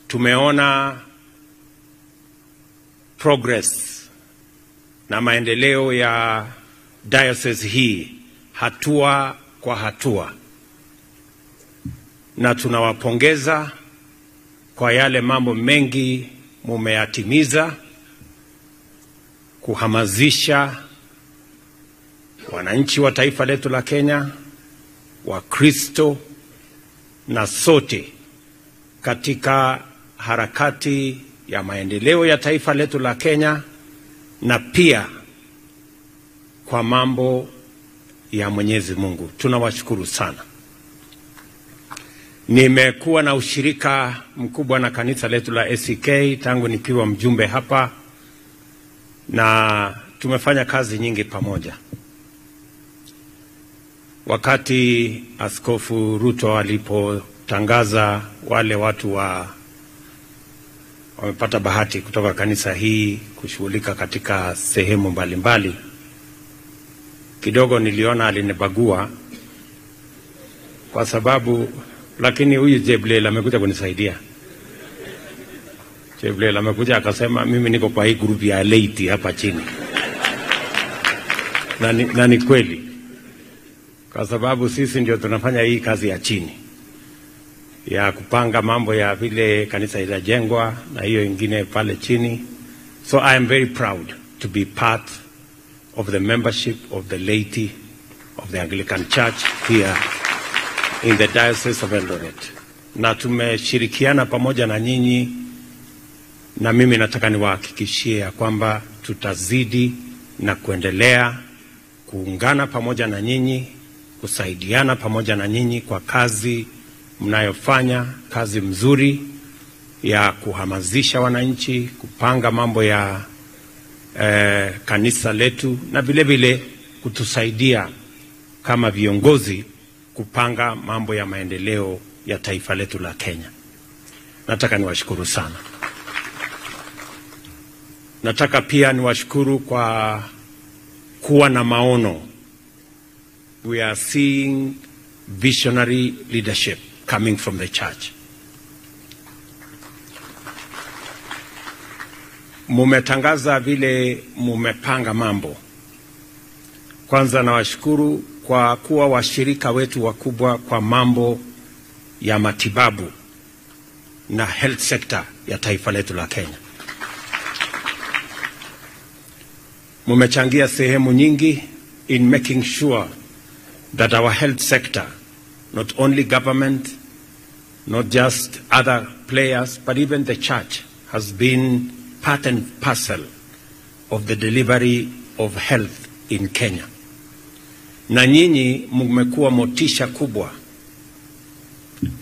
tumeona progress na maendeleo ya diocese hii hatua kwa hatua, na tunawapongeza kwa yale mambo mengi mumeyatimiza, kuhamasisha wananchi wa taifa letu la Kenya, Wakristo na sote katika harakati ya maendeleo ya taifa letu la Kenya, na pia kwa mambo ya Mwenyezi Mungu. Tunawashukuru sana. Nimekuwa na ushirika mkubwa na kanisa letu la ACK tangu nikiwa mjumbe hapa, na tumefanya kazi nyingi pamoja. Wakati Askofu Ruto alipotangaza wale watu wamepata bahati kutoka kanisa hii kushughulika katika sehemu mbalimbali, kidogo niliona alinibagua kwa sababu, lakini huyu Jeblel amekuja kunisaidia. Jeblel amekuja akasema mimi niko kwa hii group ya laity hapa chini. Na ni kweli, kwa sababu sisi ndio tunafanya hii kazi ya chini ya kupanga mambo ya vile kanisa itajengwa na hiyo ingine pale chini. So I am very proud to be part of the membership of the laity of the Anglican Church here in the Diocese of Eldoret. Na tumeshirikiana pamoja na nyinyi, na mimi nataka niwahakikishie ya kwamba tutazidi na kuendelea kuungana pamoja na nyinyi, kusaidiana pamoja na nyinyi kwa kazi mnayofanya, kazi mzuri ya kuhamasisha wananchi, kupanga mambo ya kanisa letu, na vile vile kutusaidia kama viongozi kupanga mambo ya maendeleo ya taifa letu la Kenya. Nataka niwashukuru sana. Nataka pia niwashukuru kwa kuwa na maono. We are seeing visionary leadership coming from the church. Mumetangaza vile mumepanga mambo. Kwanza nawashukuru kwa kuwa washirika wetu wakubwa kwa mambo ya matibabu na health sector ya taifa letu la Kenya. Mumechangia sehemu nyingi in making sure that our health sector, not only government, not just other players, but even the church, has been part and parcel of the delivery of health in Kenya. Na nyinyi mmekuwa motisha kubwa.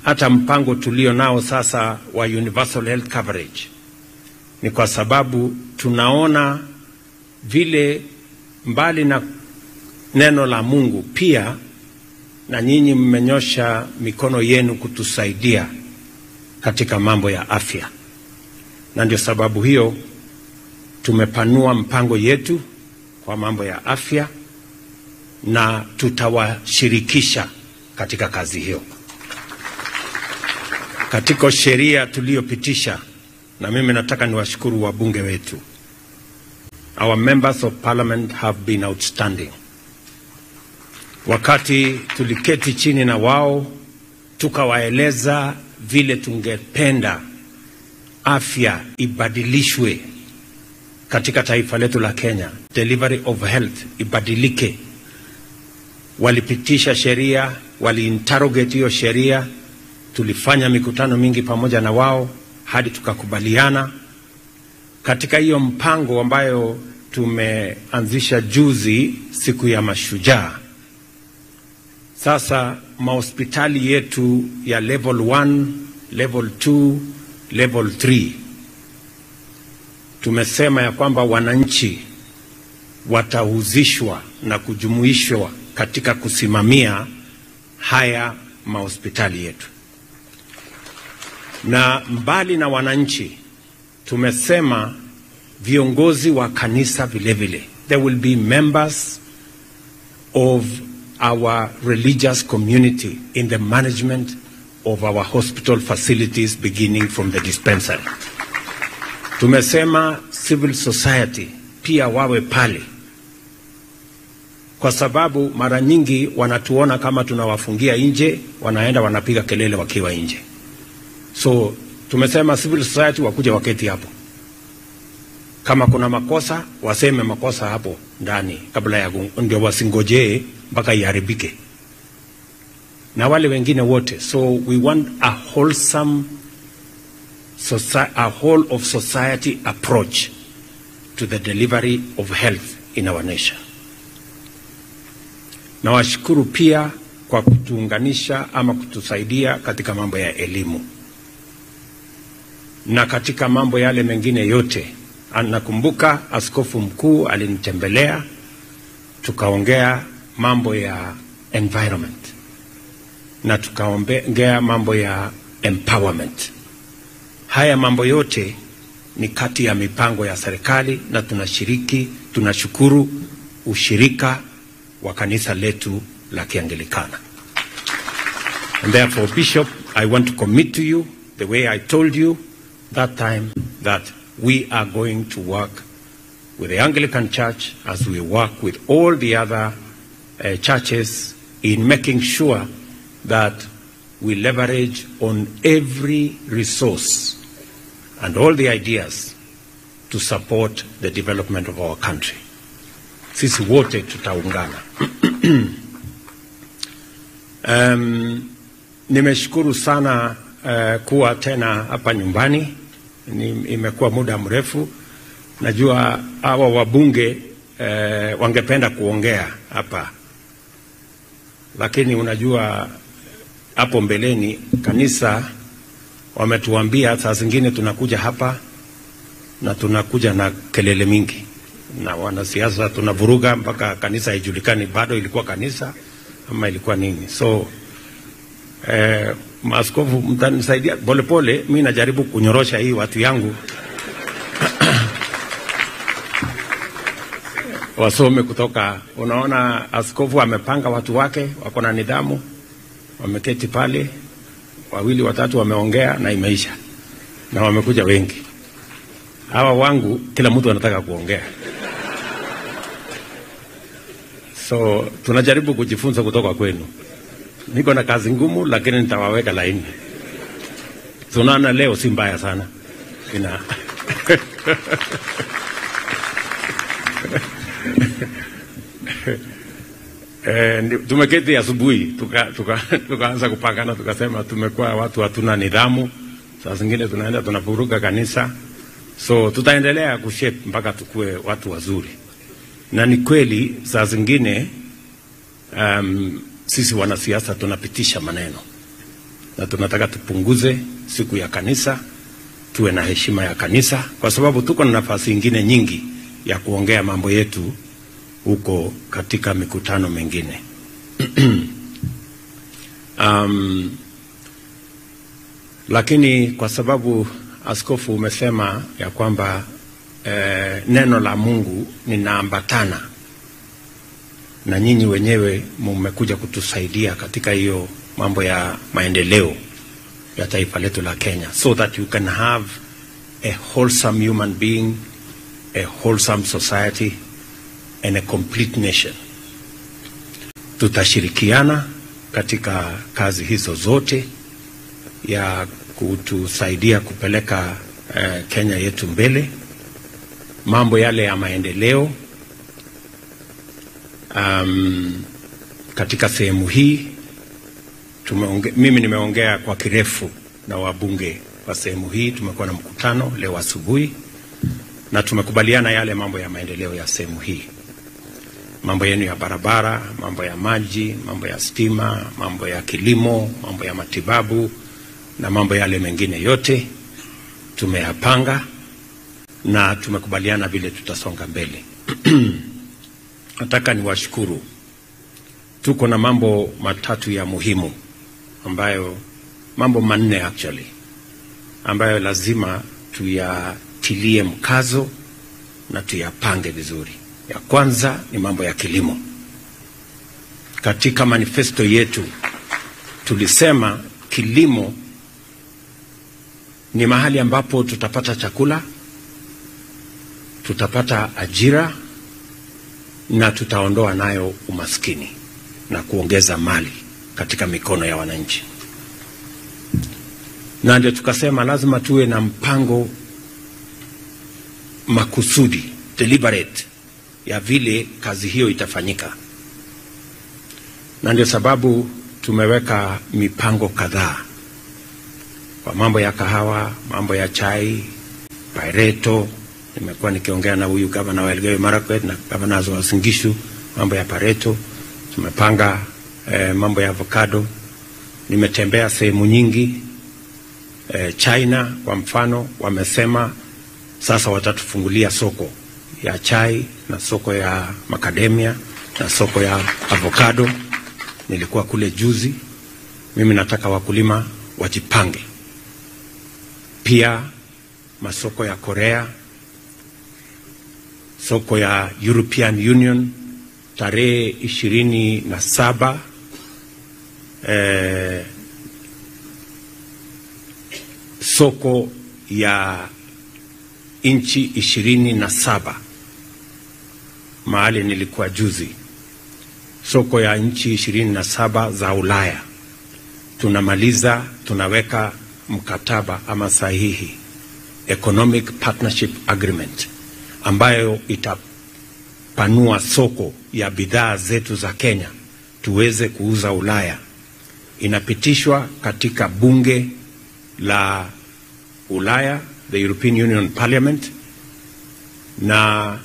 Hata mpango tulio nao sasa wa universal health coverage ni kwa sababu tunaona vile mbali na neno la Mungu, pia na nyinyi mmenyosha mikono yenu kutusaidia katika mambo ya afya. Na ndio sababu hiyo tumepanua mpango yetu kwa mambo ya afya, na tutawashirikisha katika kazi hiyo. Katika sheria tuliyopitisha, na mimi nataka niwashukuru wabunge wetu. Our members of parliament have been outstanding. Wakati tuliketi chini na wao, tukawaeleza vile tungependa afya ibadilishwe katika taifa letu la Kenya, delivery of health ibadilike. Walipitisha sheria, waliinterrogate hiyo sheria, tulifanya mikutano mingi pamoja na wao hadi tukakubaliana katika hiyo mpango ambayo tumeanzisha juzi, siku ya mashujaa. Sasa mahospitali yetu ya level 1, level 2, level 3, tumesema ya kwamba wananchi watahusishwa na kujumuishwa katika kusimamia haya mahospitali yetu. Na mbali na wananchi, tumesema viongozi wa kanisa vile vile. There will be members of our religious community in the management of our hospital facilities, beginning from the dispensary. Tumesema civil society pia wawe pale, kwa sababu mara nyingi wanatuona kama tunawafungia nje, wanaenda wanapiga kelele wakiwa nje. So tumesema civil society wakuja waketi hapo. Kama kuna makosa, waseme makosa hapo ndani kabla ya ndio wasingojee mpaka iharibike. Na wale wengine wote. So we want a wholesome a whole of society approach to the delivery of health in our nation. Na washukuru pia kwa kutuunganisha ama kutusaidia katika mambo ya elimu. Na katika mambo yale mengine yote, nakumbuka askofu mkuu alinitembelea, tukaongea mambo ya environment na tukaongea mambo ya empowerment. Haya mambo yote ni kati ya mipango ya serikali na tunashukuru ushirika wa kanisa letu la Kianglikana. And therefore, Bishop, I want to commit to you the way I told you that time that we are going to work with the Anglican Church as we work with all the other churches in making sure that we leverage on every resource and all the ideas to support the development of our country. Sisi wote tutaungana. Nimeshukuru sana kuwa tena hapa nyumbani. Imekuwa muda mrefu. Najua hawa wabunge wangependa kuongea hapa. Lakini unajua hapo mbeleni kanisa wametuambia saa zingine tunakuja hapa na tunakuja na kelele mingi. Na wanasiasa tunavuruga mpaka kanisa haijulikani bado ilikuwa kanisa ama ilikuwa nini. So maaskofu mtanisaidia polepole, mimi najaribu kunyorosha hii watu yangu wasome kutoka. Unaona askofu amepanga watu wake, wako na nidhamu, wameketi pale, wawili watatu wameongea na imeisha, na wamekuja wengi. Hawa wangu kila mtu anataka kuongea. So tunajaribu kujifunza kutoka kwenu. Niko na kazi ngumu lakini nitawaweka laini. Tunaona leo si mbaya sana. Tumeketi asubuhi tukaanza kupangana, tukasema tumekuwa watu hatuna nidhamu. Saa zingine tunaenda tunavuruga kanisa. So tutaendelea kushape mpaka tukue watu wazuri. Na ni kweli saa zingine sisi wanasiasa tunapitisha maneno. Na tunataka tupunguze siku ya kanisa, tuwe na heshima ya kanisa, kwa sababu tuko na nafasi nyingine nyingi ya kuongea mambo yetu huko katika mikutano mengine. Lakini kwa sababu askofu umesema ya kwamba neno la Mungu linaambatana na nyinyi wenyewe mmekuja kutusaidia katika hiyo mambo ya maendeleo ya taifa letu la Kenya, so that you can have a wholesome human being, a wholesome society and a complete nation. Tutashirikiana katika kazi hizo zote ya kutusaidia kupeleka Kenya yetu mbele. Mambo yale ya maendeleo katika sehemu hii mimi nimeongea kwa kirefu na wabunge wa sehemu hii. Tumekuwa na mkutano leo asubuhi na tumekubaliana yale mambo ya maendeleo ya sehemu hii. Mambo yenu ya barabara, mambo ya maji, mambo ya stima, mambo ya kilimo, mambo ya matibabu na mambo yale mengine yote tumeyapanga na tumekubaliana vile tutasonga mbele. Nataka niwashukuru. Tuko na mambo matatu ya muhimu mambo manne actually ambayo lazima tuyatilie mkazo na tuyapange vizuri. Ya kwanza ni mambo ya kilimo. Katika manifesto yetu tulisema kilimo ni mahali ambapo tutapata chakula, tutapata ajira na tutaondoa nayo umaskini na kuongeza mali katika mikono ya wananchi. Na ndio tukasema lazima tuwe na mpango makusudi, deliberate, ya vile kazi hiyo itafanyika. Na ndio sababu tumeweka mipango kadhaa kwa mambo ya kahawa, mambo ya chai, Pareto. Nimekuwa nikiongea na huyu gavana wa Elgeyo Marakwet na gavana wa Uasin Gishu, mambo ya Pareto. Tumepanga mambo ya avocado. Nimetembea sehemu nyingi. China kwa mfano wamesema sasa watatufungulia soko ya chai na soko ya macadamia na soko ya avocado. Nilikuwa kule juzi. Mimi nataka wakulima wajipange. Pia masoko ya Korea, soko ya European Union tarehe 27 soko ya inchi 27 mahali nilikuwa juzi, soko ya nchi 27 za Ulaya. Tunamaliza, tunaweka mkataba ama sahihi, Economic Partnership Agreement, ambayo itapanua soko ya bidhaa zetu za Kenya tuweze kuuza Ulaya. Inapitishwa katika bunge la Ulaya, the European Union Parliament, na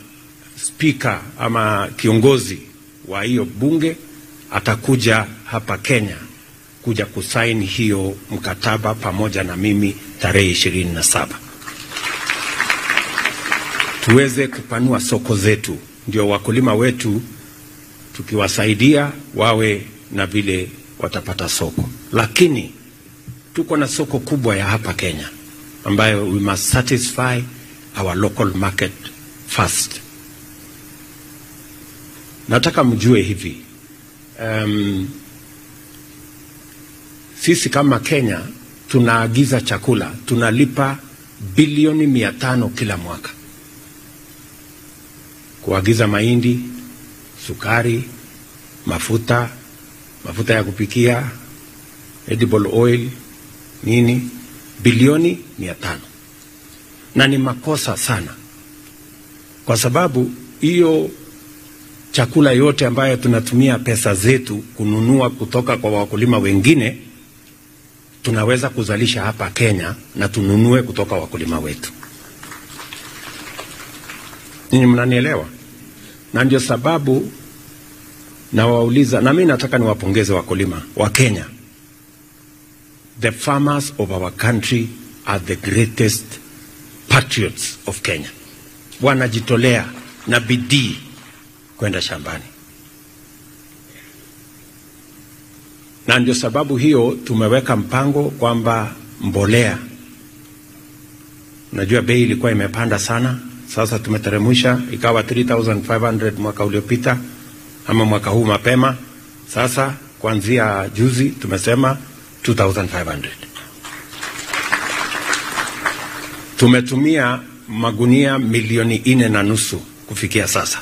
speaker ama kiongozi wa hiyo bunge atakuja hapa Kenya kuja kusaini hiyo mkataba pamoja na mimi tarehe 27. Tuweze kupanua soko zetu, ndio wakulima wetu tukiwasaidia wawe na vile watapata soko. Lakini tuko na soko kubwa ya hapa Kenya ambayo we must satisfy our local market first. Nataka mjue hivi, sisi kama Kenya tunaagiza chakula, tunalipa bilioni 500 kila mwaka kuagiza mahindi, sukari, mafuta ya kupikia, edible oil, nini, bilioni 500. Na ni makosa sana, kwa sababu hiyo chakula yote ambayo tunatumia pesa zetu kununua kutoka kwa wakulima wengine, tunaweza kuzalisha hapa Kenya na tununue kutoka wakulima wetu. Ninyi mnanielewa? Na ndio sababu nawauliza, na mimi nataka niwapongeze wakulima wa Kenya. The farmers of our country are the greatest patriots of Kenya. Wanajitolea na bidii kwenda shambani. Na ndio sababu hiyo tumeweka mpango kwamba mbolea, najua bei ilikuwa imepanda sana, sasa tumeteremsha ikawa 3,500 mwaka uliopita ama mwaka huu mapema. Sasa kuanzia juzi tumesema 2,500. Tumetumia magunia 4.5 kufikia sasa.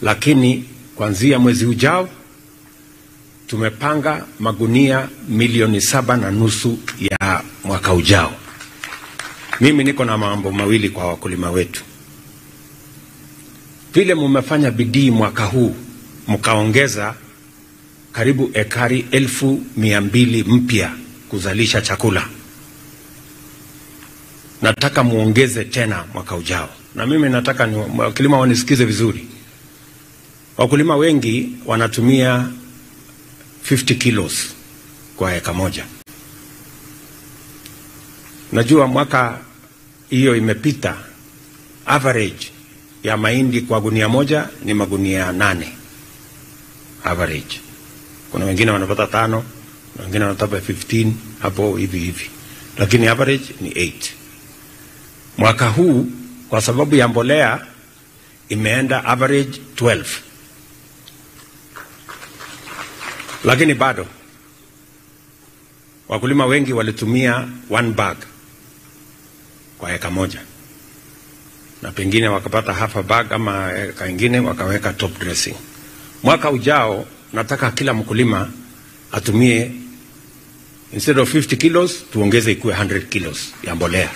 Lakini kuanzia mwezi ujao tumepanga magunia 7.5 ya mwaka ujao. Mimi niko na mambo mawili kwa wakulima wetu. Vile mumefanya bidii mwaka huu, mkaongeza karibu ekari 1,200 mpya kuzalisha chakula. Nataka muongeze tena mwaka ujao. Na mimi nataka wakulima wanisikize vizuri. Wakulima wengi wanatumia 50 kilos kwa eka moja. Najua mwaka hiyo imepita, average ya mahindi kwa gunia moja ni magunia 8. Average. Kuna wengine wanapata 5, kuna wengine wanapata 15, hapo hivi. Lakini average ni 8. Mwaka huu kwa sababu ya mbolea imeenda average 12. Lakini bado wakulima wengi walitumia 1 bag kwa eka moja, na pengine wakapata half a bag ama eka ingine wakaweka top dressing. Mwaka ujao nataka kila mkulima atumie, instead of 50 kilos tuongeze ikuwe 100 kilos ya mbolea.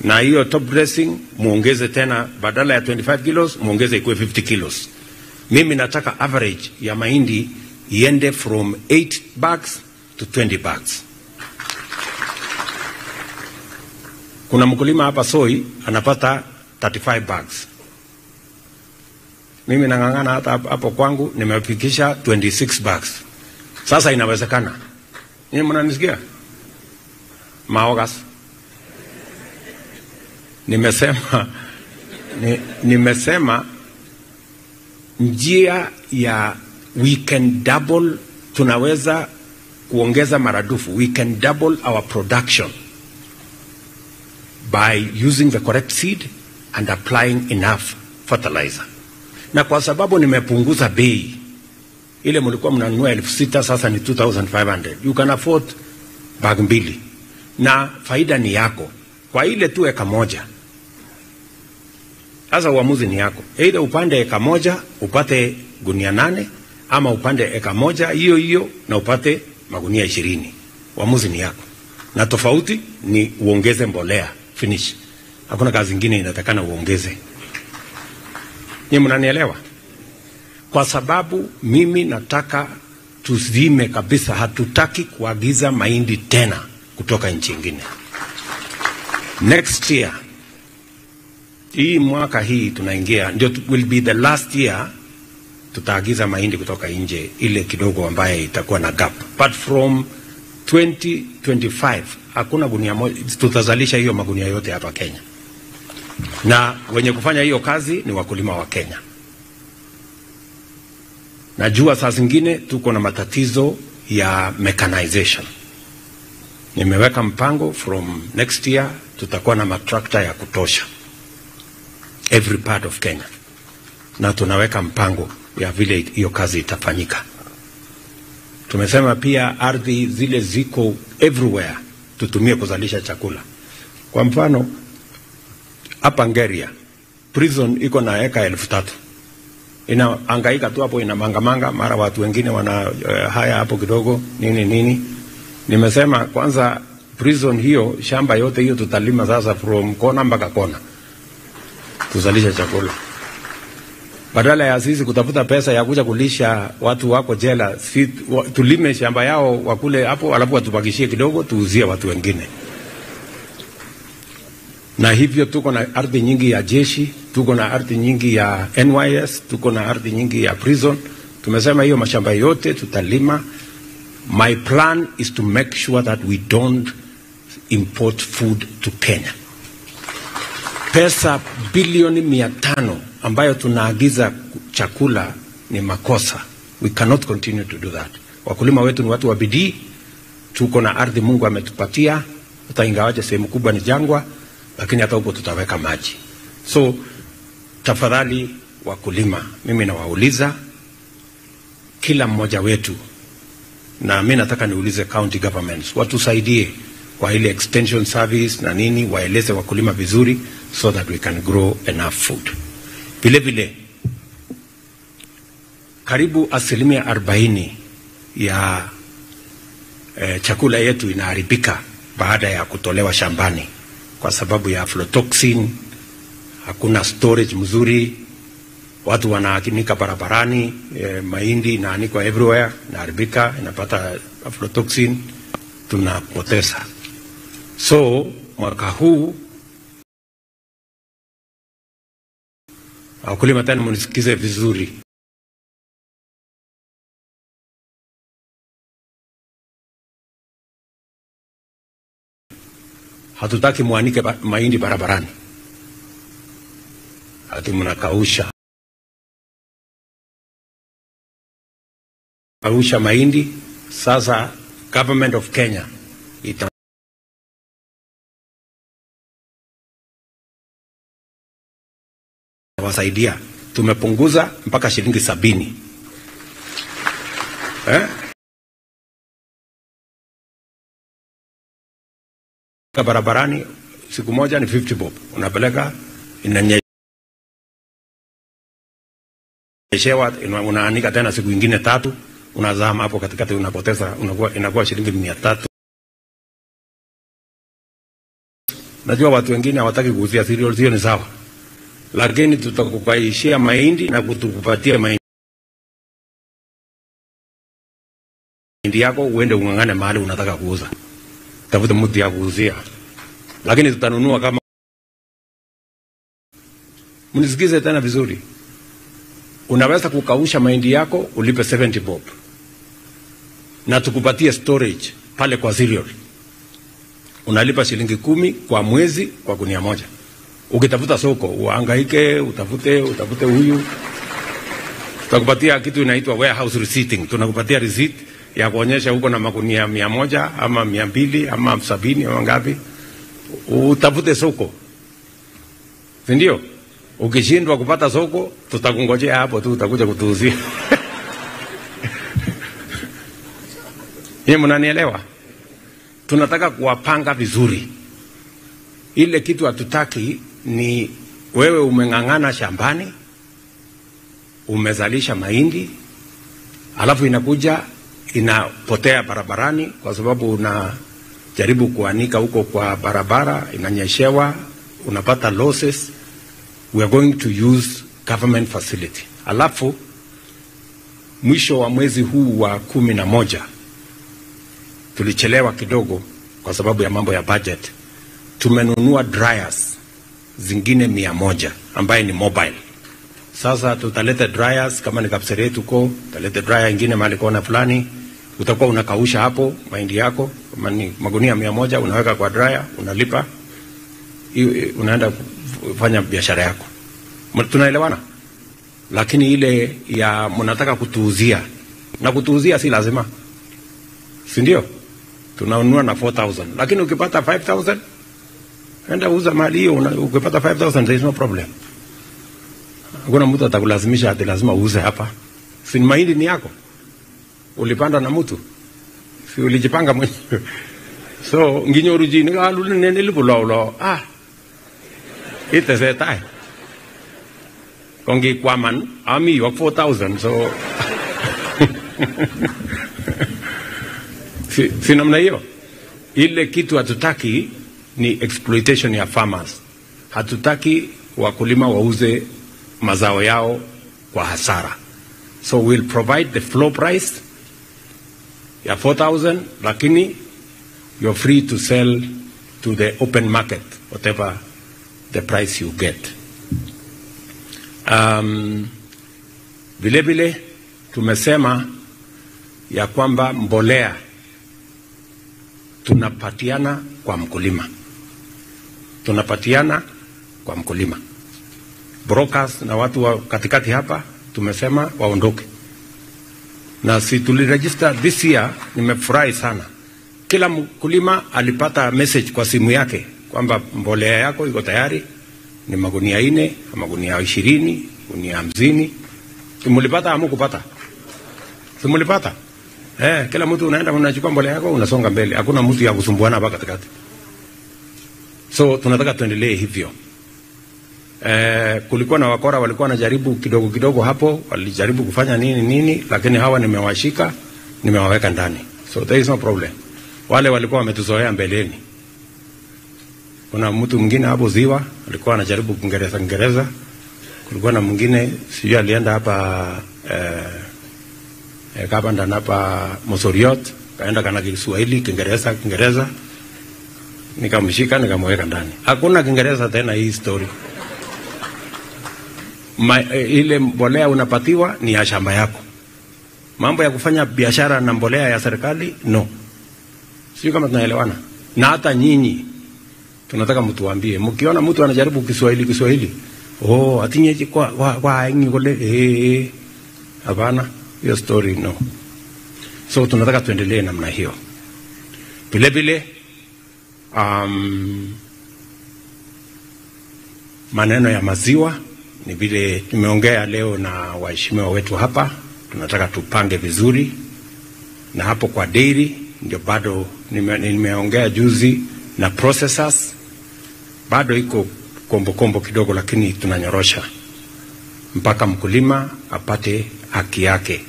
na hiyo top dressing muongeze tena, badala ya 25 kilos muongeze ikuwe 50 kilos. Mimi nataka average ya mahindi iende from 8 bags to 20 bags. Kuna mkulima hapa soi anapata 35 bags. Mimi nangangana hata hapo kwangu nimefikisha 26 bags. Sasa inawezekana. Ninyi mnanisikia? Maogas. Nimesema njia ya we can double, tunaweza kuongeza maradufu. We can double our production by using the correct seed and applying enough fertilizer. Na kwa sababu nimepunguza bei, ile mlikuwa mnanunua 6,000 sasa ni 2,500. You can afford bag mbili. Na faida ni yako. Kwa ile tu eka moja. Sasa uamuzi ni yako. Either upande eka moja upate gunia 8, ama upande eka moja hiyo na upate magunia 20. Uamuzi ni yako. Na tofauti ni uongeze mbolea. Finish. Hakuna kazi nyingine inatakana uongeze. Ni mnanielewa? Kwa sababu mimi nataka tuzime kabisa, hatutaki kuagiza mahindi tena kutoka nchi nyingine. Next year, hii mwaka hii tunaingia, ndio will be the last year tutaagiza mahindi kutoka nje, ile kidogo ambaye itakuwa na gap. But from 2025 hakuna gunia moja, tutazalisha hiyo magunia yote hapa Kenya. Na wenye kufanya hiyo kazi ni wakulima wa Kenya. Najua saa zingine tuko na matatizo ya mechanization. Nimeweka mpango from next year tutakuwa na matrakta ya kutosha every part of Kenya. Na tunaweka mpango ya vile hiyo kazi itafanyika. Tumesema pia ardhi zile ziko everywhere tutumie kuzalisha chakula. Kwa mfano hapa Ngeria prison iko na eka 3,000. Inahangaika tu hapo, ina manga mara watu wengine wana haya hapo kidogo nini. Nimesema kwanza prison hiyo shamba yote hiyo tutalima sasa from kona mpaka kona. Tuzalisha chakula. Badala ya sisi kutafuta pesa ya kuja kulisha watu wako jela, si tulime shamba yao wakule hapo, alafu watubakishie kidogo tuuzie watu wengine. Na hivyo tuko na ardhi nyingi ya jeshi, tuko na ardhi nyingi ya NYS, tuko na ardhi nyingi ya prison. Tumesema hiyo mashamba yote tutalima. My plan is to make sure that we don't import food to Kenya. Pesa bilioni 500 ambayo tunaagiza chakula ni makosa. We cannot continue to do that. Wakulima wetu ni watu wa bidii. Tuko na ardhi Mungu ametupatia. Hata ingawaje sehemu kubwa ni jangwa, lakini hata huko tutaweka maji. So tafadhali wakulima, mimi nawauliza kila mmoja wetu, na mimi nataka niulize county governments watusaidie kwa ile extension service na nini, waeleze wakulima vizuri so that we can grow enough food. Vile vile karibu 40% ya chakula yetu inaharibika baada ya kutolewa shambani kwa sababu ya aflatoxin. Hakuna storage mzuri, watu wanaanika barabarani, mahindi inaanikwa everywhere, inaharibika, inapata aflatoxin, tunapoteza. So mwaka huu wakulima tena mnisikize vizuri. Hatutaki muanike mahindi barabarani. Hati mnakausha. Kausha mahindi. Sasa government of Kenya itawasaidia. Tumepunguza mpaka shilingi 70. Barabarani siku moja ni 50 bob. Unapeleka inanyeshewa, unaanika tena siku nyingine 3, unazama hapo katikati, unapoteza, inakuwa shilingi 300. Najua watu wengine hawataki kuuzia cereals, hiyo ni sawa, lakini tutakukaishia mahindi na kutukupatia mahindi yako uende ungangane mahali unataka kuuza, tafuta mtu ya kuuzia, lakini tutanunua kama. Mnisikize tena vizuri, unaweza kukausha mahindi yako ulipe 70 bob na tukupatie storage pale kwa cereal, unalipa shilingi 10 kwa mwezi kwa gunia moja. Ukitafuta soko uhangaike, utafute huyu, tutakupatia kitu inaitwa warehouse receipting. Tunakupatia receipt ya kuonyesha huko na magunia 100 ama 200 ama 70 ama ngapi, utafute soko, ndio. Ukishindwa kupata soko, tutakungojea hapo tu, utakuja kutuuzia. Yeye, mnanielewa? Tunataka kuwapanga vizuri. Ile kitu hatutaki ni wewe umeng'ang'ana shambani, umezalisha mahindi, alafu inakuja inapotea barabarani kwa sababu unajaribu kuanika huko kwa barabara, inanyeshewa, unapata losses. We are going to use government facility. Alafu mwisho wa mwezi huu wa 11 tulichelewa kidogo kwa sababu ya mambo ya budget. Tumenunua dryers zingine 100 ambaye ni mobile. Sasa tutaleta dryers kama ni Kapseret huko, tutaleta dryer nyingine mahali kona fulani, utakuwa unakausha hapo mahindi yako, kama ni magunia 100 unaweka kwa dryer, unalipa, unaenda fanya biashara yako. Tunaelewana? Lakini ile ya mnataka kutuuzia, na kutuuzia si lazima, si ndio? Tunanunua na 4,000, lakini ukipata 5,000 enda uza mali hiyo. Ukipata 5,000 there is no problem. Hakuna mtu atakulazimisha ati lazima uuze hapa. Si mahindi ni yako, ulipanda na mtu, si ulijipanga mwenyewe. So nginyoru jini kalu nene libulo ite setai kongi kwaman ami wa 4,000. So si namna hiyo. Ile kitu hatutaki ni exploitation ya farmers. Hatutaki wakulima wauze mazao yao kwa hasara. So we'll provide the floor price ya 4,000, lakini you're free to sell to the open market whatever the price you get. Vile vile tumesema ya kwamba mbolea tunapatiana kwa mkulima. Tunapatiana kwa mkulima. Brokers na watu wa katikati hapa tumesema waondoke. Na si tuliregister this year, nimefurahi sana. Kila mkulima alipata message kwa simu yake kwamba mbolea yako iko tayari, ni magunia 4, magunia 20, magunia 50. Simulipata ama kupata? Simulipata? Kila mtu unaenda unachukua mbolea yako unasonga mbele. Hakuna mtu ya kusumbuana hapa katikati. So tunataka tuendelee hivyo. Kulikuwa na wakora walikuwa wanajaribu kidogo kidogo hapo, walijaribu kufanya nini, lakini hawa nimewashika, nimewaweka ndani. So there is no problem. Wale walikuwa wametuzoea mbeleni. Kuna mtu mwingine hapo Ziwa alikuwa anajaribu Kiingereza. Kulikuwa na mwingine sijui alienda hapa kabanda hapa Mosoriot, kaenda kana Kiswahili, Kiingereza. Nikamshika nikamweka ndani. Hakuna Kiingereza tena hii story. Ile mbolea unapatiwa ni ya shamba yako. Mambo ya kufanya biashara na mbolea ya serikali no. Sio kama tunaelewana. Na hata nyinyi tunataka mtuambie, mkiona mtu anajaribu Kiswahili, atinyeje kwa ngole hapana, hiyo story no. So tunataka tuendelee namna hiyo. Vile vile maneno ya maziwa ni vile tumeongea leo na waheshimiwa wetu hapa, tunataka tupange vizuri. Na hapo kwa dairy ndio bado nimeongea juzi na processors, bado iko kombo kidogo, lakini tunanyorosha mpaka mkulima apate haki yake.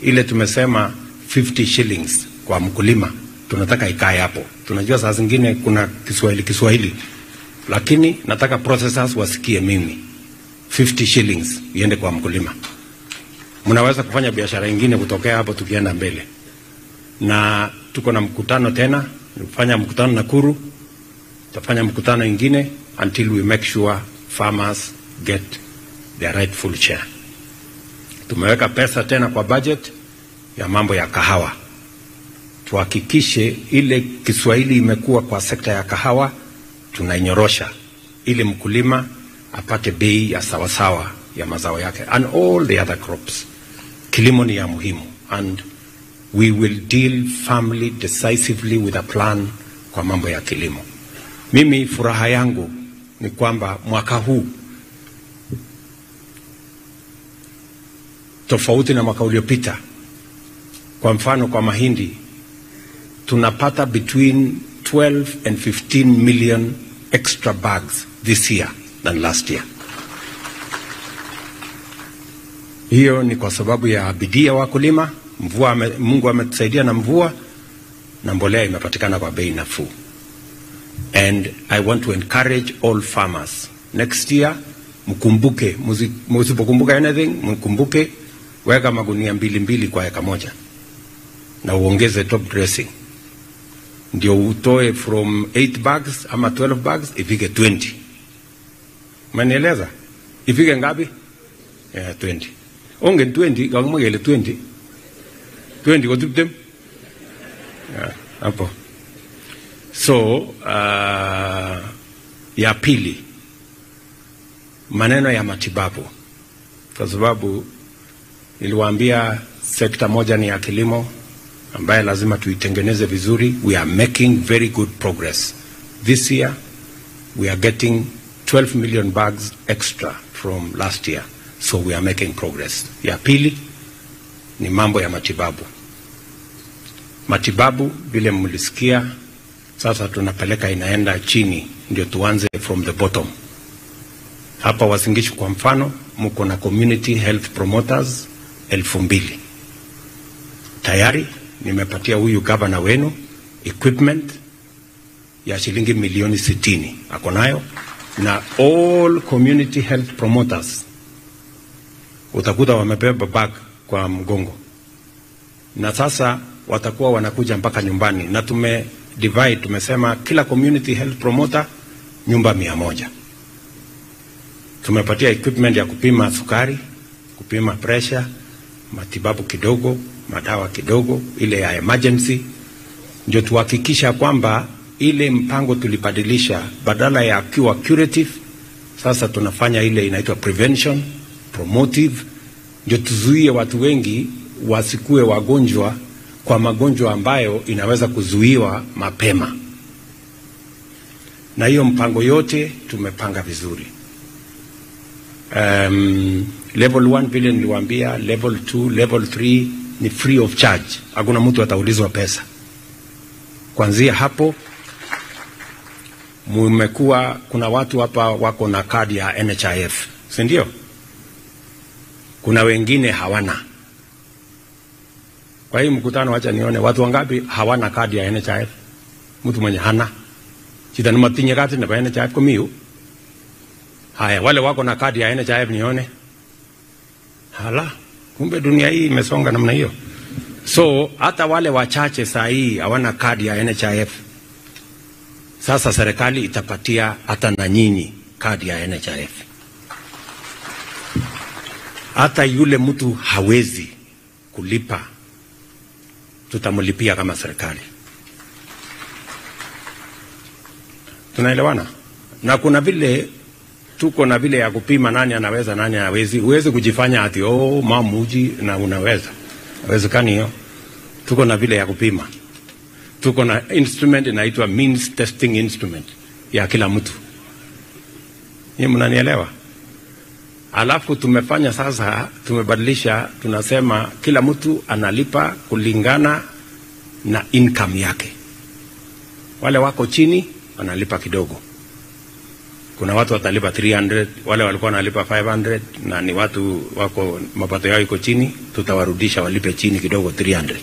Ile tumesema 50 shillings kwa mkulima, tunataka ikae hapo. Tunajua saa zingine kuna Kiswahili lakini nataka processors wasikie mimi. 50 shillings iende kwa mkulima. Mnaweza kufanya biashara nyingine kutokea hapo tukienda mbele. Na tuko na mkutano tena, tufanya mkutano Nakuru, tutafanya mkutano ingine until we make sure farmers get their rightful share. Tumeweka pesa tena kwa budget ya mambo ya kahawa. Tuhakikishe ile Kiswahili imekuwa kwa sekta ya kahawa tunainyorosha ili mkulima apate bei ya sawasawa ya mazao yake and all the other crops. Kilimo ni ya muhimu and we will deal firmly, decisively with a plan kwa mambo ya kilimo. Mimi furaha yangu ni kwamba mwaka huu tofauti na mwaka uliopita, kwa mfano kwa mahindi tunapata between 12 and 15 million extra bags this year than last year. Hiyo ni kwa sababu ya bidii ya wakulima, Mungu ametusaidia na mvua na mbolea imepatikana kwa bei nafuu. And I want to encourage all farmers. Next year, mkumbuke, msipokumbuka anything, mkumbuke weka magunia 2 kwa eka moja. Na uongeze top dressing. Ndio utoe from 8 bags ama 12 bags ifike 20. Umenieleza? Ifike ngapi? 20. Onge 20, kama mwele 20. 20 kwa tuptem? Hapo. So, ya pili, maneno ya matibabu. Kwa sababu niliwaambia sekta moja ni ya kilimo ambaye lazima tuitengeneze vizuri. We are making very good progress. This year we are getting 12 million bags extra from last year. So we are making progress. Ya pili ni mambo ya matibabu. Matibabu vile mlisikia sasa tunapeleka inaenda chini ndio tuanze from the bottom. Hapa Uasin Gishu kwa mfano mko na community health promoters 2,000. Tayari nimepatia huyu gavana wenu equipment ya shilingi milioni 60 ako nayo, na all community health promoters utakuta wamebeba bag kwa mgongo, na sasa watakuwa wanakuja mpaka nyumbani, na divide, tumesema kila community health promoter nyumba 100. Tumepatia equipment ya kupima sukari, kupima pressure, matibabu kidogo, madawa kidogo, ile ya emergency. Ndio tuhakikisha kwamba ile mpango tulibadilisha, badala ya kuwa curative, sasa tunafanya ile inaitwa prevention, promotive. Ndio tuzuie watu wengi wasikue wagonjwa kwa magonjwa ambayo inaweza kuzuiwa mapema. Na hiyo mpango yote tumepanga vizuri. Level 1 vile niliwaambia, level 2, level 3 ni free of charge. Hakuna mtu ataulizwa pesa. Kuanzia hapo kuna watu hapa wako na kadi ya NHIF, si ndio? Kuna wengine hawana. Kwa hiyo mkutano acha nione watu wangapi hawana kadi ya NHIF. Mtu mwenye hana chita ni matinye kati na NHIF kumiu. Haya, wale wako na kadi ya NHIF nione. Hala, kumbe dunia hii imesonga namna hiyo. So hata wale wachache saa hii hawana kadi ya NHIF. Sasa serikali itapatia hata na nyinyi kadi ya NHIF. Hata yule mtu hawezi kulipa tutamlipia kama serikali. Tunaelewana? Na kuna vile tuko na vile ya kupima nani anaweza nani hawezi. Uweze kujifanya ati mamuji na unaweza. Haiwezekani hiyo. Tuko na vile ya kupima. Tuko na instrument inaitwa means testing instrument ya kila mtu. Ni mnanielewa? Alafu tumefanya sasa, tumebadilisha, tunasema kila mtu analipa kulingana na income yake. Wale wako chini wanalipa kidogo. Kuna watu watalipa 300, wale walikuwa wanalipa 500, na ni watu wako mapato yao iko chini, tutawarudisha walipe chini kidogo 300.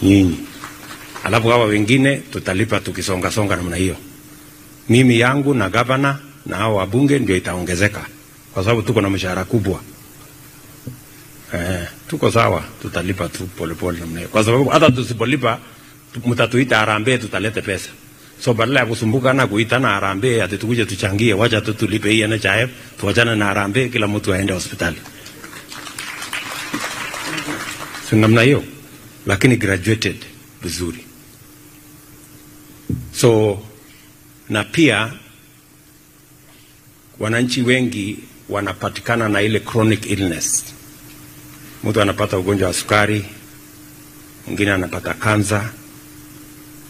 Nyinyi. Alafu hawa wengine tutalipa tukisonga songa namna hiyo. Mimi yangu na gavana na hao wabunge ndio itaongezeka kwa sababu tuko na mshahara kubwa. Tuko sawa, tutalipa tu polepole namna hiyo. Kwa sababu hata tusipolipa mtatuita harambee, tutalete pesa. So badala ya kusumbuka na kuitana harambee ati tukuje tuchangie, wacha tu tulipe hii NHIF, tuachane na harambee, kila mtu aende hospitali. So namna hiyo, lakini graduated vizuri. So na pia wananchi wengi wanapatikana na ile chronic illness. Mtu anapata ugonjwa wa sukari, mwingine anapata kansa,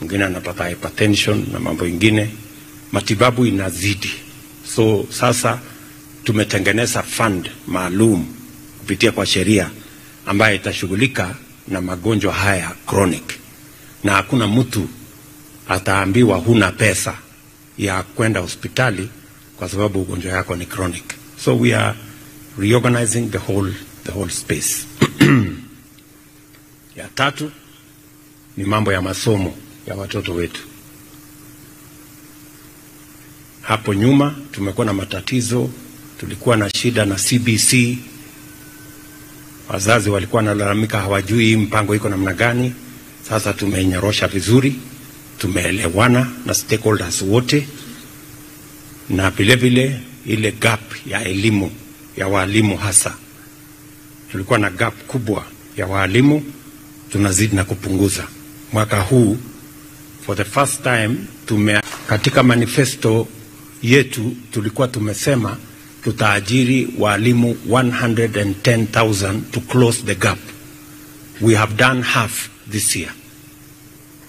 mwingine anapata hypertension na mambo ingine. Matibabu inazidi. So sasa tumetengeneza fund maalum kupitia kwa sheria ambayo itashughulika na magonjwa haya chronic. Na hakuna mtu ataambiwa huna pesa ya kwenda hospitali kwa sababu ugonjwa yako ni chronic. So we are reorganizing the whole space. Ya tatu ni mambo ya masomo ya watoto wetu. Hapo nyuma tumekuwa na matatizo, tulikuwa na shida na CBC. Wazazi walikuwa wanalalamika hawajui mpango iko namna gani. Sasa tumenyorosha vizuri, tumeelewana na stakeholders wote, na vile vile ile gap ya elimu ya walimu hasa. Tulikuwa na gap kubwa ya walimu, tunazidi na kupunguza. Mwaka huu for the first time katika manifesto yetu tulikuwa tumesema tutaajiri walimu 110,000 to close the gap. We have done half this year.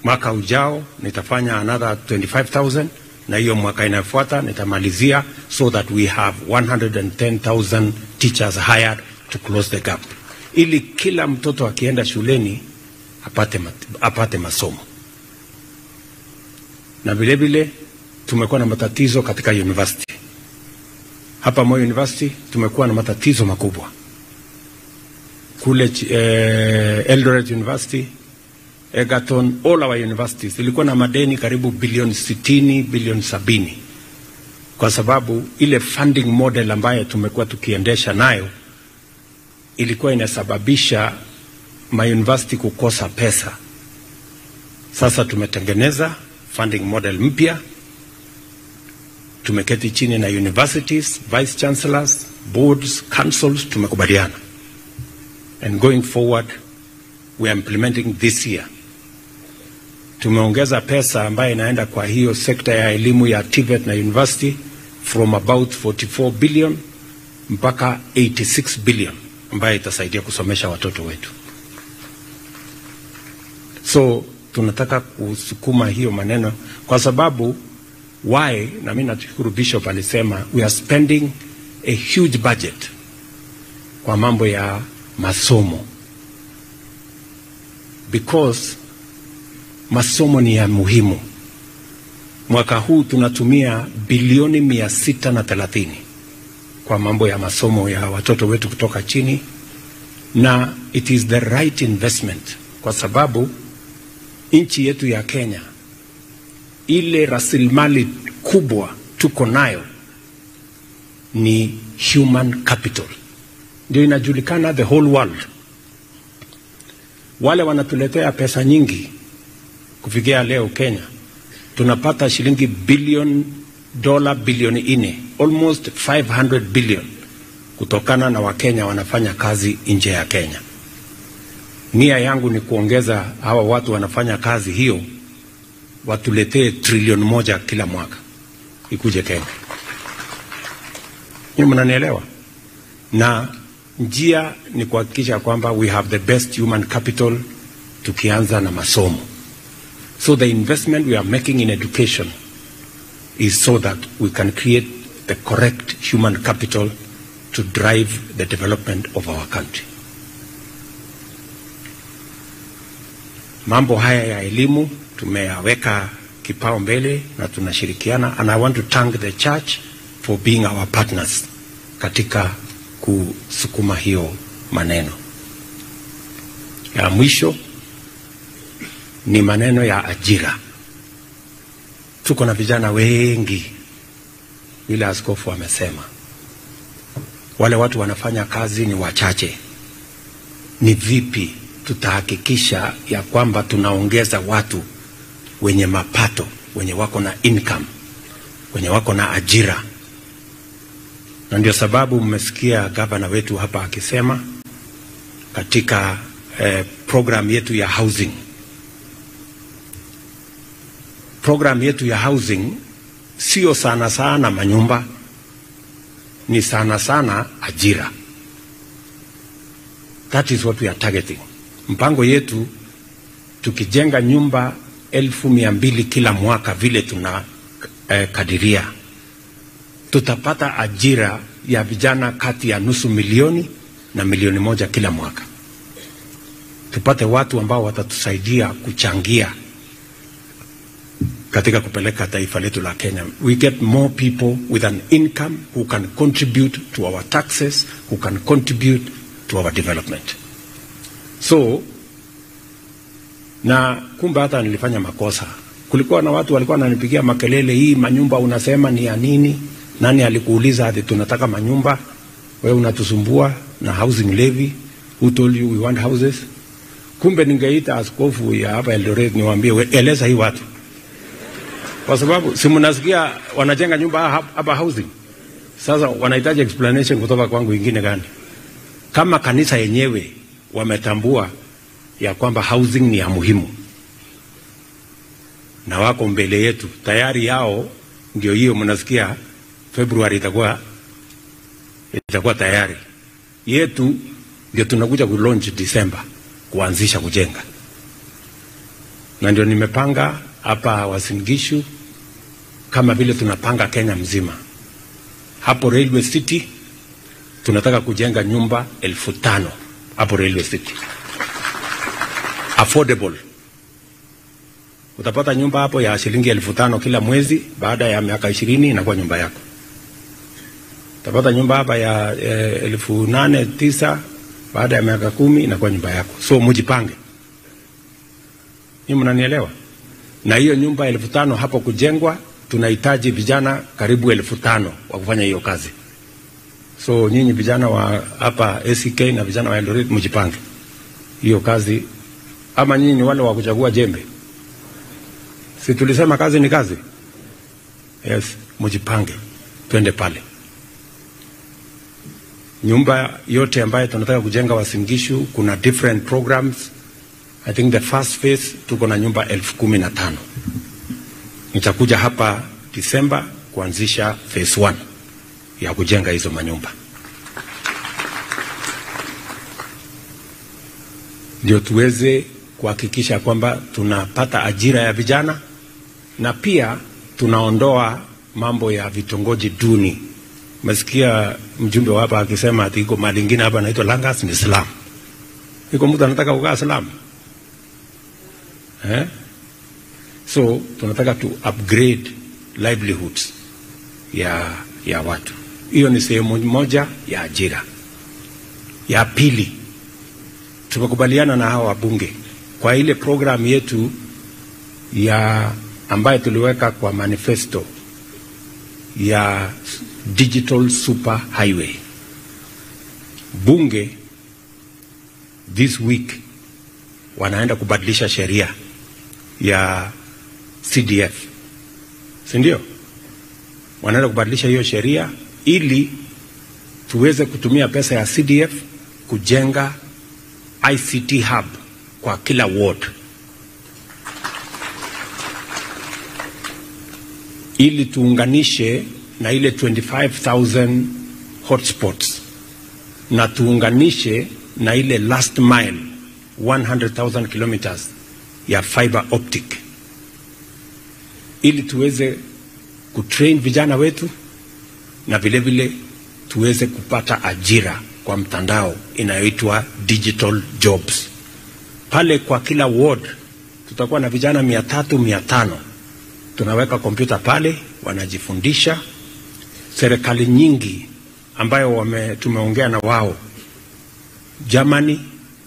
Mwaka ujao nitafanya another 25,000 na hiyo mwaka inayofuata nitamalizia, so that we have 110,000 teachers hired to close the gap, ili kila mtoto akienda shuleni apate masomo. Na vile vile tumekuwa na matatizo katika university. Hapa Moi University tumekuwa na matatizo makubwa. Kule Eldoret University, Egerton, all our universities ilikuwa na madeni karibu bilioni 60, bilioni 70. Kwa sababu ile funding model ambayo tumekuwa tukiendesha nayo ilikuwa inasababisha mauniversity kukosa pesa. Sasa tumetengeneza funding model mpya. Tumeketi chini na universities, vice chancellors, boards, councils, tumekubaliana. And going forward, we are implementing this year. Tumeongeza pesa ambayo inaenda kwa hiyo sekta ya elimu ya TVET na university from about 44 billion mpaka 86 billion ambayo itasaidia kusomesha watoto wetu. So tunataka kusukuma hiyo maneno kwa sababu why, na mimi nashukuru Bishop alisema we are spending a huge budget kwa mambo ya masomo, because masomo ni ya muhimu. Mwaka huu tunatumia bilioni 630 kwa mambo ya masomo ya watoto wetu kutoka chini, na it is the right investment kwa sababu nchi yetu ya Kenya ile rasilimali kubwa tuko nayo ni human capital. Ndio inajulikana the whole world. Wale wanatuletea pesa nyingi kufikia leo Kenya tunapata shilingi bilioni 4, almost 500 billion kutokana na Wakenya wanafanya kazi nje ya Kenya. Nia yangu ni kuongeza hawa watu wanafanya kazi hiyo watuletee trilioni 1 kila mwaka ikuje Kenya. Ni mnanielewa? Na njia ni kuhakikisha kwamba we have the best human capital tukianza na masomo. So the investment we are making in education is so that we can create the correct human capital to drive the development of our country. Mambo haya ya elimu tumeyaweka kipao mbele na tunashirikiana, and I want to thank the church for being our partners katika kusukuma hiyo maneno. Ya mwisho ni maneno ya ajira. tuko na vijana wengi, vile askofu amesema. Wale watu wanafanya kazi ni wachache. Ni vipi tutahakikisha ya kwamba tunaongeza watu wenye mapato, wenye wako na income, wenye wako na ajira? Na ndio sababu mmesikia gavana wetu hapa akisema katika program yetu ya housing. Program yetu ya housing sio sana sana manyumba, ni sana sana ajira. That is what we are targeting. Mpango yetu tukijenga nyumba 1,200 kila mwaka vile tuna kadiria, tutapata ajira ya vijana kati ya 500,000 na 1,000,000 kila mwaka. Tupate watu ambao watatusaidia kuchangia katika kupeleka taifa letu la Kenya. We get more people with an income who can contribute to our taxes, who can contribute to our development. So, na kumbe hata nilifanya makosa. Kulikuwa na watu walikuwa wananipigia makelele, hii manyumba unasema ni ya nini? Nani alikuuliza ati tunataka manyumba? Wewe unatusumbua na housing levy. Who told you we want houses? Kumbe ningeita askofu ya hapa Eldoret niwaambie, eleza hii watu. Kwa sababu si mnasikia wanajenga nyumba hapa housing. Sasa wanahitaji explanation kutoka kwangu ingine gani? Kama kanisa yenyewe wametambua ya kwamba housing ni ya muhimu na wako mbele yetu tayari, yao ndio hiyo mnasikia February itakuwa tayari. Yetu ndio tunakuja ku launch December kuanzisha kujenga. Na ndio nimepanga hapa Uasin Gishu kama vile tunapanga Kenya mzima. Hapo Railway City tunataka kujenga nyumba 5,000 hapo Railway City. Affordable. Utapata nyumba hapo ya shilingi 5,000 kila mwezi, baada ya miaka 20 inakuwa nyumba yako. Utapata nyumba hapa ya 8,000, 9,000, baada ya miaka 10 inakuwa nyumba yako. So mujipange. Nyinyi mnanielewa? Na hiyo nyumba 5,000 hapo kujengwa, tunahitaji vijana karibu 5,000 wa kufanya hiyo kazi. So nyinyi vijana wa hapa ACK na vijana wa Eldoret mjipange. Hiyo kazi, ama nyinyi wale wa kuchagua jembe? Si tulisema kazi ni kazi? Yes, mjipange. Twende pale. Nyumba yote ambayo tunataka kujenga Uasin Gishu, kuna different programs. I think the first phase tuko na nyumba 15,000. Nitakuja hapa December kuanzisha phase 1 ya kujenga hizo manyumba. Ndio tuweze kuhakikisha kwamba tunapata ajira ya vijana na pia tunaondoa mambo ya vitongoji duni. Masikia mjumbe wa hapa akisema ati iko mali nyingine hapa inaitwa Langas ni slum. Iko mtu anataka kukaa slum. So tunataka to upgrade livelihoods ya watu. Hiyo ni sehemu moja ya ajira. Ya pili, tumekubaliana na hawa wabunge kwa ile program yetu ya ambayo tuliweka kwa manifesto ya digital super highway. Bunge this week wanaenda kubadilisha sheria ya CDF. Si ndio? Wanaenda kubadilisha hiyo sheria ili tuweze kutumia pesa ya CDF kujenga ICT hub kwa kila ward, ili tuunganishe na ile 25,000 hotspots na tuunganishe na ile last mile 100,000 kilometers ya fiber optic, ili tuweze kutrain vijana wetu na vile vile tuweze kupata ajira kwa mtandao inayoitwa digital jobs. Pale kwa kila ward tutakuwa na vijana 300-500. Tunaweka kompyuta pale, wanajifundisha. Serikali nyingi ambayo tumeongea na wao, Germany,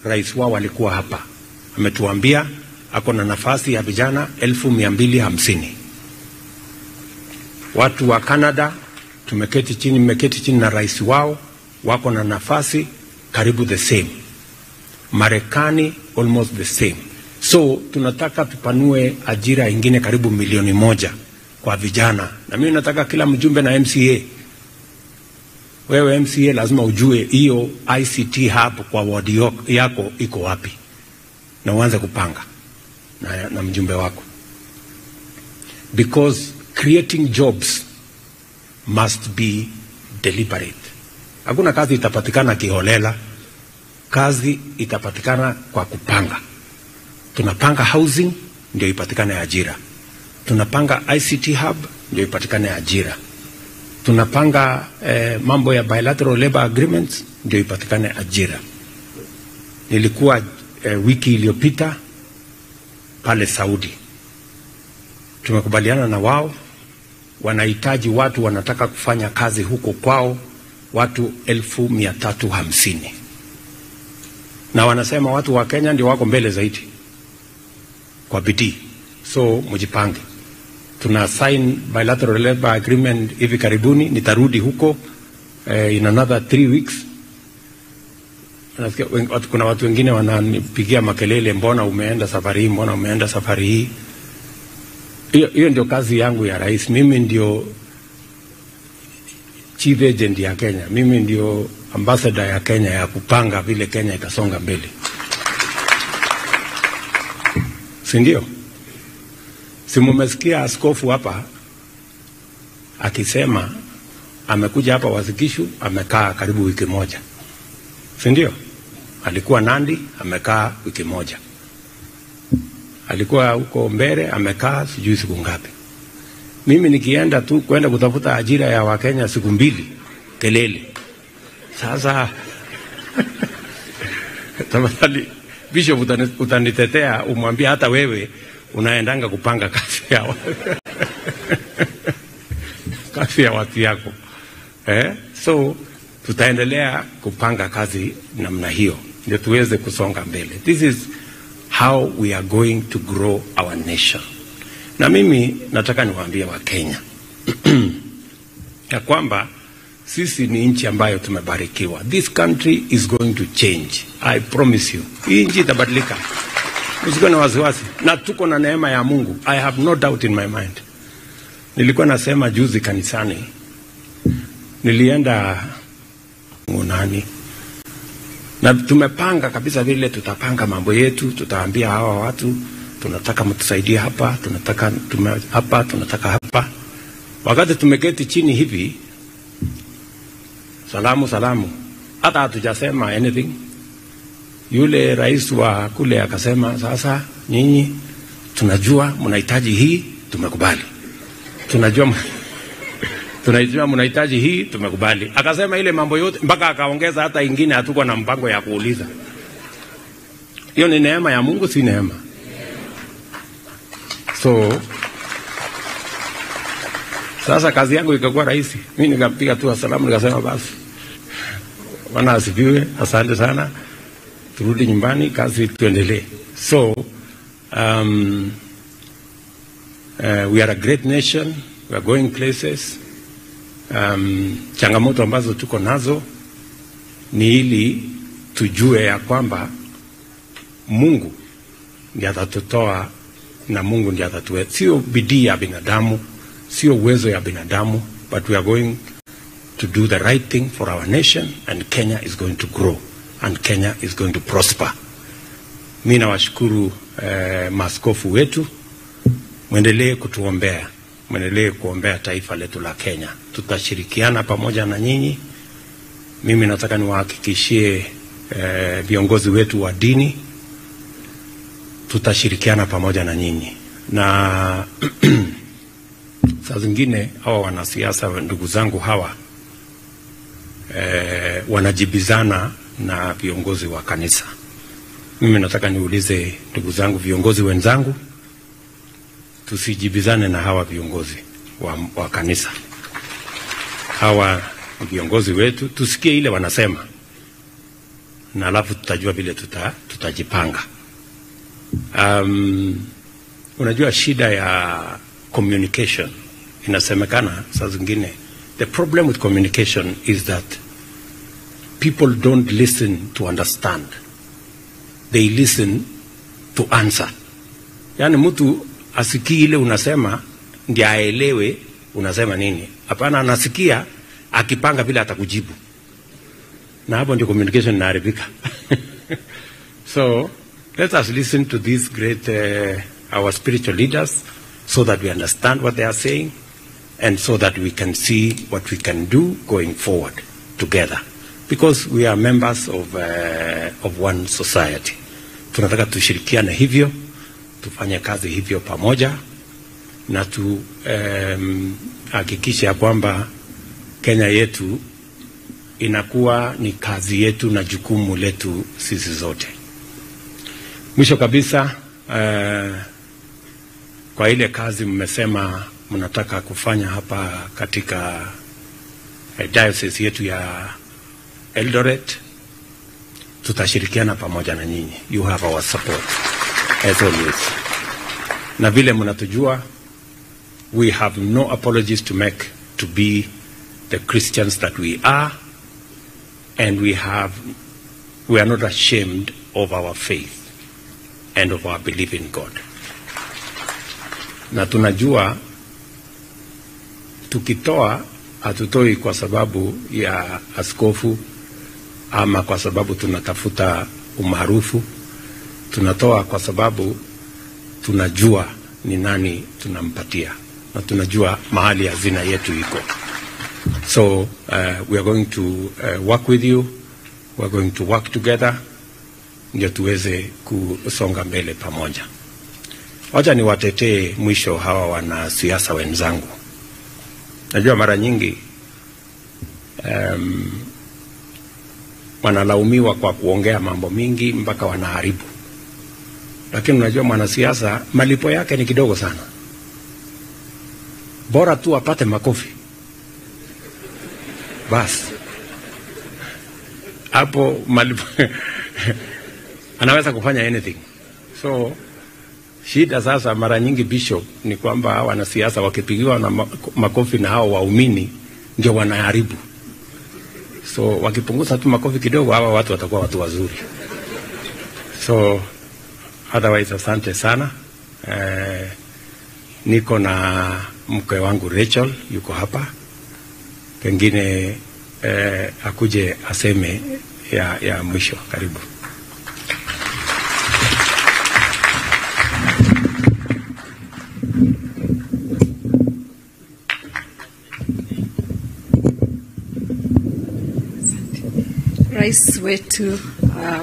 rais wao alikuwa hapa, ametuambia ako na nafasi ya vijana 250. Watu wa Canada tumeketi chini na rais wao, wako na nafasi karibu the same. Marekani almost the same. So tunataka tupanue ajira ingine karibu 1,000,000 kwa vijana. Na mimi nataka kila mjumbe na MCA, wewe MCA lazima ujue hiyo ICT hub kwa ward yako iko wapi, na uanze kupanga na mjumbe wako, because creating jobs must be deliberate. Hakuna kazi itapatikana kiholela, kazi itapatikana kwa kupanga. Tunapanga housing ndio ipatikane ajira, tunapanga ICT hub ndio ipatikane ajira, tunapanga mambo ya bilateral labor agreements ndio ipatikane ajira. Nilikuwa wiki iliyopita pale Saudi, tumekubaliana na wao, wanahitaji watu, wanataka kufanya kazi huko kwao watu 1,350, na wanasema watu wa Kenya ndio wako mbele zaidi kwa bidii, so mjipange. Tuna sign bilateral labor agreement hivi karibuni, nitarudi huko in another 3 weeks. Kuna watu wengine wananipigia makelele, mbona umeenda safari hii, mbona umeenda safari hii. Hiyo ndio kazi yangu ya rais. Mimi ndio chief agent ya Kenya, mimi ndio ambassador ya Kenya, ya kupanga vile Kenya itasonga mbele, si ndio? Si mumesikia askofu hapa akisema amekuja hapa Wasikishu, amekaa karibu wiki moja, si ndio? Alikuwa Nandi, amekaa wiki moja. Alikuwa huko Mbere, amekaa sijui siku ngapi. Mimi nikienda tu kwenda kutafuta ajira ya Wakenya siku 2, kelele. Sasa tafadhali Bishop, utanitetea, umwambie hata wewe unaendanga kupanga kazi ya kazi ya watu yako. So tutaendelea kupanga kazi namna hiyo ndio tuweze kusonga mbele. This is how we are going to grow our nation. Na mimi nataka niwaambie wa Kenya ya kwamba sisi ni nchi ambayo tumebarikiwa. This country is going to change. I promise you. Hii nchi itabadilika. Usikuwe na wasiwasi. Na tuko na neema ya Mungu. I have no doubt in my mind. Nilikuwa nasema juzi kanisani, nilienda Ngunani, na tumepanga kabisa vile tutapanga mambo yetu. Tutaambia hawa watu tunataka mtusaidie hapa, tunataka hapa, tunataka hapa. Wakati tumeketi chini hivi, salamu, hata hatujasema anything, yule rais wa kule akasema, sasa nyinyi tunajua mnahitaji hii, tumekubali. Tunajua mnahitaji hii, tumekubali. Akasema ile mambo yote, mpaka akaongeza hata ingine hatuko na mpango ya kuuliza. Hiyo ni neema ya Mungu, si neema? So sasa kazi yangu ikakuwa rahisi. Mimi nikampiga tu salamu, nikasema basi, Bwana asifiwe, asante sana, turudi nyumbani, kazi tuendelee. So we are a great nation, we are going places. Changamoto ambazo tuko nazo ni ili tujue ya kwamba Mungu ndiye atatutoa na Mungu ndiye atatuweka. Sio bidii ya binadamu, sio uwezo ya binadamu, but we are going to do the right thing for our nation, and Kenya is going to grow and Kenya is going to prosper. Mimi nawashukuru maaskofu wetu, muendelee kutuombea, muendelee kuombea taifa letu la Kenya. Tutashirikiana pamoja na nyinyi. Mimi nataka niwahakikishie viongozi wetu wa dini, tutashirikiana pamoja na nyinyi. Na saa zingine hawa wanasiasa ndugu zangu hawa wanajibizana na viongozi wa kanisa. Mimi nataka niulize ndugu zangu, viongozi wenzangu, tusijibizane na hawa viongozi wa kanisa. Hawa viongozi wetu, tusikie ile wanasema, na alafu tutajua vile tutajipanga. Unajua shida ya communication inasemekana saa zingine, the problem with communication is that people don't listen to understand. They listen to answer. Yani mtu asikii ile unasema ndiye aelewe unasema nini. Hapana, anasikia akipanga vile atakujibu. Na hapo ndio communication inaharibika. So let us listen to these great our spiritual leaders so that we understand what they are saying and so that we can see what we can do going forward together, because we are members of one society. Tunataka tushirikiane hivyo, tufanye kazi hivyo pamoja na hakikisha ya kwamba Kenya yetu inakuwa ni kazi yetu na jukumu letu sisi zote. Mwisho kabisa, kwa ile kazi mmesema mnataka kufanya hapa katika diocese yetu ya Eldoret, tutashirikiana pamoja na nyinyi. You have our support as always. Na vile mnatujua, we have no apologies to make to be the Christians that we are, and we are not ashamed of our faith and of our belief in God. Na tunajua tukitoa, hatutoi kwa sababu ya askofu ama kwa sababu tunatafuta umaarufu. Tunatoa kwa sababu tunajua ni nani tunampatia na tunajua mahali hazina yetu iko. So we are going to work with you. We are going to work together ndio tuweze kusonga mbele pamoja. Wacha niwatetee mwisho hawa wanasiasa wenzangu. Najua mara nyingi wanalaumiwa kwa kuongea mambo mingi mpaka wanaharibu. Lakini unajua mwanasiasa malipo yake ni kidogo sana. Bora tu apate makofi. Bas. Hapo malipo anaweza kufanya anything. So shida sasa mara nyingi bishop ni kwamba wanasiasa wakipigiwa na makofi na hao waumini ndio wanaharibu. So wakipunguza tu makofi kidogo, hawa watu watakuwa watu wazuri. So otherwise asante sana. Niko na mke wangu Rachel yuko hapa. Pengine akuje aseme ya mwisho. Karibu. Rais wetu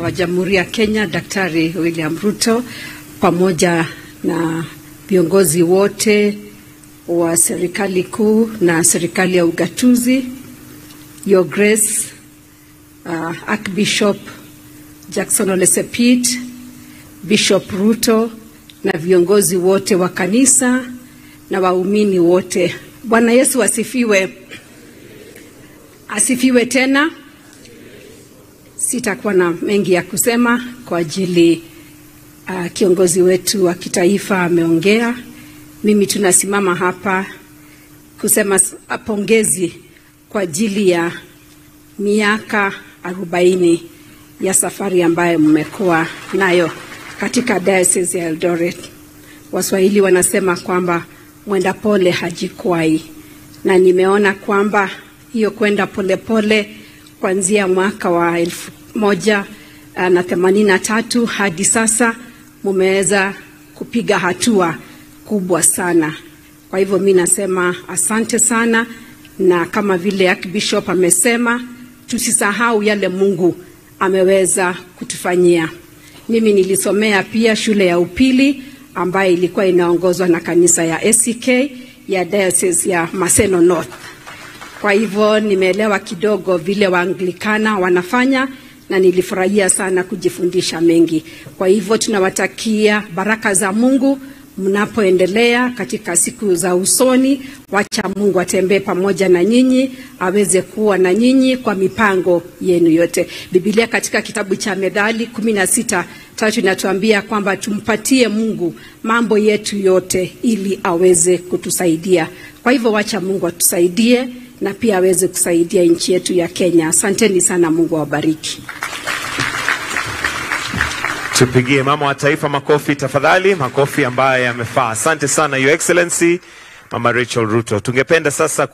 wa Jamhuri ya Kenya Daktari William Ruto pamoja na viongozi wote wa serikali kuu na serikali ya ugatuzi, Your Grace Archbishop Jackson Ole Sapit, Bishop Ruto na viongozi wote wa kanisa na waumini wote. Bwana Yesu asifiwe. Asifiwe tena. Sitakuwa na mengi ya kusema kwa ajili kiongozi wetu wa kitaifa ameongea. Mimi tunasimama hapa kusema pongezi kwa ajili ya miaka 40 ya safari ambayo mmekuwa nayo katika Diocese ya Eldoret. Waswahili wanasema kwamba mwenda pole hajikwai, na nimeona kwamba hiyo kwenda polepole kuanzia mwaka wa 1983 hadi sasa mumeweza kupiga hatua kubwa sana. Kwa hivyo mimi nasema asante sana, na kama vile Archbishop amesema, tusisahau yale Mungu ameweza kutufanyia. Mimi nilisomea pia shule ya upili ambayo ilikuwa inaongozwa na kanisa ya ACK ya Diocese ya Maseno North. Kwa hivyo nimeelewa kidogo vile Waanglikana wanafanya na nilifurahia sana kujifundisha mengi. Kwa hivyo tunawatakia baraka za Mungu mnapoendelea katika siku za usoni. Wacha Mungu atembee pamoja na nyinyi, aweze kuwa na nyinyi kwa mipango yenu yote. Biblia katika kitabu cha Methali Tatu inatuambia kwamba tumpatie Mungu mambo yetu yote ili aweze kutusaidia. Kwa hivyo wacha Mungu atusaidie na pia aweze kusaidia nchi yetu ya Kenya. Asanteni sana, Mungu awabariki. Tupigie mama wa taifa makofi tafadhali, makofi ambayo yamefaa. Asante sana Your Excellency Mama Rachel Ruto. Tungependa sasa